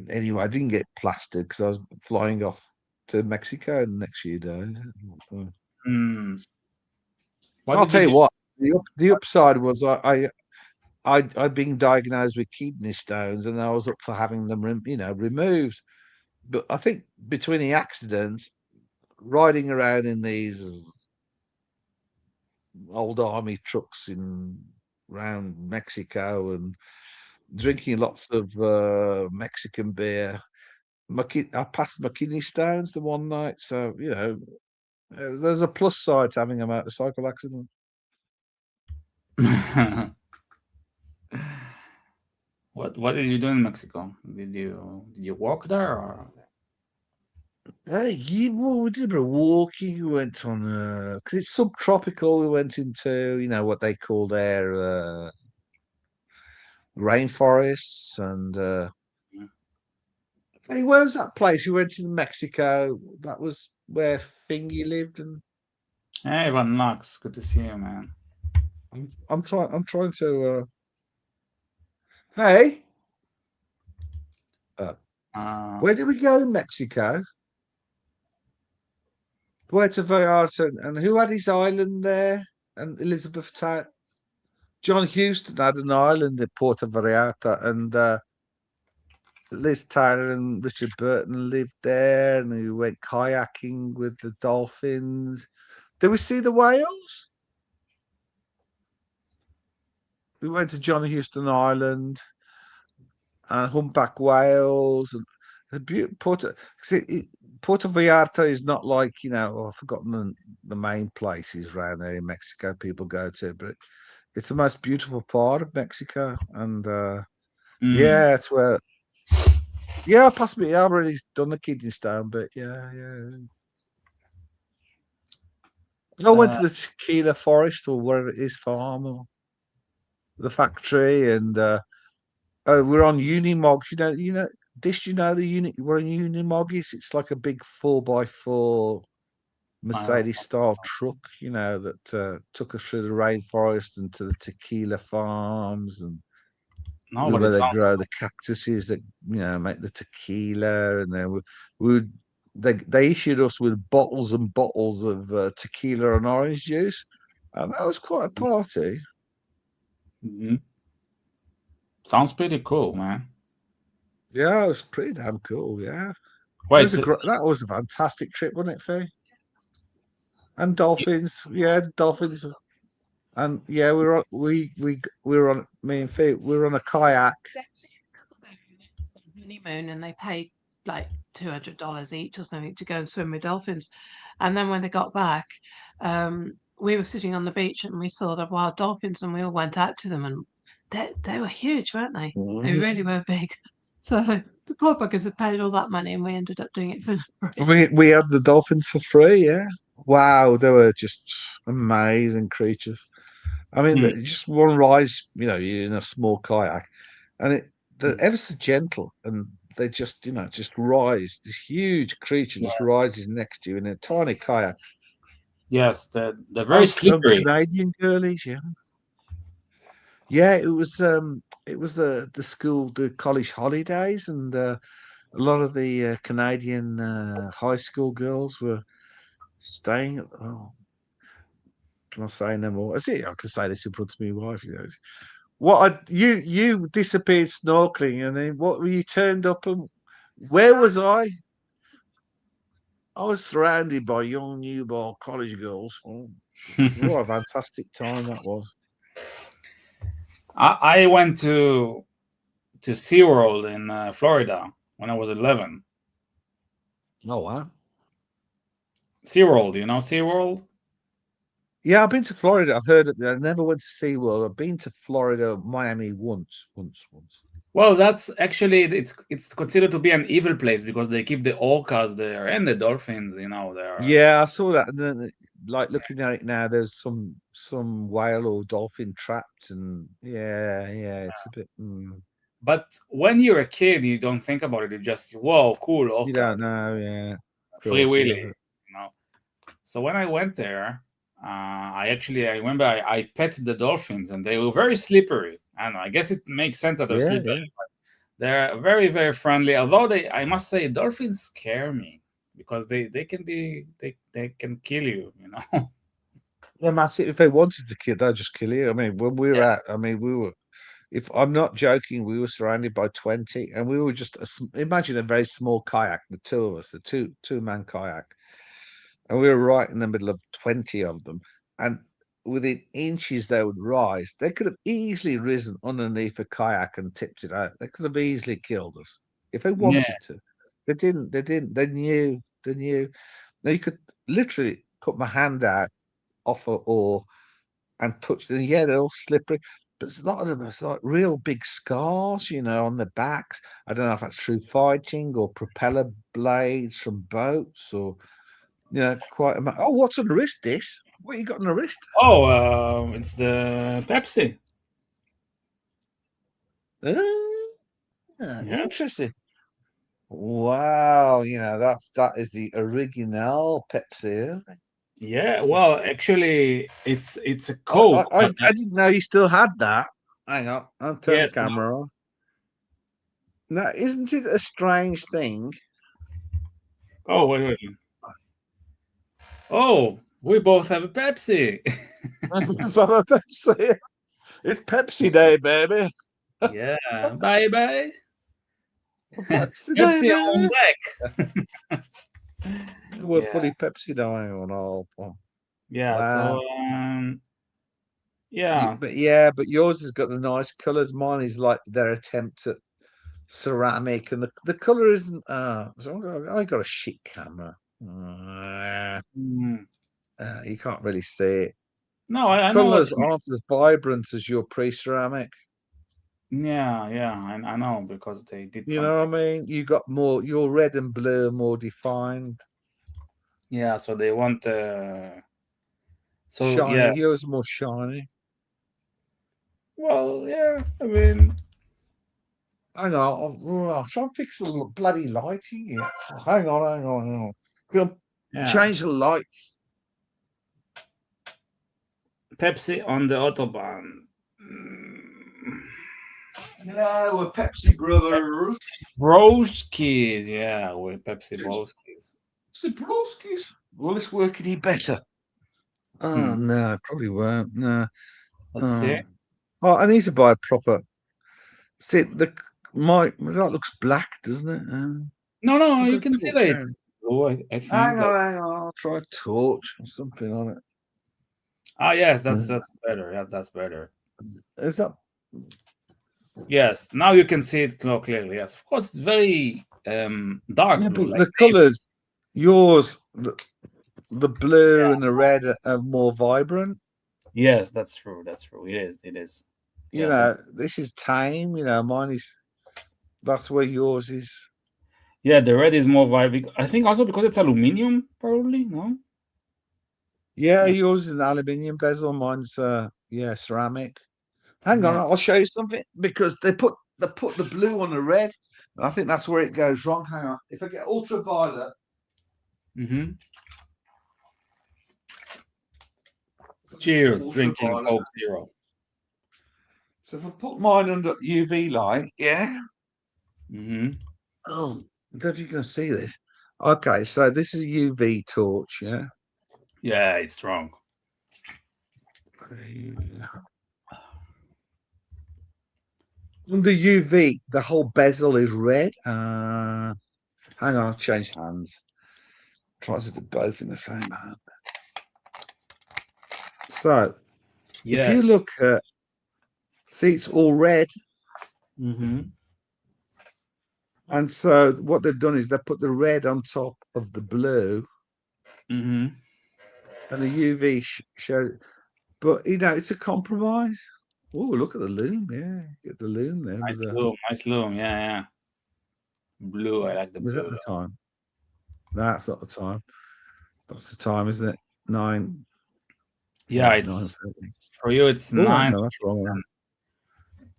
Anyway, I didn't get plastered because I was flying off to Mexico in the next few days. Hmm. What I'll did you tell you do? what, the upside was I'd been diagnosed with kidney stones, and I was up for having them, removed. But I think between the accidents, riding around in these old army trucks in around Mexico and drinking lots of Mexican beer, I passed my kidney stones the one night. So there's a plus side to having a motorcycle accident. What did you do in Mexico? Did you walk there or? Well, we did a bit of walking. We went on because it's subtropical. We went into what they call their rainforests and. Hey, where was that place? We went to Mexico. That was where Thingy lived, and Hey, Van Knox, good to see you, man. I'm trying. I'm trying to. Hey, uh, Uh, where did we go in Mexico? Puerto Vallarta, and who had his island there? And Elizabethtown. John Huston had an island at Puerto Vallarta, and Liz Tyler and Richard Burton lived there, and we went kayaking with the dolphins. Did we see the whales? We went to John Houston Island and humpback whales and the Puerto. Puerto Vallarta is not like I've forgotten the main places around there in Mexico people go to, but it's the most beautiful part of Mexico, and mm, yeah, it's where. Yeah, possibly. I've already done the kidney stone, but yeah. I went uh, to the tequila forest or wherever it is, farm or the factory, and we're on Unimogs. The unit. We're on Unimog. It's like a big 4x4 I don't Mercedes style truck. That took us through the rainforest and to the tequila farms and know, but where it they sounds grow the cactuses that make the tequila, and then we would they issued us with bottles and bottles of tequila and orange juice, and that was quite a party. mhm. Sounds pretty cool, man. Yeah, it was pretty damn cool. Yeah, it Wait, was so that was a fantastic trip, wasn't it, Fee? And dolphins, yeah, dolphins, and yeah, we were on me and Fee, we were on a kayak. Honeymoon, and they paid like $200 each or something to go and swim with dolphins. And then when they got back, we were sitting on the beach and we saw the wild dolphins, and we all went out to them, and they were huge, weren't they? They really were big. So the poor buggers had paid all that money, and we ended up doing it for free. We had the dolphins for free. Yeah, wow, they were just amazing creatures. I mean, mm, just one rise, you're in a small kayak, and they're mm, ever so gentle, and they just rise. This huge creature just yeah. rises next to you in a tiny kayak. Yes, they're very And slippery. Canadian girlies, yeah, yeah. It was the school, the college holidays, and a lot of the Canadian high school girls were staying. Oh, can I say no more? I see. I can say this in front of my wife. You disappeared snorkeling, and then what? You turned up, and where was I? I was surrounded by young newborn college girls. Oh, what a fantastic time that was! I went to SeaWorld in Florida when I was 11. Oh wow! SeaWorld, you know SeaWorld? Yeah, I've been to Florida. I've heard it. I never went to SeaWorld. I've been to Florida, Miami once. Well, that's actually it's considered to be an evil place because they keep the orcas there and the dolphins. There. Yeah, I saw that. And then, like looking at it now, there's some whale or dolphin trapped, and yeah, it's a bit. But when you're a kid, you don't think about it. You just whoa, cool You orca, don't know, yeah, free cruelty willy. of it. So when I went there, I remember I pet the dolphins and they were very slippery. I don't know. I guess it makes sense that they're Yeah, sleeping. yeah. They're very, very friendly. Although I must say, dolphins scare me because they can they can kill you. You know. They're massive. If they wanted to kill, they'd just kill you. I mean, when we were Yeah. out, I mean, we were. If I'm not joking, we were surrounded by 20, and we were just imagine a very small kayak, the two of us, the two-man kayak, and we were right in the middle of 20 of them, and within inches they would rise. They could have easily risen underneath a kayak and tipped it out. They could have easily killed us if they Yeah. wanted to. They didn't. They didn't. They knew. They knew. Now you could literally put my hand out off a oar and touch them. Yeah, they're all slippery. But a lot of them are like real big scars, on the backs. I don't know if that's through fighting or propeller blades from boats or, quite a. Oh, what's on the wrist, this? What you got on the wrist? Oh, it's the Pepsi. Yes. Interesting. Wow, that is the original Pepsi. Yeah. Well, actually, it's a I, I, Coke, I but I didn't know you still had that. Hang on, I'll turn the yes. No. camera on. Now, isn't it a strange thing? Oh, wait, wait. Oh, we both have a Pepsi. From a Pepsi. It's Pepsi Day, baby. Yeah. Bye bye. Pepsi Day, Pepsi on baby. deck. We're Yeah. fully Pepsi Day on all. Yeah. Wow. So yeah. But yours has got the nice colours. Mine is like their attempt at ceramic, and the colour isn't. So I got a shit camera. Mm. You can't really see it. No, I know what Colours you mean. aren't as vibrant as your pre-ceramic. Yeah, yeah, I know because they did You know what I something. mean? You got more. Your red and blue are more defined. Yeah, so they want so Shiny. yeah. Yours are more shiny. Well, yeah, I mean, Hang on, I'll try and fix the bloody lighting here. Oh, hang on. Go yeah. change the lights. Pepsi on the Autobahn. Mm. No, we're Pepsi brothers. Broskis, yeah, we're Pepsi Broskis. Zabroskis. Will this work any better? Oh, Hmm. no, probably won't. No. Let's see. Oh. I need to buy a proper. See, that looks black, doesn't it? No, I've you got a can see torch that it's here. blue, I think. Like, Hang on. I'll try a torch or something on it. yes, that's better. Yeah, that's better. Is that? Yes, now you can see it clearly. Yes, of course, it's very dark Yeah, blue, but like the navy. colours, yours, the blue and the red are more vibrant. Yes, that's true. That's true. It is. You Yeah, know, this is tame. Mine is. That's where yours is. yeah, the red is more vibrant. I think also because it's aluminium, probably. No. Yeah, Yeah. yours is an aluminium bezel. Mine's ceramic. Hang on, Yeah. I'll show you something because they put the blue on the red. And I think that's where it goes wrong. Hang on. If I get ultraviolet, Mm-hmm. Cheers, drinking ultraviolet. Coke Zero. So if I put mine under UV light, yeah. Mm-hmm. Oh, I don't know if you can see this. Okay, so this is a UV torch, yeah. Yeah, it's strong. Under UV, the whole bezel is red. Hang on, I'll change hands. Tries to do both in the same hand. So if you Yes. look at, see, it's all red. Mm-hmm. And so what they've done is they put the red on top of the blue, Mm-hmm. and the UV shows. But it's a compromise. Oh, look at the loom. Yeah, get the loom there. Nice loom. Nice loom. Yeah, yeah. Blue. I like the Was that blue. the time? That's not the time. That's the time, isn't it? 9. Yeah, Yeah, it's 9:30. for you. It's Oh, hang 9. on, that's wrong.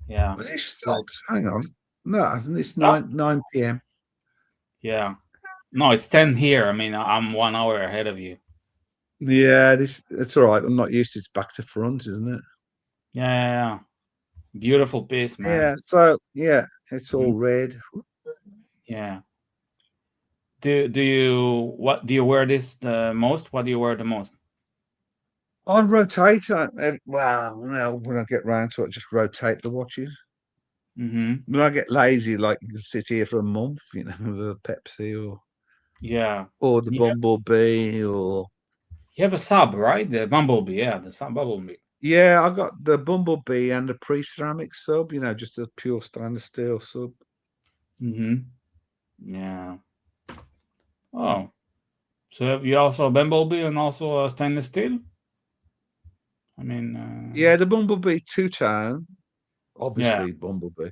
Yeah. But it stopped. Hang on. No, hasn't it's Oh, 9 p.m. yeah. No, it's 10 here. I mean, I'm 1 hour ahead of you. Yeah, it's all right. I'm not used to it's back to front, isn't it? Yeah, yeah, yeah. Beautiful piece, man. Yeah. So yeah, it's all Mhm. red. Yeah. Do you what do you wear this the most? What do you wear the most? I rotate. Well, when I get round to it, just rotate the watches. Mm-hmm. When I get lazy, like you can sit here for a month, with a Pepsi Yeah. or the Yeah. Bumblebee or You have a sub, right? The Bumblebee. Yeah, the sub Bumblebee. yeah, I got the Bumblebee and the pre-ceramic sub. Just a pure stainless steel sub. Mm-hmm. Yeah. Oh, so you also a Bumblebee and also a stainless steel? I mean, Yeah, the Bumblebee two-tone, yeah. obviously Bumblebee.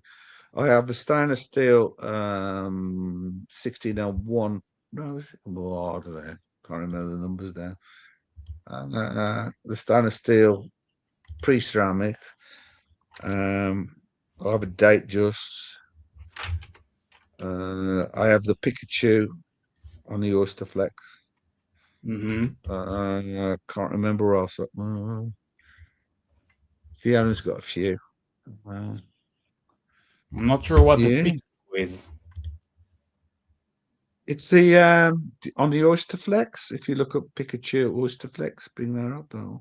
I have a stainless steel 1601. No, is it? Oh, I don't know. Can't remember the numbers now. The stainless steel pre-ceramic. I have a date just. I have the Pikachu on the Oyster Flex. Mm-hmm. I can't remember what else. Fiona's got a few. Uh, I'm not sure what the yeah, Pikachu is. it's the on the Oyster Flex. If you look up Pikachu Oyster Flex, bring that up. Oh.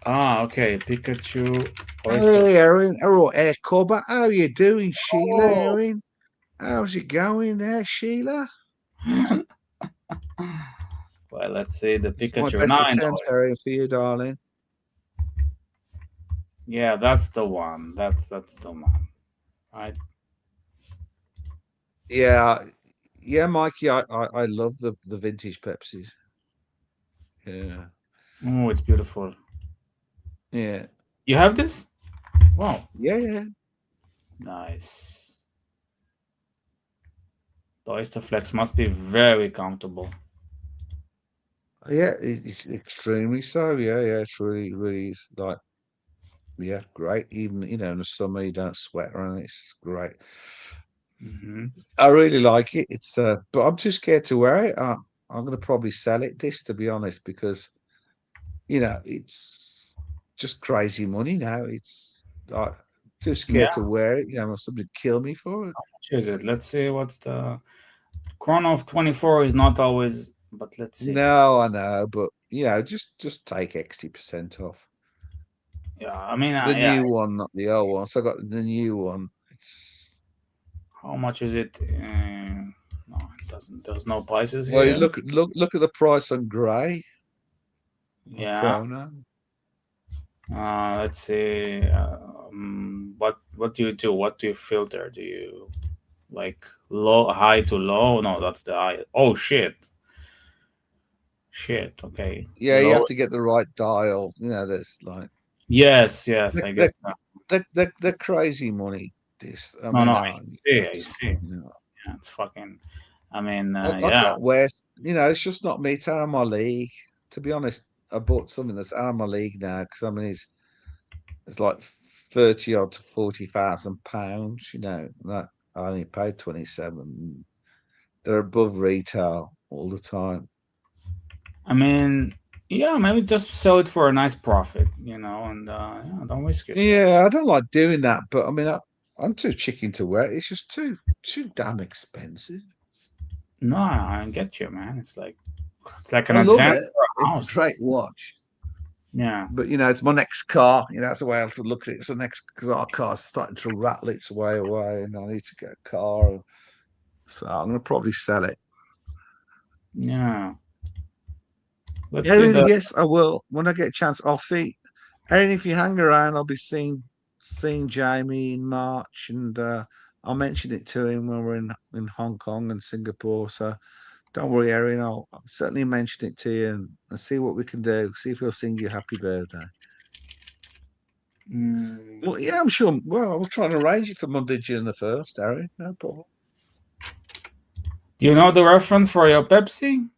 Ah, okay. Pikachu oyster. Hey, Erin. All right, Air Cobber. How you doing, Sheila, Oh. Erin? How's it going there, Sheila? Well, let's see the It's my Pikachu. Now best I know attempt, it. Erin, for you, darling. Yeah, that's the one. That's the one. Right. Yeah, yeah, Mikey. I love the vintage Pepsis. Yeah, Oh, it's beautiful. yeah, You have this? Wow. yeah, yeah. Nice. The oyster flex must be very comfortable. Yeah, it's extremely so. Yeah, yeah, it's really, really is like, yeah, great. Even in the summer, you don't sweat or anything. It's great. Mm-hmm. I really like it. But I'm too scared to wear it. I'm gonna probably sell it this, to be honest, because it's just crazy money now. It's like too Yeah. scared to wear it. Somebody kill me for it. Much is it? Let's see what's the Chrono of 24 is not always, but let's see. No, I know, but just take X% off. Yeah, I mean, The yeah. new one, not the old one. So I got the new one. How much is it? No, it doesn't. There's no prices Well, here. look at the price on grey on Yeah. Chrono. Let's see. What do you do? What do you filter? Do you like low, high to low? No, that's the high. Oh shit. Shit. Okay. Yeah, you Low. have to get the right dial. There's like Yes. Yes. they're, I they're, guess. That. they're crazy money. This, I No. mean, No. I see. I I just, see. Yeah. It's fucking. I mean. I Yeah. can't wear. It's just not me. It's out of my league. To be honest, I bought something that's out of my league now because I mean it's like 30 odd to 40,000 pounds. That I only paid 27. They're above retail all the time. I mean. Yeah. Maybe just sell it for a nice profit. And yeah, don't risk it. Yeah, I don't like doing that, but I mean, I'm too chicken to wear it. It's just too damn expensive. No, I get you, man. It's like an I love advance it. for a It's a house. great watch. Yeah. But it's my next car. That's the way I have to look at it. It's the next because our car's starting to rattle its way away, and I need to get a car. So I'm gonna probably sell it. Yeah. Let's Yeah, see the. yes, I will. When I get a chance, I'll see. And if you hang around, I'll be seeing Jamie in March, and I'll mention it to him when we're in Hong Kong and Singapore. So don't worry, Erin. I'll certainly mention it to you and see what we can do. See if he'll sing you happy birthday. Mm, Well, yeah, I'm sure. Well, I was trying to arrange it for Monday, June the 1st, Erin. No problem. do you know the reference for your Pepsi?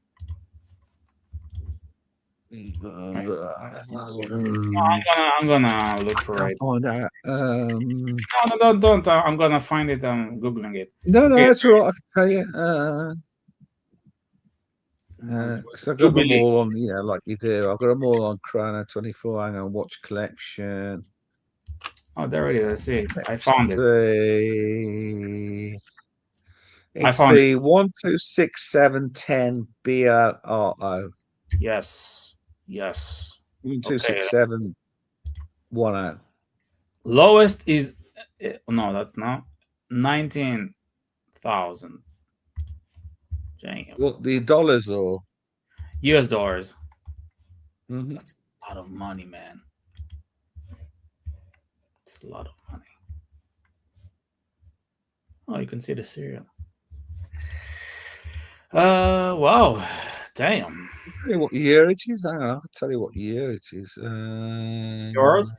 I'm gonna look for I'll it. find out. No, no, don't. I'm gonna find it. I'm googling it. No, Okay. it's all right. I can tell you. 'Cause I've got them Jubilee. all on, like you do. I've got them all on Chrono 24. Hang on, watch collection. Oh, there it is. I see it. I found it. I It's found it. the 126710 BRRO. Yes. Yes. Okay. 126710. Lowest is no, that's not 19,000. Damn. What, the dollars or? US dollars. Mhm. That's a lot of money, man. It's a lot of money. Oh, you can see the cereal. Wow. Damn. Tell you what year it is. Hang on, I can tell you what year it is. Yours?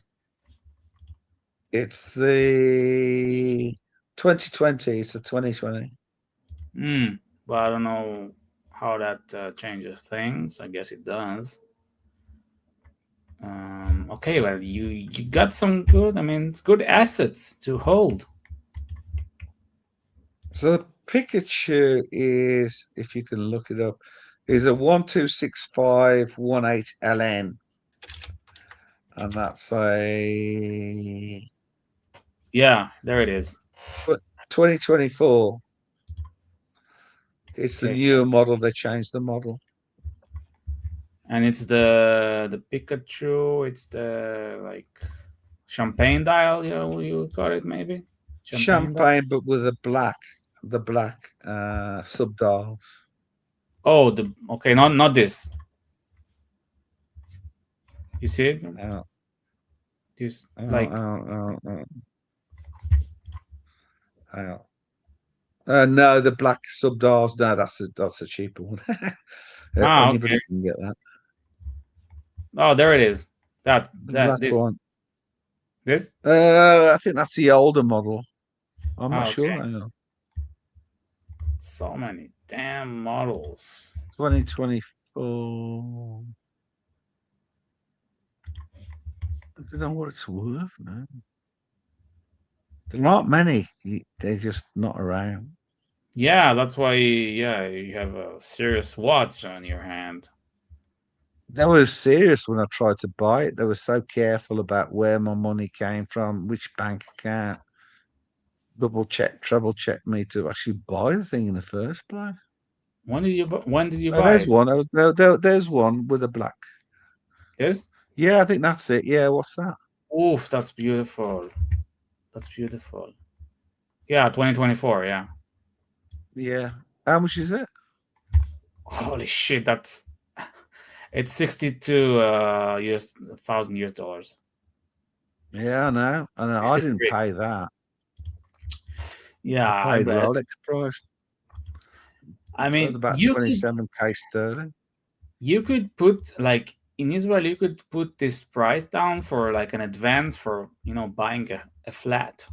It's the 2020. It's a 2020. But I don't know how that changes things. I guess it does. Okay, well, you got some good. I mean, it's good assets to hold. So the Pikachu is, if you can look it up, is a 126518 LN, and that's a Yeah, there it is. 2024. It's the Okay, newer model. They changed the model. and it's the Pikachu. It's the like champagne dial. You call it maybe champagne dial. Champagne, but with the black sub dial. Oh, the okay, not this. You see it? Out, This out, like out, out, out, out. No, the black sub dials. No, that's a cheaper one. okay. Anybody can get that. Oh, there it is. That The that black this one. this. I think that's the older model. I'm not Okay. sure. Hang on. So many damn models. 2024. I don't know what it's worth, man. There aren't many. They're just not around. Yeah, that's why. Yeah, you have a serious watch on your hand. They were serious when I tried to buy it. They were so careful about where my money came from, which bank account. Double check, treble check me to actually buy the thing in the first place. When did you Oh, buy there's it? one. There's one with a black. This? Yeah, I think that's it. Yeah, what's that? Oof, that's beautiful. That's beautiful. Yeah, 2024. Yeah. Yeah. How much is it? Holy shit, that's it's 62 US thousand US dollars. Yeah, I know. I know. I didn't 63. pay that. Yeah, I I paid bet. Rolex price. I That was mean, about 27K sterling. you could put like in Israel, you could put this price down for like an advance for buying a flat.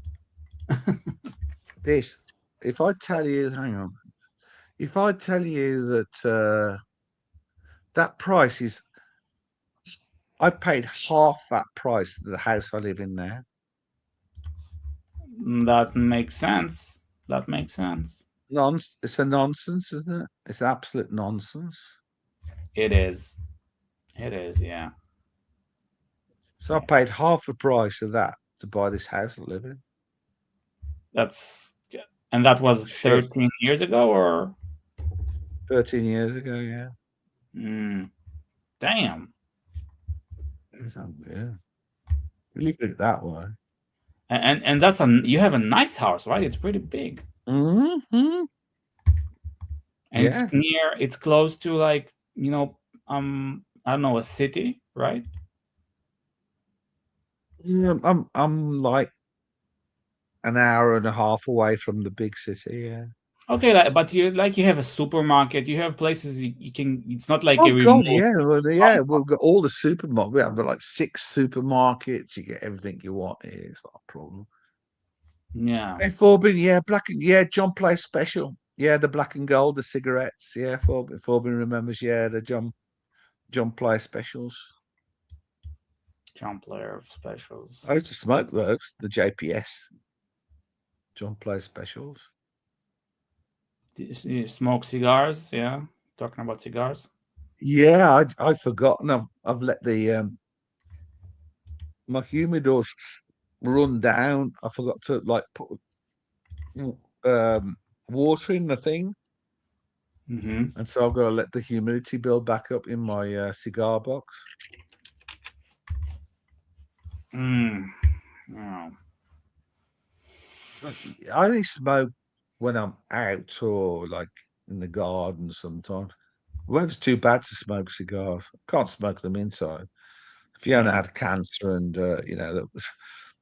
This, if I tell you, hang on, if I tell you that that price is, I paid half that price for the house I live in now. That makes sense. That makes sense. It's a nonsense, isn't it? It's absolute nonsense. It is. It is. Yeah. So I paid half the price of that to buy this house I live in. That's and that was Shit, 13 years ago, or 13 years ago, yeah. damn. Yeah. You look at it that way. And that's you have a nice house, right? It's pretty big, Mm-hmm. and Yeah. it's close to like I don't know, a city, right? Yeah, I'm like an hour and a half away from the big city, yeah. Okay, but you have a supermarket, you have places you can. It's not like a Oh God, remote. yeah, well, yeah. We've got all the supermarkets. We have like 6 supermarkets. You get everything you want here. It's not a problem. Yeah, Hey, Forbin, yeah, yeah, John Place special. Yeah, the black and gold, the cigarettes. Yeah, Forbin remembers. Yeah, the John Place specials. John Player specials. I used to smoke those, the JPS John Place specials. Do you smoke cigars? Yeah, talking about cigars. Yeah, I've forgotten. I've let the my humidor run down. I forgot to like put water in the thing, Mm-hmm. and so I've got to let the humidity build back up in my cigar box. Yeah. I only smoke when I'm out or like in the garden sometimes. Weather's too bad to smoke cigars. Can't smoke them inside. Fiona Yeah. had cancer, and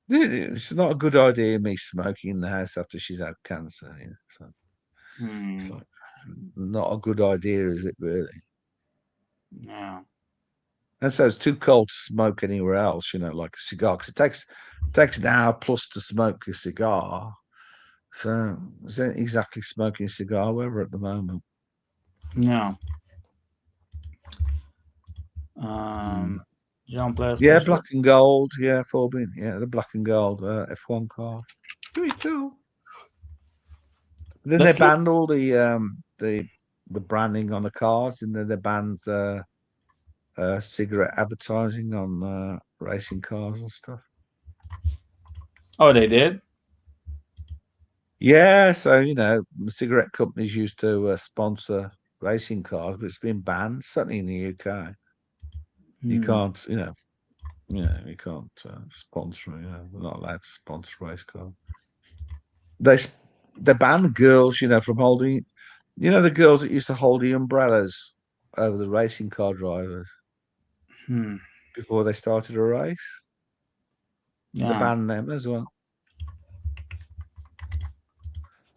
it's not a good idea me smoking in the house after she's had cancer. So it's Hmm. like not a good idea, is it really? Yeah. And so it's too cold to smoke anywhere else, like a cigar, because it takes an hour plus to smoke a cigar. So it's not exactly smoking a cigar weather at the moment. Yeah. Mm. John Player Yeah, Special. black and gold. Yeah, Forbin. Yeah, the black and gold F1 car. Pretty cool. Then they Let's look. banned all the branding on the cars, and then they banned cigarette advertising on racing cars and stuff. Oh, they did. Yeah, so cigarette companies used to sponsor racing cars, but it's been banned. Certainly in the UK, you Hmm. can't. You can't sponsor. We're not allowed to sponsor race cars. They s- they banned girls, from holding. The girls that used to hold the umbrellas over the racing car drivers Hmm. before they started a race. They Yeah. banned them as well.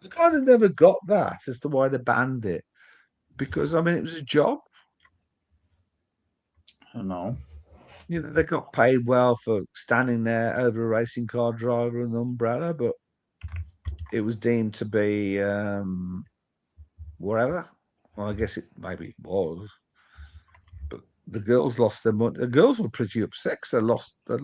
I kind of never got that as to why they banned it, because I mean it was a job. I don't know. They got paid well for standing there over a racing car driver and an umbrella, but it was deemed to be whatever. Well, I guess maybe it was, but the girls lost their money. The girls were pretty upset because they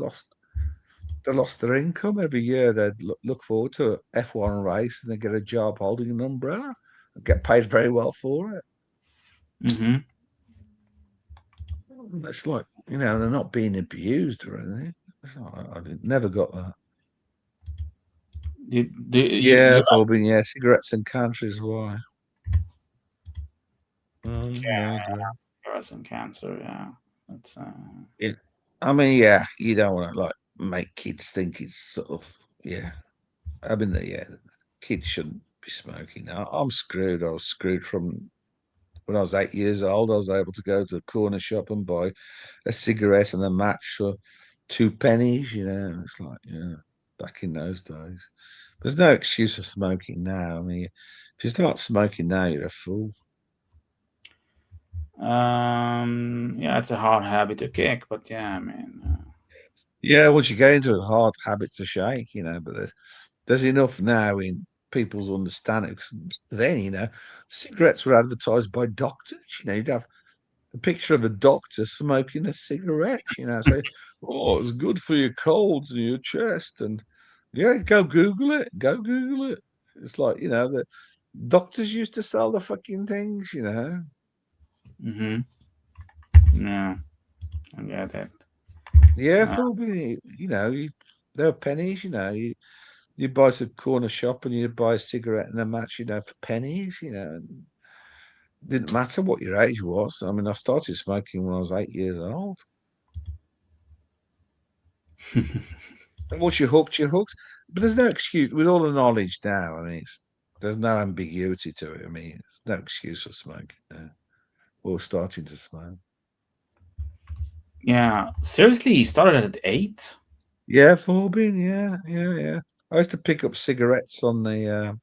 lost their income every year. They'd look forward to an F1 race and they get a job holding an umbrella and get paid very well for it. Mm-hmm. It's like, they're not being abused or anything. Never got that. Yeah, You Forbin, yeah, cigarettes and countries, why? Yeah, I agree. have some cancer. Yeah. That's Yeah. I mean, yeah, you don't want to like make kids think it's sort of, yeah. I mean, yeah, kids shouldn't be smoking. I'm screwed. I was screwed from when I was 8 years old. I was able to go to the corner shop and buy a cigarette and a match for 2 pennies. It's like, back in those days. There's no excuse for smoking now. I mean, if you start smoking now, you're a fool. yeah, it's a hard habit to kick, but yeah, I mean, Yeah, once you get into a hard habit to shake, but there's enough now in people's understanding. 'Cause then, cigarettes were advertised by doctors. You'd have a picture of a doctor smoking a cigarette, say, oh, it's good for your colds and your chest. And yeah, go Google it. Go Google it. It's like, the doctors used to sell the fucking things. mm-hmm. Yeah, I get it. Yeah, Uh, for they were pennies, you buy some corner shop and you buy a cigarette and a match, for pennies, and didn't matter what your age was. I mean, I started smoking when I was 8 years old. And once you're hooked, you're hooked. But there's no excuse with all the knowledge now. I mean, there's no ambiguity to it. I mean, there's no excuse for smoking now. Or starting to smoke. yeah, seriously, you started at 8? Yeah, Forbin, yeah, yeah, yeah. I used to pick up cigarettes on the.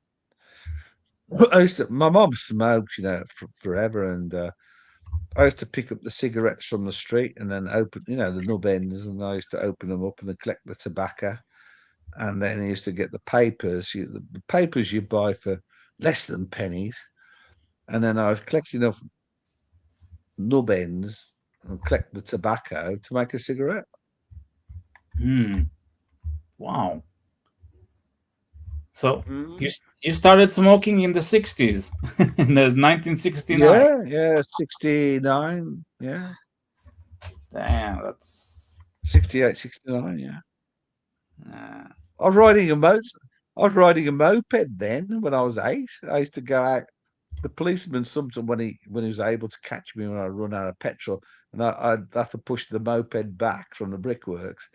My mom smoked, forever, and I used to pick up the cigarettes from the street and then open, the nub ends, and I used to open them up and then collect the tobacco. And then I used to get the papers, the papers you buy for less than pennies. And then I was collecting off nub ends and collect the tobacco to make a cigarette. Hmm. Wow. So you Mm. you started smoking in the 60s, in the 1969. Yeah, yeah, 69, yeah, Damn, that's 68, 69, yeah. I was riding a moped. I was riding a moped then when I was 8. I used to go out. The policeman sometimes when he was able to catch me when I run out of petrol, and I'd have to push the moped back from the brickworks.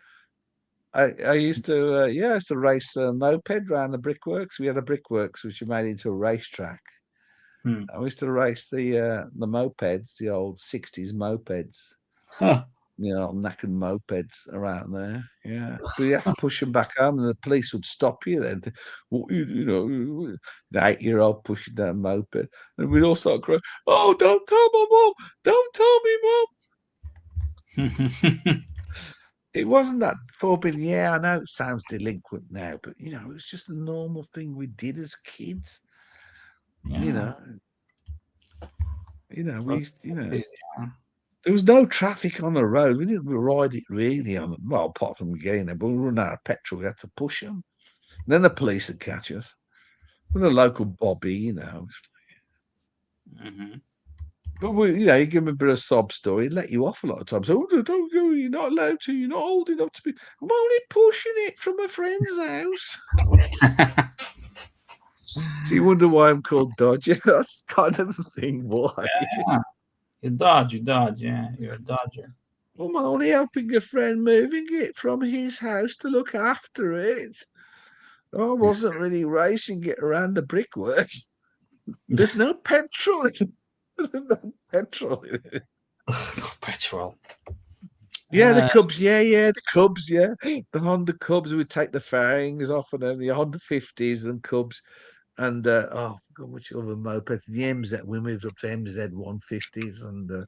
I used to I used to race a moped around the brickworks. We had a brickworks which we made into a racetrack. Hmm. I used to race the mopeds, the old 60s mopeds. Huh. Knackered mopeds around there. Yeah, but you have to push them back home, and the police would stop you. Then, what the 8-year-old pushing that moped, and we'd all start crying. Oh, don't tell my mum! Don't tell me, mum! It wasn't that forbidden. Yeah, I know it sounds delinquent now, but it was just a normal thing we did as kids. You Yeah. know, we, Please, yeah. there was no traffic on the road. We didn't ride it really well, apart from getting there, but we run out of petrol. We had to push them. And then the police would catch us. With a local bobby. Mhm. But you give them a bit of sob story, let you off a lot of times. Oh, don't go, you're not allowed to, you're not old enough to be. I'm only pushing it from a friend's house. So you wonder why I'm called Dodger. That's kind of the thing, why. Yeah. You dodge. Yeah, you're a dodger. I'm only helping a friend moving it from his house to look after it. I wasn't really racing it around the brickworks. There's no petrol. There's no petrol in it. Petrol. Yeah, the Cubs. Yeah, the Cubs. Yeah, the Honda Cubs. We'd take the fairings off of them, the Honda 50s and Cubs. And God, which other mopeds? The MZ. We moved up to MZ 150s,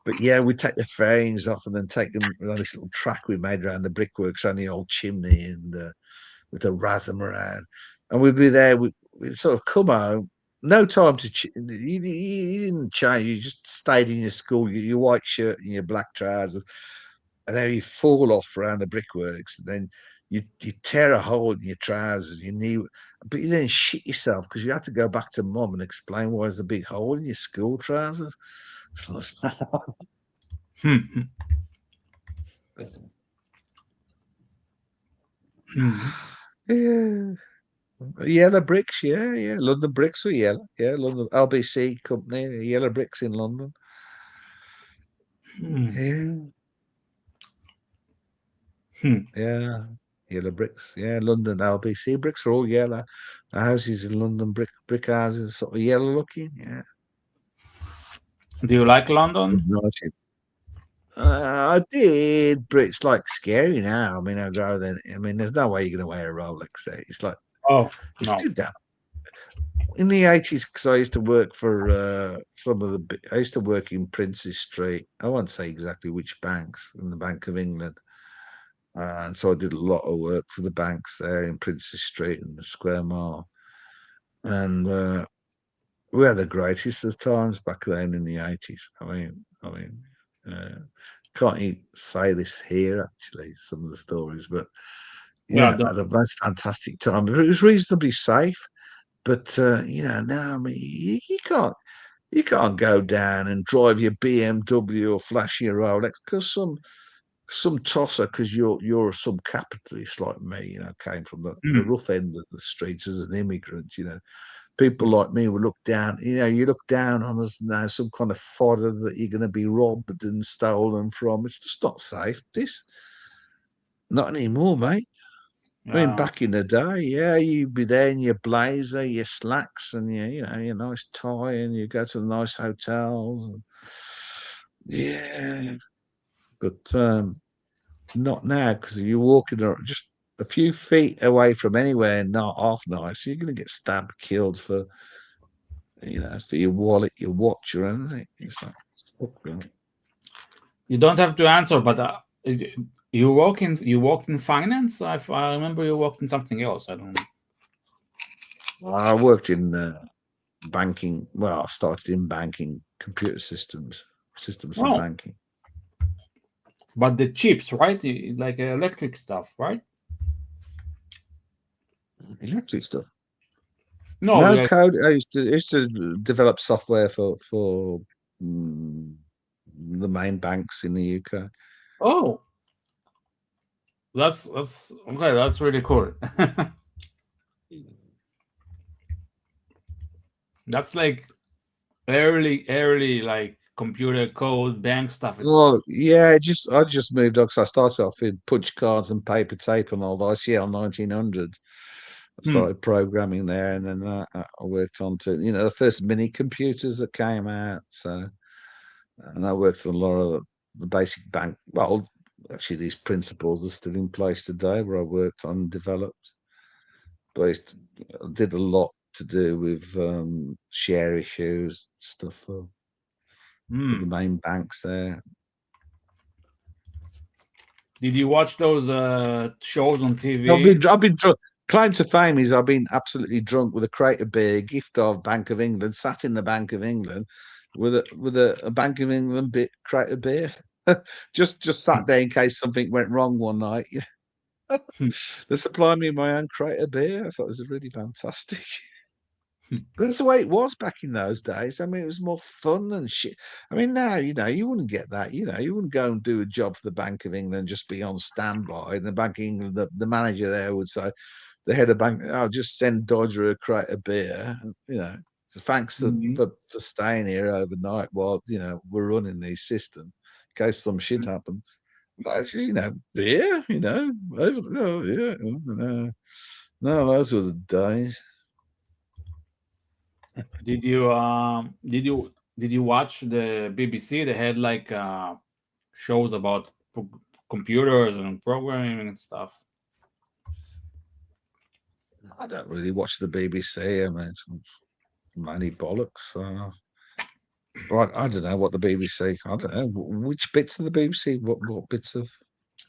but yeah, we'd take the fairings off and then take them on this little track we made around the brickworks around the old chimney, and with a rasm around, and we'd be there. We'd sort of come home. No time to. You didn't change. You just stayed in your school, your white shirt and your black trousers, and then you fall off around the brickworks, and then you tear a hole in your trousers, your knee, but you then shit yourself because you had to go back to mum and explain why there's a big hole in your school trousers. It's like, Hmm. Hmm. yeah. Yellow bricks, yeah. London bricks were yellow. Yeah, London LBC company, yellow bricks in London. Hmm. Yeah. Hmm. Yeah. Yellow bricks. Yeah, London LBC bricks are all yellow. The houses in London brick houses are sort of yellow looking. Yeah. Do you like London? Nice. I did, but it's like scary now. I mean, I go then. I mean, there's no way you're going to wear a Rolex there. It's like Oh it's no. too damn. In the 80s, because I used to work for I used to work in Princes Street. I won't say exactly which banks in the Bank of England. And so I did a lot of work for the banks there in Princes Street and the Square Mile. And we had the greatest of times back then in the 80s. Can't you say this here, actually, some of the stories, but Yeah. had a most fantastic time. It was reasonably safe, but now I mean, you can't go down and drive your BMW or flash your Rolex because some tosser, because you're some capitalist like me, came from the Hmm. rough end of the streets as an immigrant. People like me will look down. You look down on us now, some kind of fodder that you're going to be robbed and stolen from. It's just not safe. This not anymore, mate. I mean, Yeah. back in the day, yeah, you'd be there in your blazer, your slacks, and your nice tie, and you go to the nice hotels. Yeah, but not now, because you're walking just a few feet away from anywhere not half nice, you're going to get stabbed, killed for your wallet, your watch, or anything. It's like, You don't have to answer, but you worked in finance. I remember you worked in something else. I don't know. I worked in banking. Well, I started in banking, computer systems for Oh, banking. but the chips, right? Like electric stuff, right? Electric stuff. No, No like code. I used to develop software for mm, the main banks in the UK. oh, That's okay. That's really cool. That's like early like computer code bank stuff. Well, It's yeah, I just moved on because I started off in punch cards and paper tape and all the ICL 1900. I hmm. started programming there, and then I worked on to the first mini computers that came out. So, and I worked on a lot of the basic bank. Well, actually, these principles are still in place today, where I worked on and developed. But I did a lot to do with share issues stuff for the Hmm. main banks there. Did you watch those shows on TV? I've been drunk. Claim to fame is I've been absolutely drunk with a crate of beer, gift of Bank of England, sat in the Bank of England with a Bank of England crate of beer. just sat there in case something went wrong one night. They supplied me my own crate of beer. I thought it was really fantastic. But that's the way it was back in those days. I mean, it was more fun and shit. I mean, now, you wouldn't get that. You wouldn't go and do a job for the Bank of England, just be on standby. And the Bank of England, the manager there would say, the head of bank, I'll just send Dodger a crate of beer. So thanks Mhm. for staying here overnight while, we're running these systems in case some shit happens. But actually, beer, yeah. No, those were the days. Did you watch the BBC? They had like shows about computers and programming and stuff. I don't really watch the BBC. I mean, it's mainly bollocks. But I don't know what the BBC. I don't know which bits of the BBC. What bits of?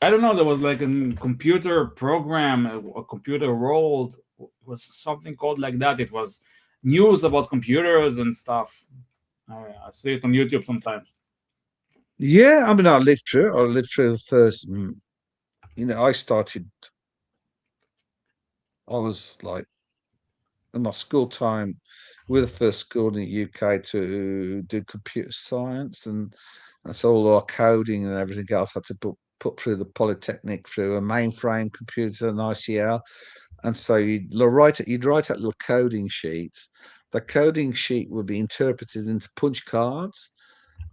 I don't know. There was like a computer program, a computer world. It was something called like that. It was news about computers and stuff. I see it on YouTube sometimes. Yeah, I mean, I lived through it. I lived through the first. I started. I was like in my school time. We're the first school in the UK to do computer science, and that's all our coding and everything else had to put through the Polytechnic through a mainframe computer and ICL. And so you'd write out little coding sheets. The coding sheet would be interpreted into punch cards,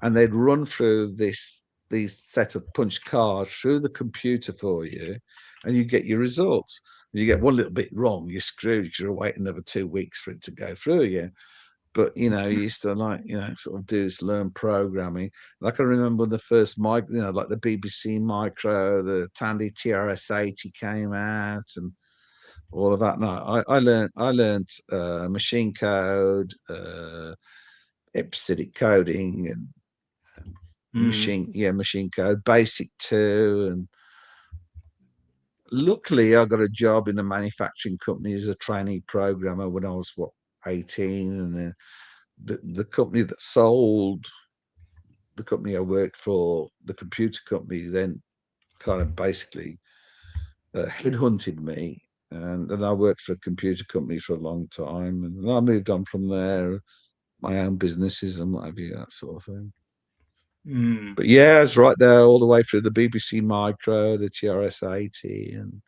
and they'd run through these set of punch cards through the computer for you, and you get your results. If you get one little bit wrong, you're screwed. You should wait another 2 weeks for it to go through again. But you used to sort of do this learn programming. Like I remember the first mic, like the BBC Micro, the Tandy TRS-80 came out, and all of that. No, I learned machine code, episodic coding, and Mm. machine code, basic too. And luckily, I got a job in a manufacturing company as a trainee programmer when I was 18, and the company that sold the company I worked for, the computer company, then kind of basically headhunted me. And then I worked for a computer company for a long time, and I moved on from there, my own businesses and what have you, that sort of thing. Mm. But yeah, it's right there all the way through the BBC Micro, the TRS-80, and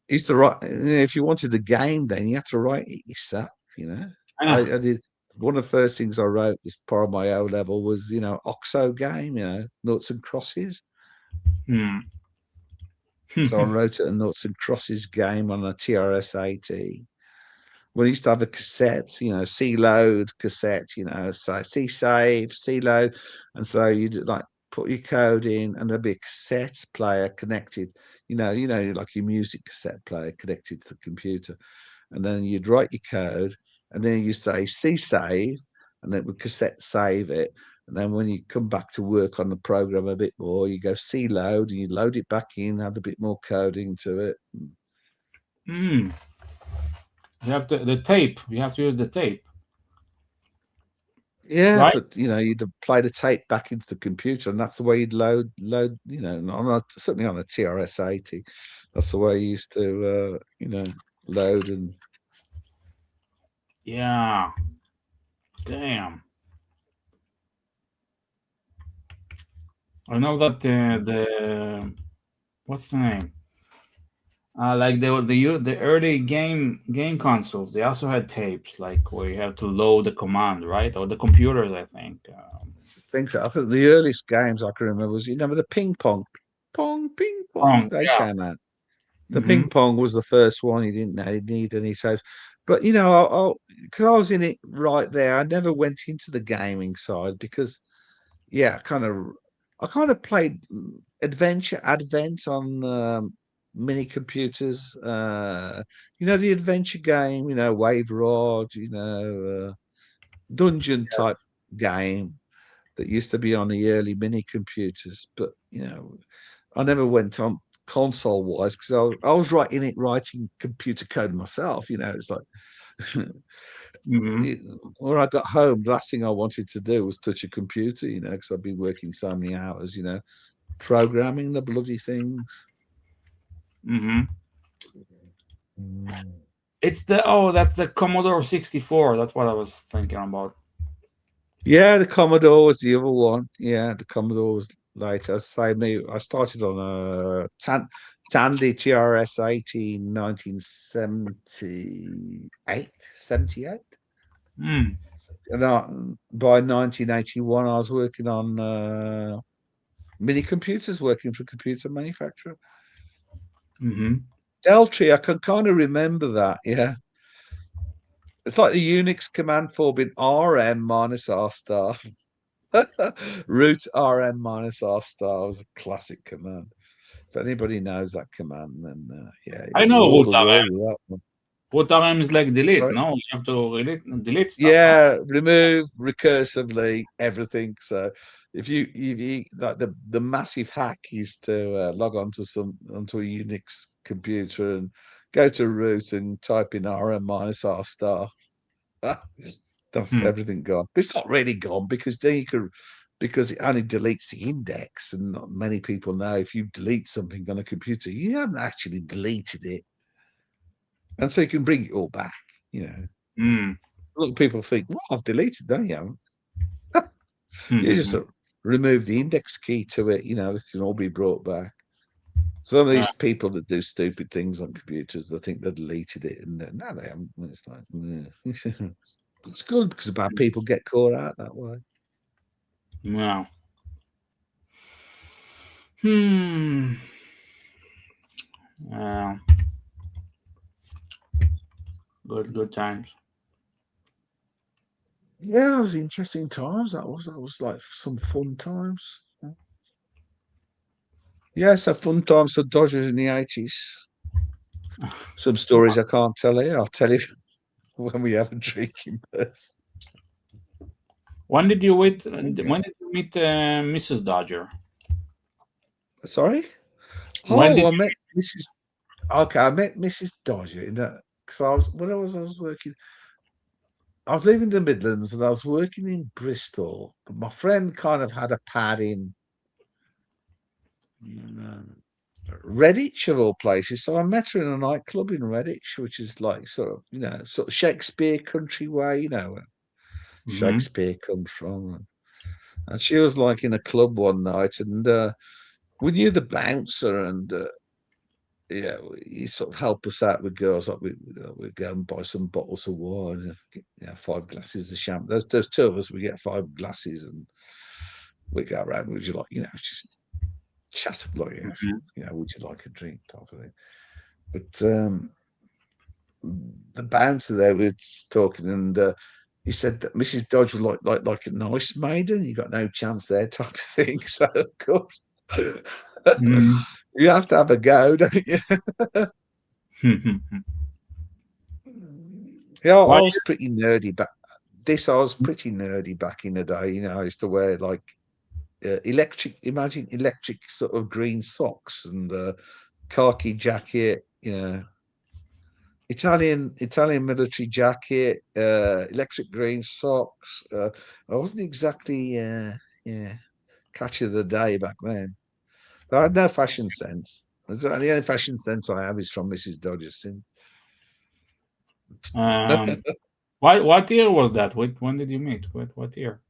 used to write. If you wanted the game, then you had to write it yourself. You know, I Ah. did. One of the first things I wrote as part of my O level was, OXO game, noughts and crosses. Hmm. So I wrote a noughts and crosses game on a TRS-80. We used to have a cassette, C load cassette, so C save, C load. And so you'd like put your code in and there'd be a cassette player connected, like your music cassette player connected to the computer. And then you'd write your code and then you say C save and then with cassette save it. And then when you come back to work on the program a bit more, you go C load and you load it back in, add a bit more coding to it. Mm. You have the tape. You have to use the tape, Yeah, right? but you'd play the tape back into the computer, and that's the way you'd load. Certainly on a TRS-80, that's the way you used to, load and. Yeah. Damn. I know that the what's the name? Like the early game consoles, they also had tapes, like where you have to load the command, right? Or the computers, I think. Things that I think the earliest games I can remember was, the ping pong, ping pong. They Yeah. came out. The Mm-hmm. ping pong was the first one. You didn't need any saves, but because I was in it right there, I never went into the gaming side because, yeah, I kind of played Adventure Advent on mini computers. The adventure game. Wave Rod. Dungeon type game that used to be on the early mini computers, but I never went on console wise because I was writing computer code myself. It's like Mm-hmm. when I got home, the last thing I wanted to do was touch a computer. Because I'd been working so many hours. Programming the bloody things. Mm-hmm. Mm. That's the Commodore 64. That's what I was thinking about. Yeah, the Commodore was the other one. Yeah, the Commodore was later. I started on a Tandy TRS 18 1978, 78. Mm. And by 1981, I was working on mini computers, working for a computer manufacturer. Mm-hmm. Deltree, I can kind of remember that. Yeah. It's like the Unix command for being RM minus R star. Root RM minus R star was a classic command. If anybody knows that command, then yeah, I you know rule root the world RM. with that one. Root RM is like delete. Right? No, you have to delete stuff. No. Yeah, remove recursively everything. So if you like the massive hack is to log onto a Unix computer and go to root and type in RM minus R star. That's Hmm. everything gone. But it's not really gone because then because it only deletes the index, and not many people know if you delete something on a computer, you haven't actually deleted it, and so you can bring it all back. You know, Mm. a lot of people think, "Well, I've deleted." No, you haven't. You just Hmm. remove the index key to it. It can all be brought back. Some of Yeah. these people that do stupid things on computers, they think they deleted it, and no, they haven't. It's like, it's good because bad people get caught out that way. Yeah. Hmm. Yeah. Good times. Yeah, it was interesting times. That was like some fun times. Yes, a fun times for Dodgers in the 80s. Some stories I can't tell you. I'll tell you when we have a drink in person. When did you meet? Okay. When did you meet Mrs. Dodger? Sorry? When Oh, did I met Mrs. Okay, I met Mrs. Dodger in that because I was working. I was leaving the Midlands and I was working in Bristol. But my friend kind of had a pad in Redditch of all places. So I met her in a nightclub in Redditch, which is like sort of Shakespeare country way, where you? Hmm. Shakespeare comes from. And she was like in a club one night, and we knew the bouncer, and yeah, he sort of helped us out with girls. Like we'd go and buy some bottles of wine, and get, 5 glasses of champagne. There's two of us. We get 5 glasses, and we go around. Would you like, just chat like yes, Hmm. would you like a drink type of thing. But the bouncer there, we were just talking, and he said that Mrs. Dodge was like a nice maiden. You got no chance there, type of thing. So of course, Hmm. you have to have a go, don't you? Yeah, Why? I was pretty nerdy back. I was pretty nerdy back in the day. I used to wear like electric. Imagine electric sort of green socks and khaki jacket. Italian military jacket, electric green socks. I wasn't exactly yeah catch of the day back then. But I had no fashion sense. The only fashion sense I have is from Mrs. Dodgerson. Um. What year was that? When did you meet? What year?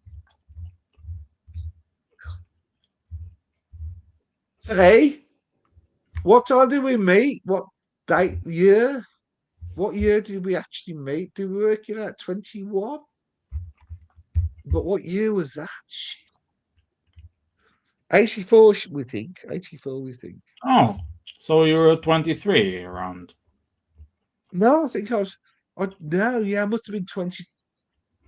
Hey, What time did we meet? What date, year? What year did we actually meet? Did we work it out 21? But what year was that? Shit. 84, we think. 84, we think. Oh, so you were 23 around. No, I think no, yeah, it must have been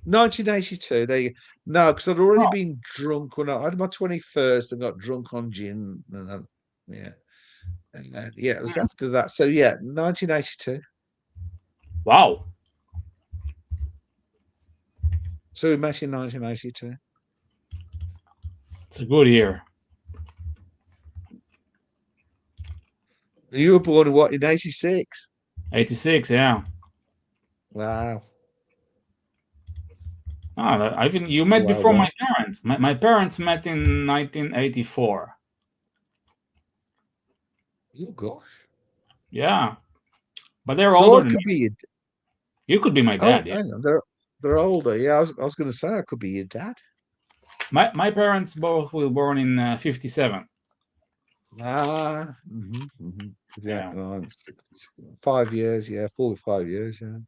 1982. There you No, because I'd already Oh, been drunk when I had my 21st and got drunk on gin. Yeah. Yeah, it was after that. So, yeah, 1982. wow. So we met in 1982. It's a good year. You were born in what, in 86? 86, yeah. Wow. I think you met Wow, before wow. my parents. My parents met in 1984. Oh, gosh. Yeah, but they're So older I than could me. be You could be my Oh, dad, yeah. hang on. They're older. Yeah, I was going to say I could be your dad. My parents both were born in 57. Ah, yeah, Yeah. 5 years. Yeah, 45 years. Yeah,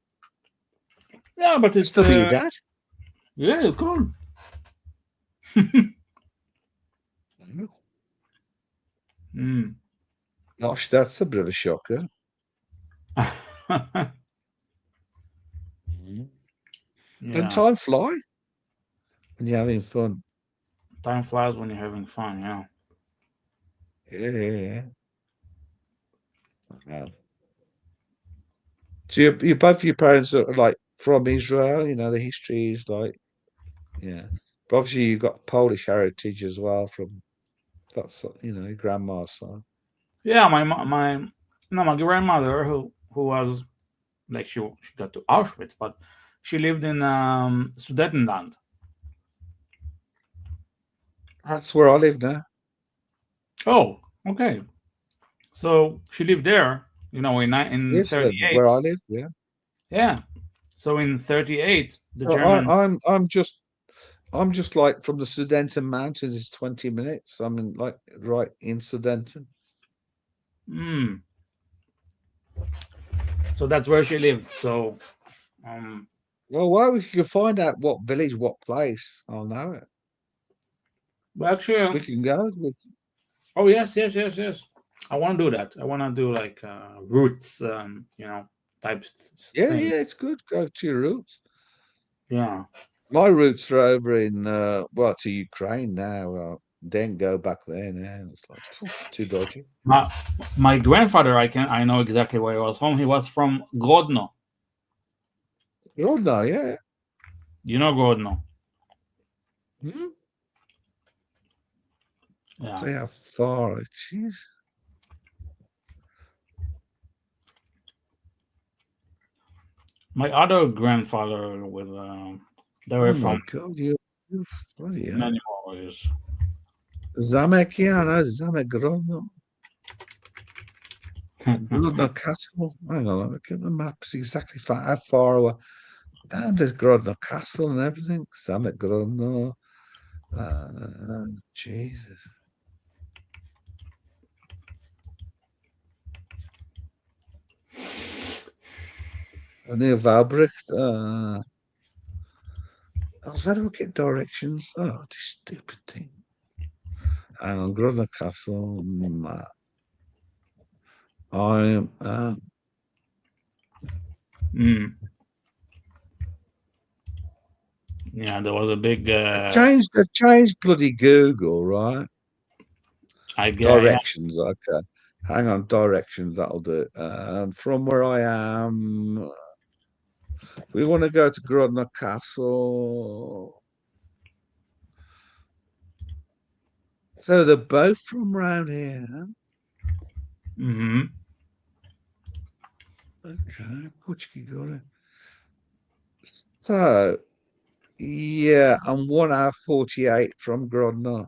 Yeah, but I it's still be your dad. yeah, cool. Oh, Mm. gosh, that's a bit of a shocker. Mhm. And Yeah, time fly when you're having fun. time flies when you're having fun. Yeah. Yeah. Wow. So you both your parents are like from Israel. You know the history is like yeah. But obviously you've got Polish heritage as well from that's your grandma's side. Yeah, my no, my grandmother who was like she got to Auschwitz, but she lived in Sudetenland. That's where I live now. Oh, okay. So she lived there, in Yes, '38. where I live. Yeah. Yeah. So in '38, the So Germans. I'm just like from the Sudeten Mountains is 20 minutes. I'm in like right in Sudeten. Mm, so that's where she lived. So, um, Well, why we can find out what village, what place, I'll know it. but We actually, can go. oh yes, yes, yes, yes. I want to do that. I want to do like roots, type Yeah, thing. yeah, it's good. Go to your roots. Yeah. My roots are over in well to Ukraine now. Then go back there now. It's like too dodgy. My my grandfather, I know exactly where he was from. He was from Grodno. Oh no, yeah. You know Grodno. Hmm? Yeah. See how far it is. My other grandfather with they were Oh from my God, you bloody hell. many more years. Zamek, yeah, I know Zamek Grodno. Grodno Castle. Hang on, look at the maps exactly how far away. Damn, there's Grodno Castle and everything. Zamek Grodno. Jesus. Near Valbrecht. How do I get directions? Oh, this stupid thing. Hang on, Grodno Castle. I am. Mm. Yeah, there was a big. They've changed bloody Google, right? I get. Yeah. Directions, okay. Hang on, directions, that'll do. From where I am, we want to go to Grodno Castle. So they're both from around here. Mm-hmm. Okay, which you got it. So yeah, I'm 1 hour 48 from Grodno.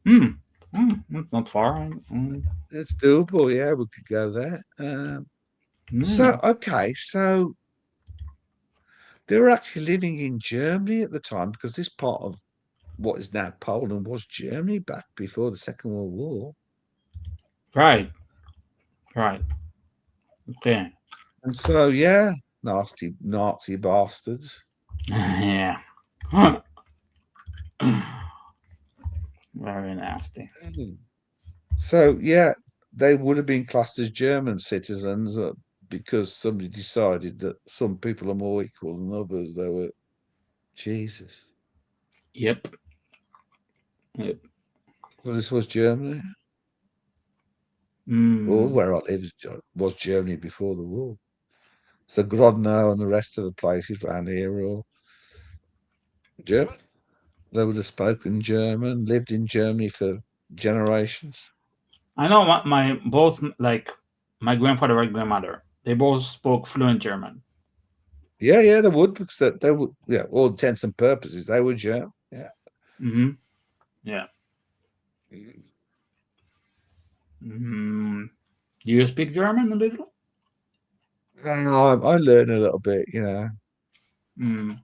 Mm. Mm. That's not far. Mm. It's doable, yeah, we could go there. So Mm. okay, so they were actually living in Germany at the time because this part of what is now Poland was Germany back before the Second World War. Right. Right. Okay. And so, yeah, nasty Nazi bastards. Yeah. Very nasty. Mm. So, yeah, they would have been classed as German citizens because somebody decided that some people are more equal than others. They were, Jesus. Yep. Yep. Well, this was Germany. All Mm. where I lived was Germany before the war. So Grodno and the rest of the places around here are all German. They would have spoken German, lived in Germany for generations. I know my both like my grandfather and grandmother. They both spoke fluent German. Yeah, yeah, they would because they would, yeah, all intents and purposes, they were German. Yeah. Mm-hmm. Yeah. Mm. Do you speak German a little? I learned a little bit, you know. Mm.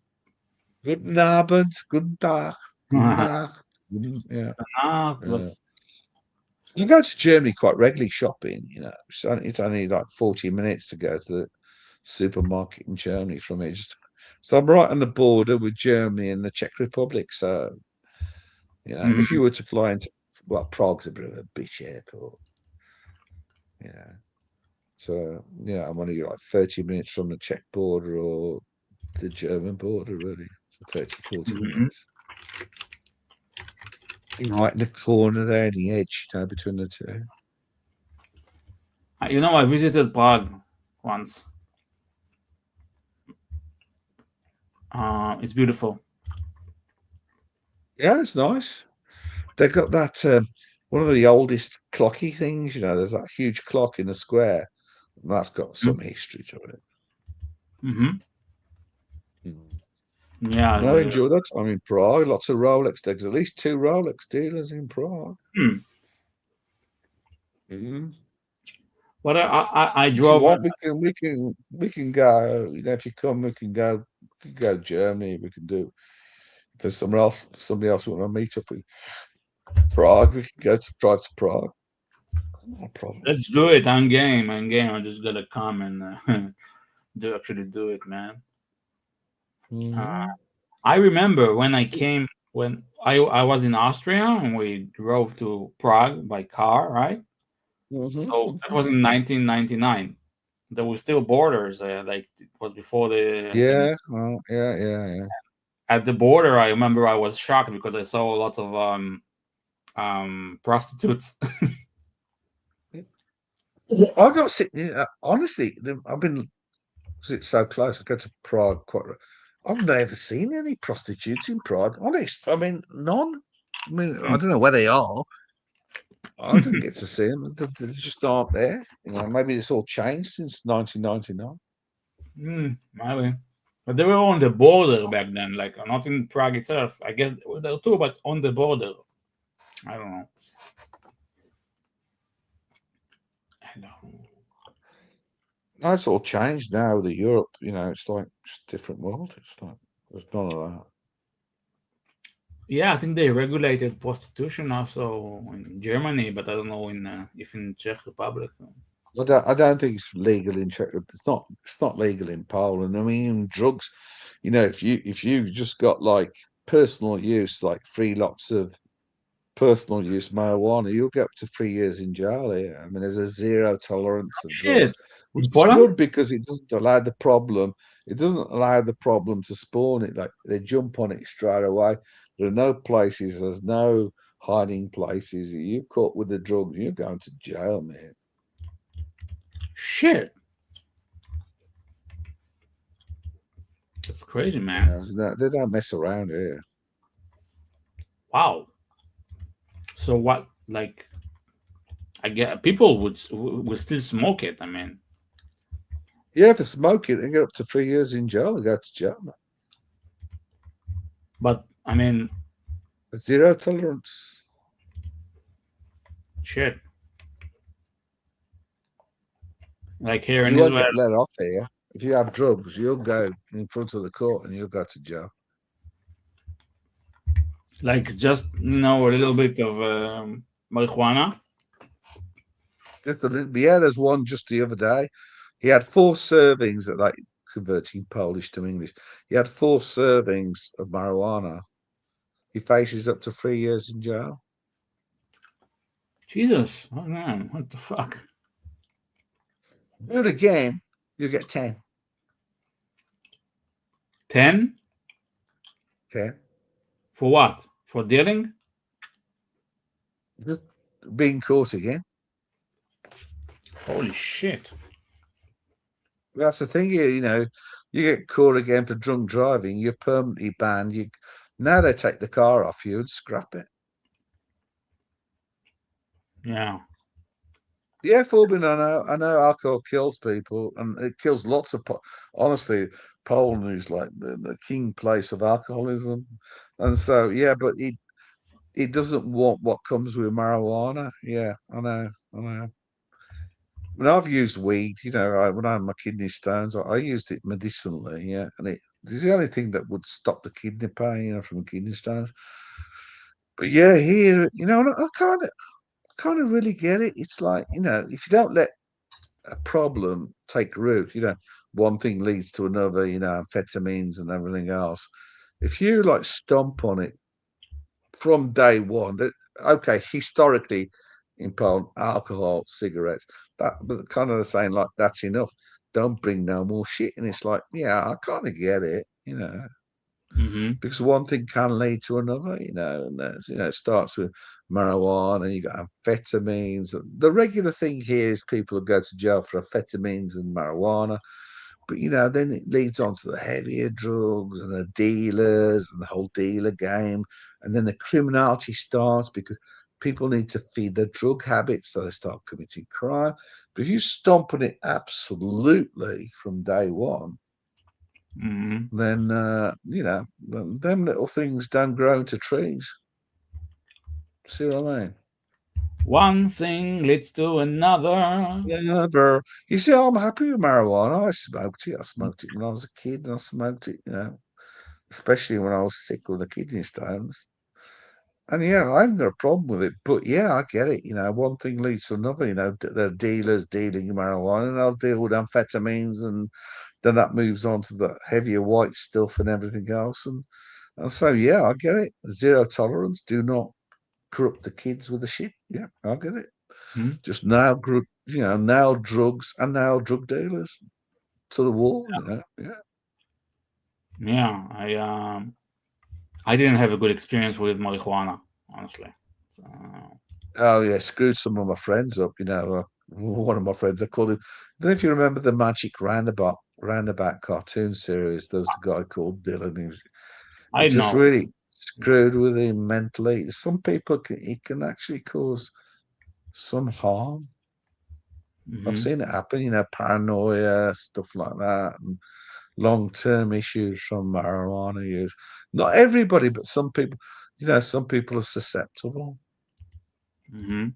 Guten Abend, guten Tag, guten Nacht. Yeah. Ah, Yeah. was You go to Germany quite regularly shopping, you know. It's only like 40 minutes to go to the supermarket in Germany from here. So I'm right on the border with Germany and the Czech Republic. So, you know, if mm, you were to fly into, well, Prague's a bit of a bitch airport, you know. So, yeah, I'm only like 30 minutes from the Czech border or the German border, really. So 30, 40 mhm. minutes. Right in the corner there, the edge, you know, between the two. You know, I visited Prague once. It's beautiful. Yeah, it's nice. They got that one of the oldest clocky things, you know, there's that huge clock in the square, and that's got some history to it. Mm-hmm. Mm. Yeah. No, enjoy that time in Prague. Lots of Rolex. There's at least two Rolex dealers in Prague. Hmm. Mm. But I If you drove. want, we can go. You know, if you come, we can go Germany. We can do. If there's somebody else want to meet up in Prague, we can drive to Prague. No problem. Let's do it. I'm game. I'm game. I just gotta come and do it, man. Uh, Mm-hmm. I remember when I came when I was in Austria and we drove to Prague by car, right? So that Mm-hmm. was in 1999. There were still borders. Like it was before the I think Yeah. Well, yeah. Yeah. Yeah. at the border. I remember I was shocked because I saw lots of prostitutes. I got sick. Honestly, I've been so close. I go to Prague quite. I've never seen any prostitutes in Prague. Honest, I mean, none. I mean, I don't know where they are. I didn't get to see them. They just aren't there. You know, maybe it's all changed since 1999. Maybe. But they were on the border back then, like not in Prague itself. I guess there were too, but on the border. I don't know. I don't know. No, it's all changed now with the Europe. You know, it's like just a different world. It's like there's none of that. Yeah, I think they regulated prostitution also in Germany, but I don't know if in Czech Republic. I don't think it's legal in Czech. It's not legal in Poland. I mean, drugs. You know, if you just got like personal use, like 3 lots of personal use marijuana, you'll get up to 3 years in jail here. I mean, there's a zero tolerance of drugs, Shit, which in is Poland? good because it doesn't allow the problem. It doesn't allow the problem to spawn it. Like they jump on it straight away. There are no places. There's no hiding places. You caught with the drugs, you're going to jail, man. Shit, that's crazy, You know, man. they don't mess around here. Wow. So what? Like, I get people would still smoke it. I mean, Yeah, for smoking, they get up to 3 years in jail. They go to jail, man. but I mean, Zero tolerance. shit. Like here in You won't Israel, get let off here. If you have drugs, you'll go in front of the court and you'll go to jail. like just a little bit of marijuana. Just a little, yeah, there's one just the other day. He had 4 servings at like converting Polish to English. He had 4 servings of marijuana. He faces up to 3 years in jail. Jesus, oh man, what the fuck? Do it again, you get 10. 10 Okay. for what? For dealing? Just being caught again. Holy shit! That's the thing here, you get caught again for drunk driving, you're permanently banned. Now they take the car off you and scrap it. Yeah. Yeah, Forbin, I know alcohol kills people, and it kills lots of. Honestly, Poland is like the king place of alcoholism, and so yeah, but it doesn't want what comes with marijuana. Yeah, I know, I know. When I've used weed, when I had my kidney stones, I used it medicinally. Yeah, and it's the only thing that would stop the kidney pain, from kidney stones. But yeah, here, I kind of really get it. It's like, if you don't let a problem take root, one thing leads to another, amphetamines and everything else. If you like stomp on it from day one, okay, historically in Poland, alcohol, cigarettes, but kind of saying like that's enough. Don't bring no more shit. And it's like, yeah, I kind of get it. Mm-hmm. Because one thing can lead to another, and it starts with marijuana, you got amphetamines. The regular thing here is people who go to jail for amphetamines and marijuana, but then it leads on to the heavier drugs and the dealers and the whole dealer game, and then the criminality starts because people need to feed their drug habits, so they start committing crime. But if you stomp on it absolutely from day one, Mm-hmm. then them little things don't grow into trees. See what I mean? One thing leads to another. Yeah, but you see, I'm happy with marijuana. I smoked it. I smoked it when I was a kid, and I smoked it, especially when I was sick with the kidney stones. And yeah, I haven't got a problem with it. But yeah, I get it. One thing leads to another. The dealers dealing marijuana, and I'll deal with amphetamines, and then that moves on to the heavier white stuff and everything else. And so, yeah, I get it. Zero tolerance. Do not corrupt the kids with the shit. Yeah, I get it. Hmm? Just nail drugs and nail drug dealers to the wall. Yeah. Yeah, I didn't have a good experience with marijuana, honestly. So, Oh yeah, screwed some of my friends up. One of my friends, I called him. I don't know if you remember the Magic Roundabout cartoon series. There was a guy called Dylan. It I just know. really screwed with him mentally. Some people it can actually cause some harm. I've Hmm. seen it happen, paranoia, stuff like that, and long-term issues from marijuana use. Not everybody, but some people are susceptible. Hmm.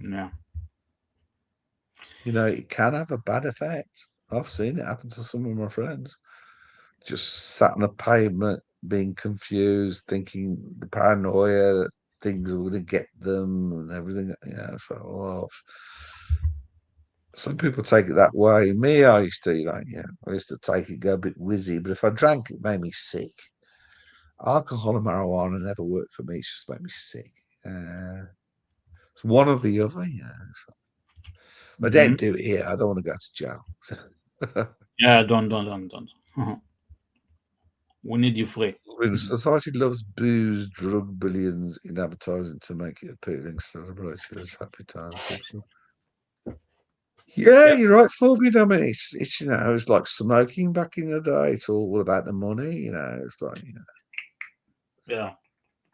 Yeah. It can have a bad effect. I've seen it happen to some of my friends. Just sat on a pavement, being confused, thinking the paranoia that things are going to get them and everything. So some people take it that way. Me, I used to, I used to take it, go a bit wizzy, but if I drank, it made me sick. Alcohol and marijuana never worked for me. It just made me sick. It's one or the other, yeah. But Hmm. don't do it here. I don't want to go to jail. Yeah, don't. We need you free. When society loves booze, drug billions in advertising to make it appealing, celebrations, happy times. Yeah, Yep. you're right, Phoebe. I mean, it's like smoking back in the day. It's all about the money. It's like Yeah.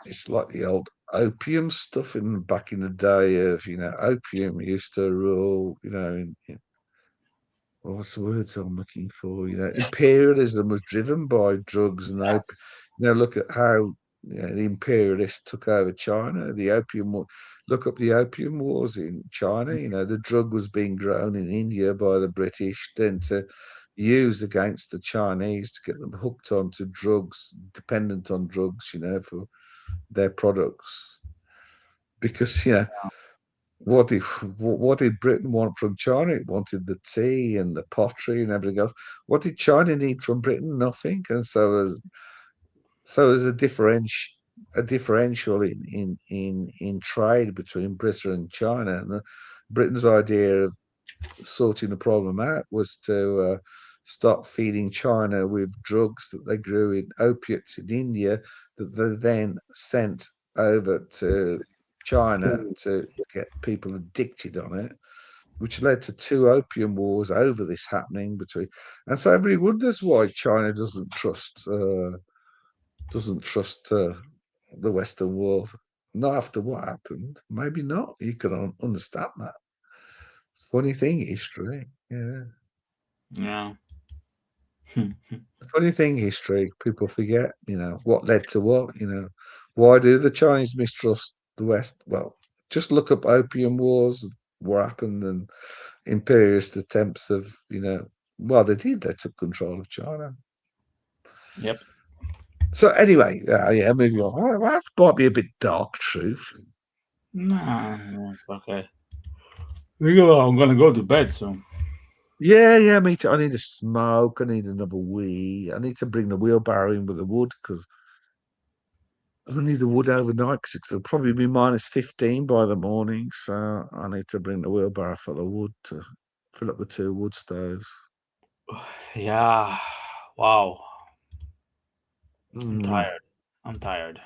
it's like the old opium stuff in back in the day of opium used to rule. What's the words I'm looking for? Imperialism was driven by drugs and opium. Look at how the imperialists took over China. Look up the opium wars in China. The drug was being grown in India by the British, then to use against the Chinese to get them hooked onto drugs, dependent on drugs, for their products. Because what did Britain want from China? It wanted the tea and the pottery and everything else. What did China need from Britain? Nothing. And so there's a differential in trade between Britain and China. And Britain's idea of sorting the problem out was to start feeding China with drugs that they grew in opiates in India that they then sent over to China to get people addicted on it, which led to two opium wars over this happening between. And so everybody wonders why China doesn't trust the Western world. Not after what happened. Maybe not. You can understand that. Funny thing, history. Yeah. Yeah. Funny thing, history. People forget, what led to what, Why do the Chinese mistrust the West? Well, just look up opium wars, what happened, and imperialist attempts of, well, they did. They took control of China. Yep. So anyway, yeah, moving on. That might be a bit dark, truth. Nah, it's okay. I'm gonna go to bed soon. Yeah, me too. I need a smoke. I need another wee. I need to bring the wheelbarrow in with the wood because I need the wood overnight because it'll probably be -15 by the morning. So I need to bring the wheelbarrow full of wood to fill up the two wood stoves. Yeah. Wow. I'm Mm. tired. I'm tired.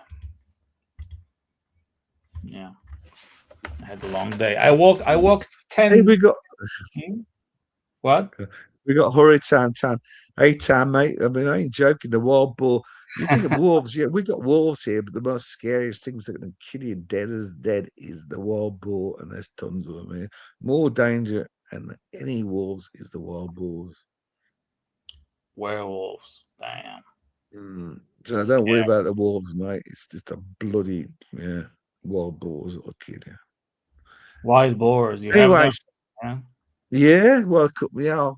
Yeah. I had a long day. I walked Hey, 10. Hmm? What? we got Hurricane Tan. Hey, Tan, mate. I mean, I ain't joking. The wild boar. You think of wolves? Yeah, we got wolves here, but the most scariest things that can kill you dead as dead is the wild boar, and there's tons of them here. More danger than any wolves is the wild boars. Werewolves. Damn. Mm. So don't worry Scary. about the wolves, mate. It's just a bloody wild boars that'll kill you. Wild boars. You have them. Anyways, Yeah. yeah, well, yeah.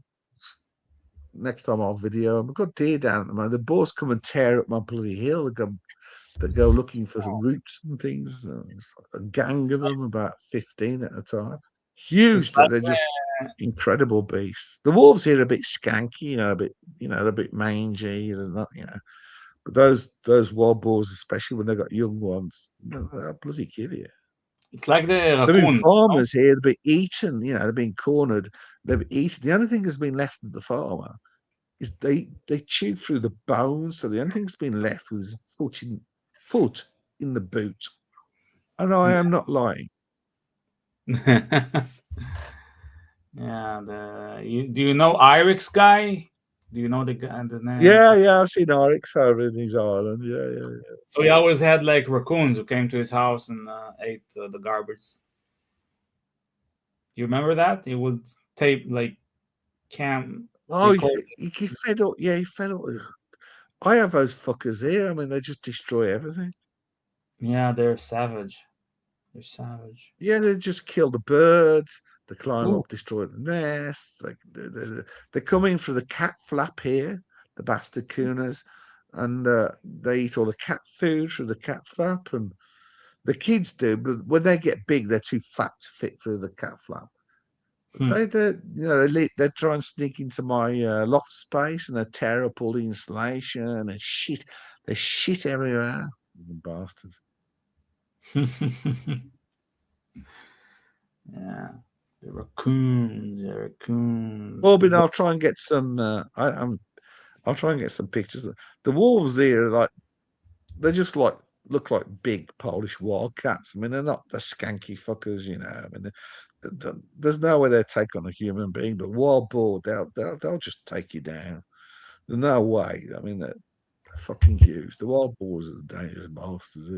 Next time I'll video, I've got deer down at the moment. The boars come and tear up my bloody hill. They go looking for the roots and things. A gang of them, about 15 at a time. It's Huge. like They're just incredible beasts. The wolves here are a bit skanky, a bit, they're a bit mangy. They're not, But those wild boars, especially when they've got young ones, they'll bloody kill you. the There have been raccoon. No? farmers here, they've been eaten, they've been cornered, they've eaten. The only thing that's been left of the farmer is they chew through the bones, so the only thing that's been left was a foot in the boot. And I am not lying. Yeah. Yeah. Do you know Irix guy? Do you know the guy? The name? Yeah, I've seen oryx over in his island. Yeah. So he always had like raccoons who came to his house and ate the garbage. You remember that? He would tape like cam Oh, record. he fed up. Yeah, he fed up. I have those fuckers here. I mean, they just destroy everything. Yeah, they're savage. They're savage. Yeah, they just kill the birds. They climb Ooh. up, destroy the nests. Like they're coming for the cat flap here, the bastard cooners, and they eat all the cat food through the cat flap. And the kids do, but when they get big, they're too fat to fit through the cat flap. Hmm. They try and sneak into my loft space and they tear up all the insulation and shit. They shit everywhere. Bastards. Yeah, the raccoons. The raccoons. Well, but I'll try and get some. I'll try and get some pictures. The wolves there are like they just look like big Polish wildcats. I mean, they're not the skanky fuckers, I mean, there's no way they take on a human being, but wild boar, they'll just take you down. There's no way. I mean, they're fucking huge. The wild boars are the dangerous bastards.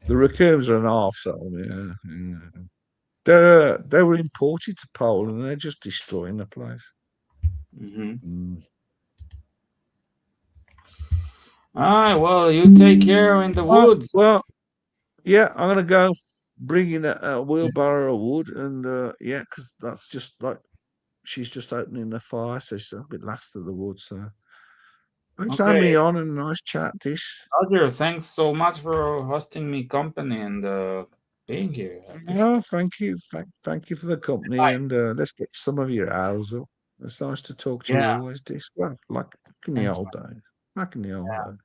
The raccoons are an arsehole, yeah. They were imported to Poland and they're just destroying the place. Mm-hmm. Mm. All right. Well, you take care in the woods. Well, yeah, I'm gonna go bring in a wheelbarrow of wood, and yeah, because that's just like she's just opening the fire, so she's a bit last of the wood. So thanks for having Okay, me on, and nice chat, Dish. Roger. Thanks so much for hosting me company and being here. I appreciate No, thank you. Thank you for the company, it. and let's get some of your hours up. It's nice to talk to you Yeah, always, this. Well, like back in the thanks, old man. days. Back in the old days.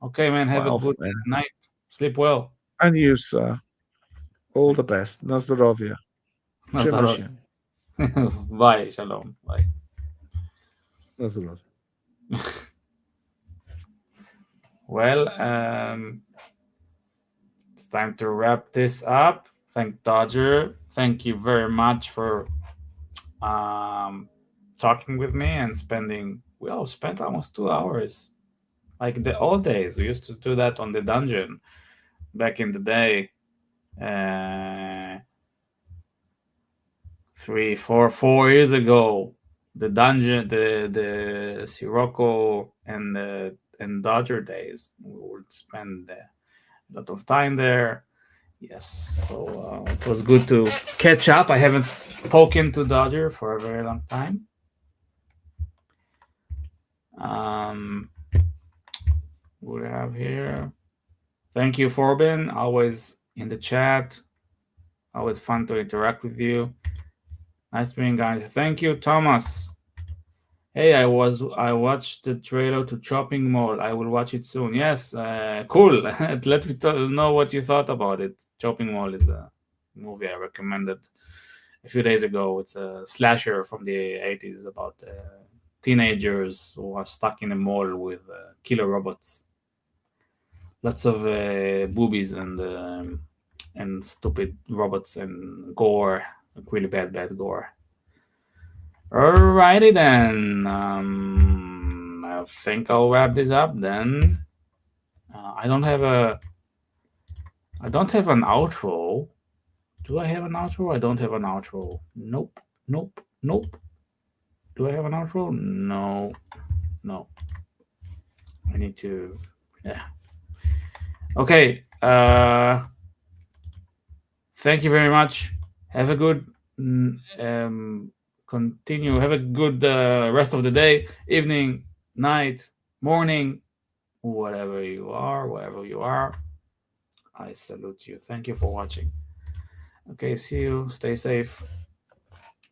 Okay, man. Have Quite a good often, man. night. Sleep well. And you, sir. All the Thank you. best. Nazdarovia. Na zdrowie. Przemyśl. Bye. Shalom. Bye. Nazdarovia. Well, it's time to wrap this up. Thank Dodger. Thank you very much for talking with me and spending. We all spent almost 2 hours, like the old days. We used to do that on the dungeon back in the day. 4 years ago, the dungeon, the Sirocco and Dodger days. We would spend a lot of time there. Yes, so it was good to catch up. I haven't spoken to Dodger for a very long time. We have here. Thank you, Forbin. Always in the chat. Always fun to interact with you. Nice meeting, guys. Thank you, Thomas. Hey, I watched the trailer to Chopping Mall. I will watch it soon. Yes, cool. Let me know what you thought about it. Chopping Mall is a movie I recommended a few days ago. It's a slasher from the 80s about teenagers who are stuck in a mall with killer robots. Lots of boobies and stupid robots and gore, really bad gore. Alrighty then. I think I'll wrap this up then. I don't have an outro. Do I have an outro? I don't have an outro. Nope. Do I have an outro? No. I need to. Yeah. Okay. Thank you very much. Have a good continue. Have a good rest of the day, evening, night, morning, wherever you are. I salute you. Thank you for watching. Okay, see you. Stay safe.